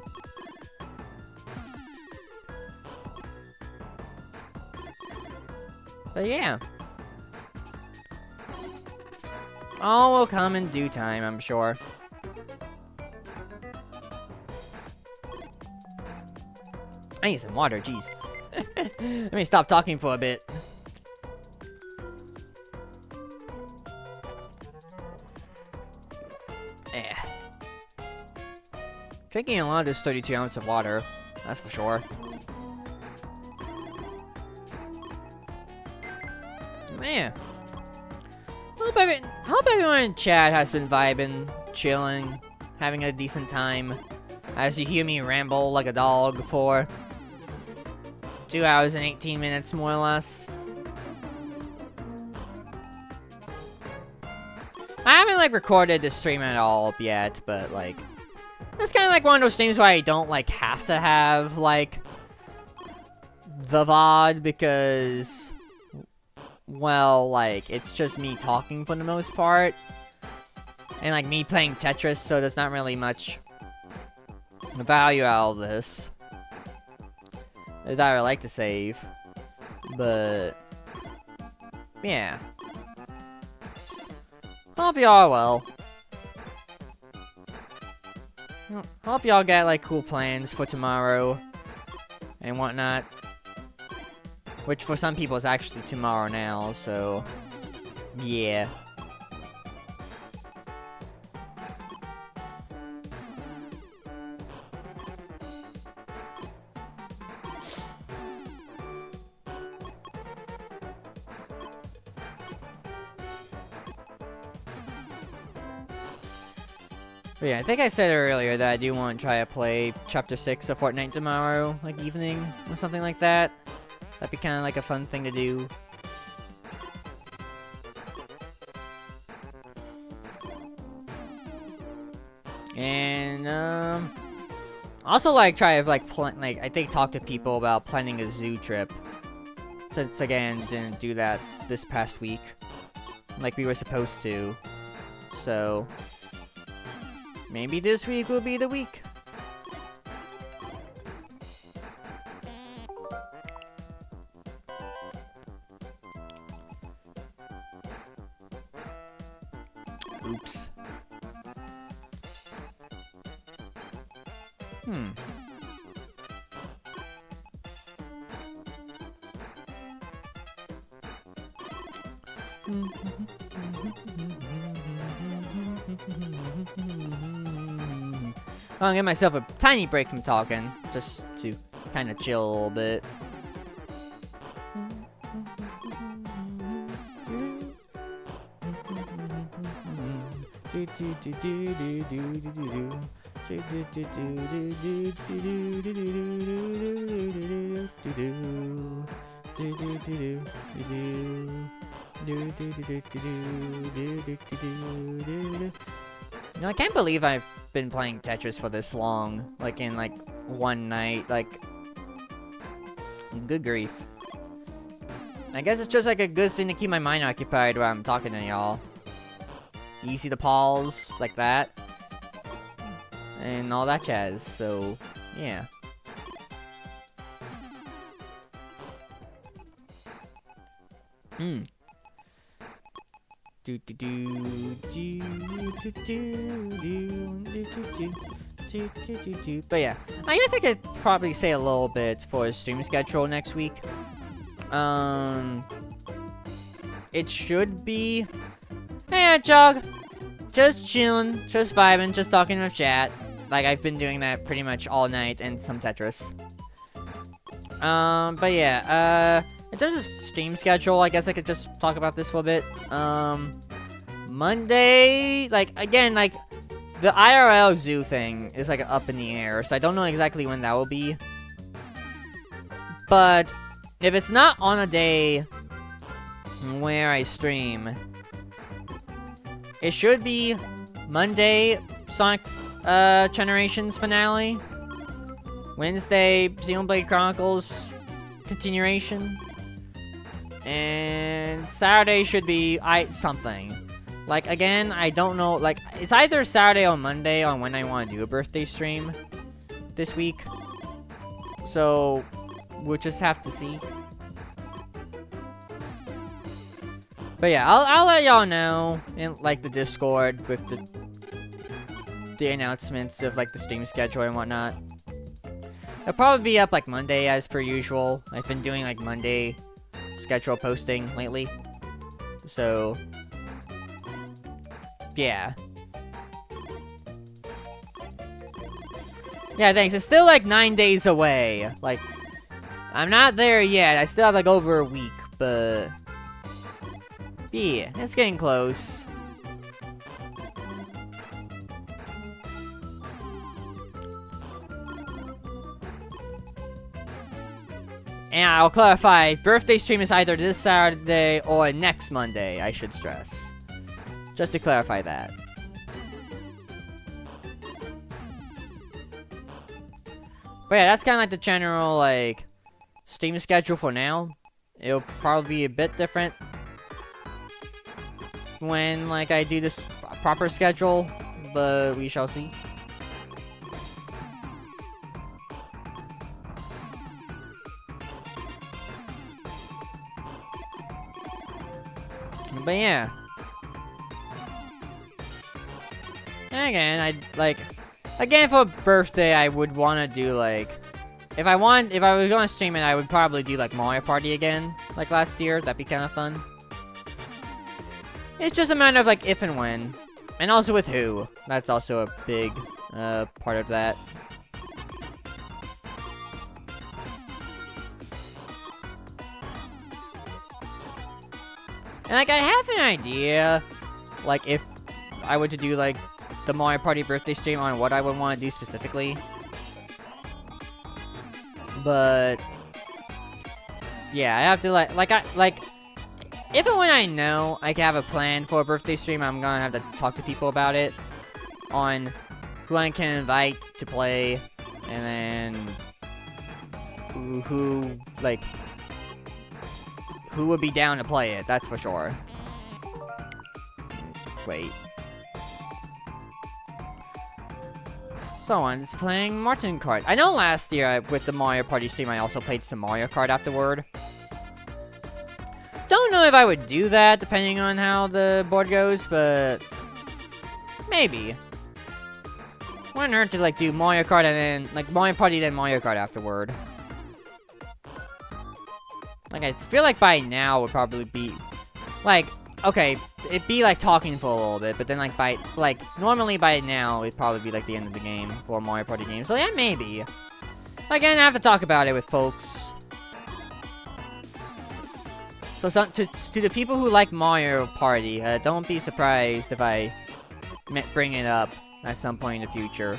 But yeah. All will come in due time, I'm sure. I need some water, jeez. Let me stop talking for a bit. Yeah. Drinking a lot of this 32 ounces of water, that's for sure. Man. I hope everyone in chat has been vibing, chilling, having a decent time. As you hear me ramble like a dog for 2 hours and 18 minutes, more or less. I haven't, like, recorded the stream at all yet, but, like, it's kind of like one of those streams where I don't, like, have to have, like, the VOD because, well, like, it's just me talking for the most part. And, like, me playing Tetris, so there's not really much value out of this that I would like to save. But, yeah. Hope y'all are well. Hope y'all got, like, cool plans for tomorrow and whatnot. Which for some people is actually tomorrow now, so yeah. But yeah, I think I said earlier that I do want to try to play Chapter 6 of Fortnite tomorrow, like evening, or something like that. That'd be kind of like a fun thing to do. And, also, like, try to, like, I think talk to people about planning a zoo trip. Since, again, didn't do that this past week. Like we were supposed to. So, maybe this week will be the week. Oops. I'll give myself a tiny break from talking, just to kind of chill a little bit. You know, I can't believe I've been playing Tetris for this long, like in like one night, like, good grief. I guess it's just like a good thing to keep my mind occupied while I'm talking to y'all. easy to pause, like that. And all that jazz, so, yeah. But yeah, I guess I could probably say a little bit for a stream schedule next week. It should be, hey, Jog, just chilling, just vibing, just talking with chat. Like, I've been doing that pretty much all night, and some Tetris. But yeah, in terms of stream schedule, I guess I could just talk about this for a bit. Monday, like, again, like, the IRL zoo thing is, like, up in the air, so I don't know exactly when that will be. But if it's not on a day where I stream, it should be Monday, Sonic Generations finale. Wednesday, Xenoblade Chronicles continuation. And Saturday should be something. Like, again, I don't know, like, it's either Saturday or Monday on when I want to do a birthday stream this week. So, we'll just have to see. But yeah, I'll let y'all know in, like, the Discord with the announcements of, like, the stream schedule and whatnot. It'll probably be up, like, Monday as per usual. I've been doing, like, Monday schedule posting lately. So, yeah. Yeah, thanks. It's still, like, 9 days away. Like, I'm not there yet. I still have, like, over a week, but yeah, it's getting close. And I'll clarify, birthday stream is either this Saturday or next Monday, I should stress. Just to clarify that. But yeah, that's kind of like the general, like, stream schedule for now. It'll probably be a bit different when, like, I do this proper schedule, but we shall see. But yeah. And again, again, for birthday, I would want to do, like, if I was going to stream it, I would probably do, like, Mario Party again, like last year. That'd be kind of fun. It's just a matter of, like, if and when. And also with who. That's also a big, part of that. And, like, I have an idea, like, if I were to do, like, the Mario Party birthday stream on what I would want to do specifically. But yeah, I have to, if and when I know I can have a plan for a birthday stream, I'm gonna have to talk to people about it on who I can invite to play, and then who would be down to play it, that's for sure. Wait. Someone's playing Martin Kart. I know last year with the Mario Party stream, I also played some Mario Kart afterward. Don't know if I would do that, depending on how the board goes, but maybe. Wouldn't hurt to, like, do Mario Kart and then, like, Mario Party then Mario Kart afterward. Like, I feel like by now would probably be, like, okay, it'd be, like, talking for a little bit, but then, like, normally by now, it'd probably be, like, the end of the game for a Mario Party game. So, yeah, maybe. Again, I have to talk about it with folks. So, to the people who like Mario Party, don't be surprised if I bring it up at some point in the future.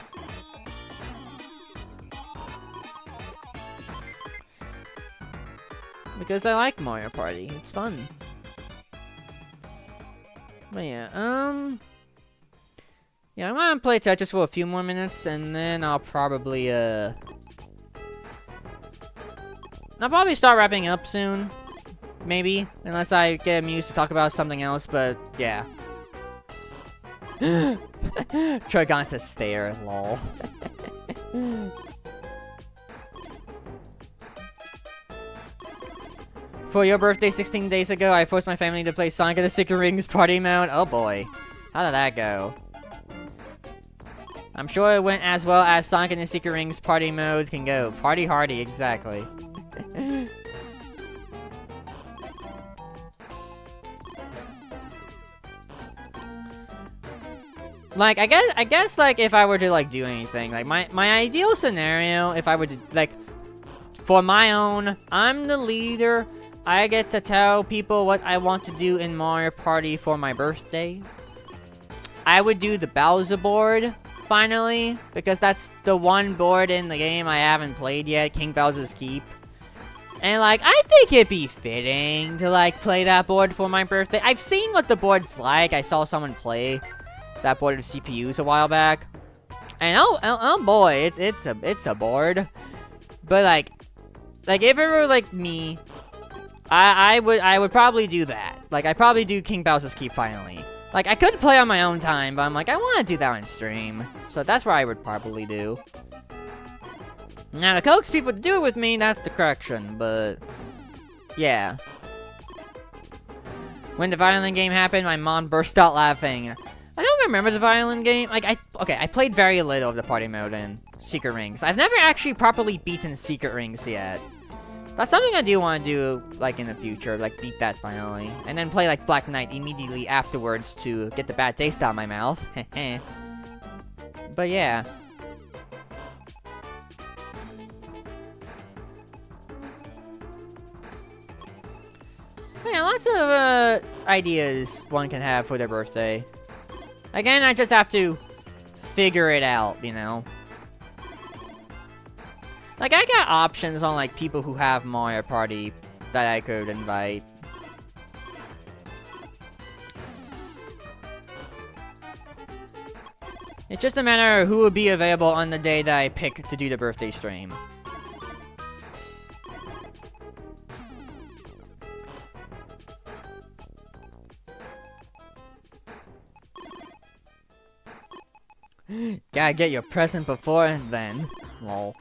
Because I like Mario Party. It's fun. But yeah, yeah, I'm gonna play Tetris for a few more minutes, and then I'll probably, start wrapping up soon. Maybe. Unless I get amused to talk about something else, but yeah. Troy got to stare, lol. For your birthday 16 days ago, I forced my family to play Sonic and the Secret Rings party mode. Oh boy. How did that go? I'm sure it went as well as Sonic and the Secret Rings party mode can go. Party hardy, exactly. Like, I guess, like, if I were to, like, do anything, like, my ideal scenario, if I were to, like, for my own, I'm the leader, I get to tell people what I want to do in Mario Party for my birthday. I would do the Bowser board, finally, because that's the one board in the game I haven't played yet, King Bowser's Keep. And, like, I think it'd be fitting to, like, play that board for my birthday. I've seen what the board's like, I saw someone play that board of CPUs a while back, and oh boy, it's a board. But like if it were like me, I would probably do that. Like I'd probably do King Bowser's Keep finally. Like I could play on my own time, but I'm like I want to do that on stream, so that's what I would probably do. Now to coax people to do it with me, that's the correction, but yeah. When the violin game happened, my mom burst out laughing. I don't remember the violin game. Like, I played very little of the party mode in Secret Rings. I've never actually properly beaten Secret Rings yet. That's something I do want to do, like, in the future. Like, beat that finally. And then play, like, Black Knight immediately afterwards to get the bad taste out of my mouth. But, yeah. Yeah, lots of, ideas one can have for their birthday. Again, I just have to figure it out, you know? Like, I got options on, like, people who have Mario Party that I could invite. It's just a matter of who will be available on the day that I pick to do the birthday stream. Gotta get your present before and then. Lol.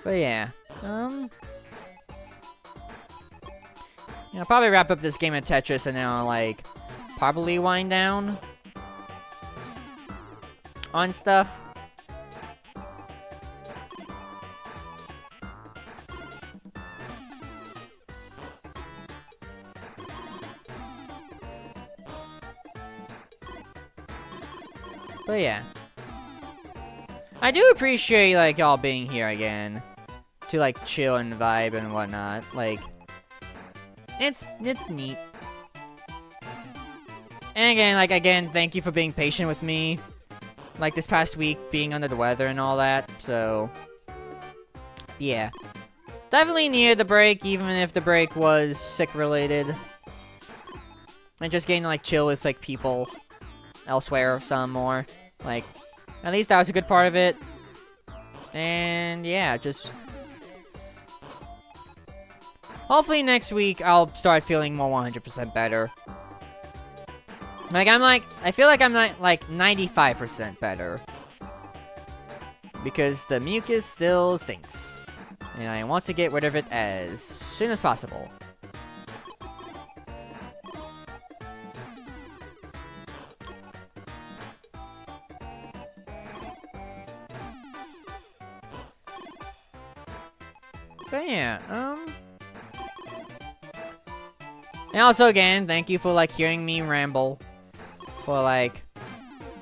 But yeah, yeah, I'll probably wrap up this game of Tetris and then I'll, like, probably wind down on stuff. But yeah. I do appreciate, like, y'all being here again. To, like, chill and vibe and whatnot. Like, it's neat. And again, thank you for being patient with me. Like, this past week, being under the weather and all that, so... yeah. Definitely needed the break, even if the break was sick-related. And just getting to, like, chill with, like, people elsewhere some more. Like, at least that was a good part of it. And, yeah, just... hopefully next week, I'll start feeling more 100% better. Like, I feel like I'm not, like, 95% better. Because the mucus still stinks. And I want to get rid of it as soon as possible. But yeah, and also, again, thank you for, like, hearing me ramble for, like,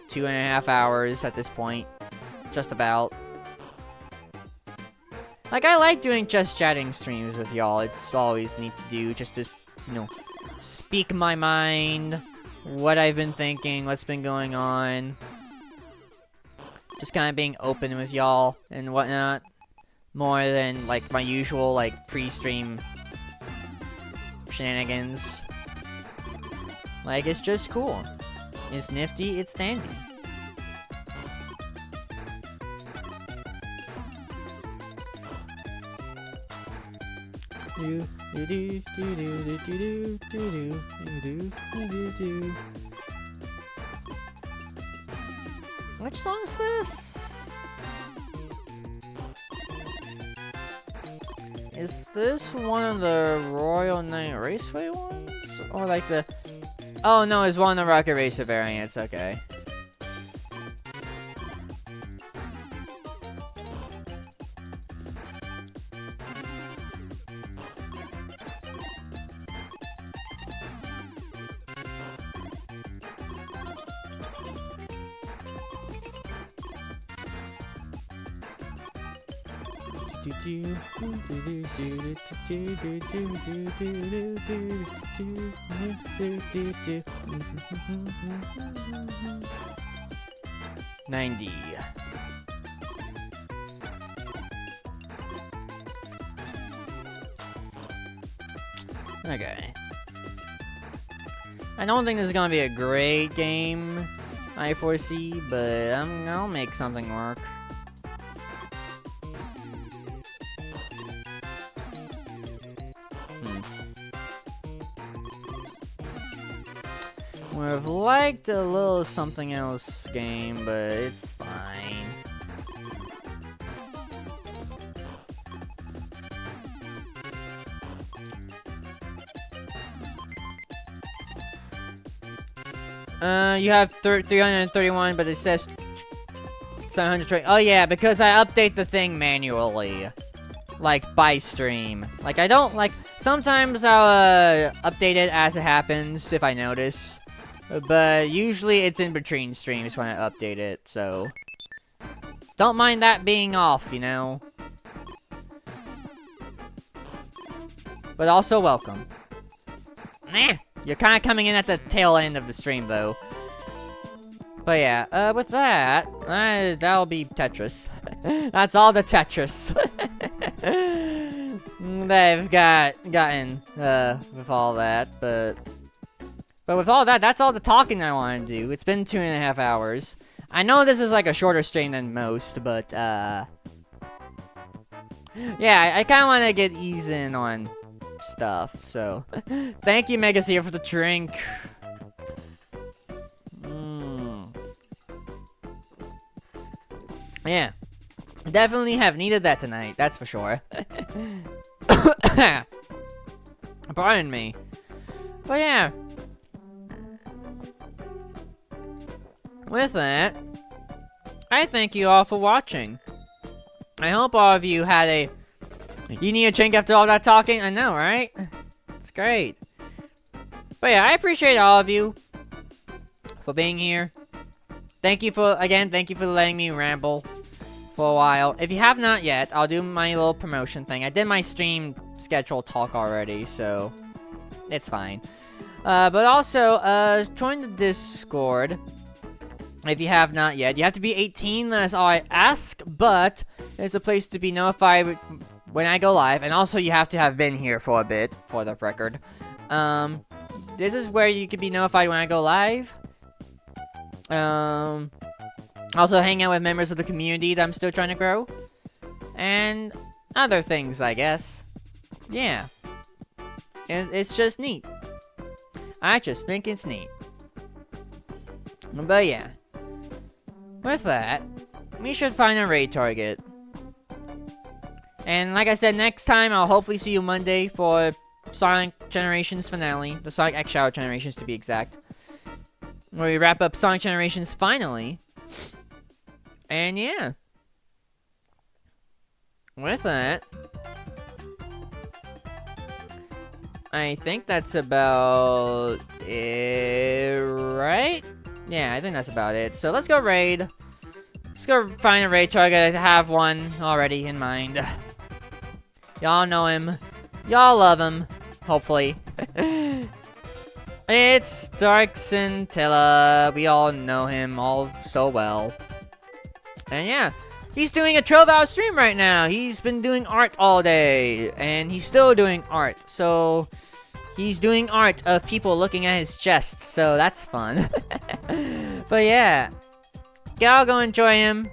2.5 hours at this point. Just about. Like, I like doing just chatting streams with y'all. It's always neat to do, just to, you know, speak my mind, what I've been thinking, what's been going on. Just kind of being open with y'all and whatnot. More than, like, my usual, like, pre-stream shenanigans. Like, it's just cool. It's nifty, it's dandy. Which song is this? Is this one of the Royal Night Raceway ones? Or like the... Oh no, it's one of the Rocket Racer variants, okay. $90. Okay. I don't think this is gonna be a great game, I foresee, but I'll make something work. Would have liked a little something else game, but it's fine. You have 331, but it says 720. Oh yeah, because I update the thing manually. Like, by stream. Like, I don't, like, sometimes I'll, update it as it happens, if I notice. But usually it's in between streams when I update it, so... Don't mind that being off, you know? But also welcome. Nah, you're kind of coming in at the tail end of the stream, though. But yeah, with that, that'll be Tetris. That's all the Tetris. They've gotten, with all that, but with all that, that's all the talking I want to do. It's been 2.5 hours. I know this is like a shorter stream than most, but, yeah, I kind of want to get ease in on stuff, so. Thank you, Megaseer, for the drink. Yeah. Definitely have needed that tonight, that's for sure. Pardon me. But yeah. With that, I thank you all for watching. I hope all of you had a... You need a drink after all that talking? I know, right? It's great. But yeah, I appreciate all of you for being here. Thank you for letting me ramble for a while. If you have not yet, I'll do my little promotion thing. I did my stream schedule talk already, so it's fine. But also, join the Discord if you have not yet. You have to be 18, that's all I ask, but there's a place to be notified when I go live, and also you have to have been here for a bit, for the record. This is where you can be notified when I go live. Also hang out with members of the community that I'm still trying to grow. And other things, I guess. Yeah. And it's just neat. I just think it's neat. But yeah. With that, we should find a raid target. And like I said, next time I'll hopefully see you Monday for Sonic Generations finale. The Sonic X Shadow Generations to be exact. Where we wrap up Sonic Generations finally. And yeah. With that, I think that's about it, right? Yeah, I think that's about it. So let's go raid. Let's go find a raid target. I have one already in mind. Y'all know him. Y'all love him. Hopefully. It's Dark Scintilla. We all know him all so well. And yeah, he's doing a 12-hour stream right now. He's been doing art all day. And he's still doing art. So, he's doing art of people looking at his chest. So, that's fun. But yeah, y'all go enjoy him.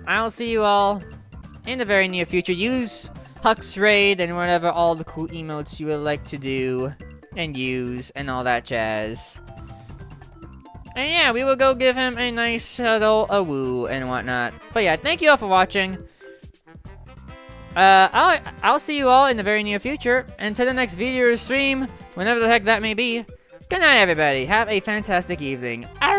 I'll see you all in the very near future. Use Husk raid and whatever all the cool emotes you would like to do and use and all that jazz. And yeah, we will go give him a nice little woo and whatnot. But yeah, thank you all for watching. I'll see you all in the very near future. Until the next video or stream, whenever the heck that may be. Good night, everybody. Have a fantastic evening. Arr!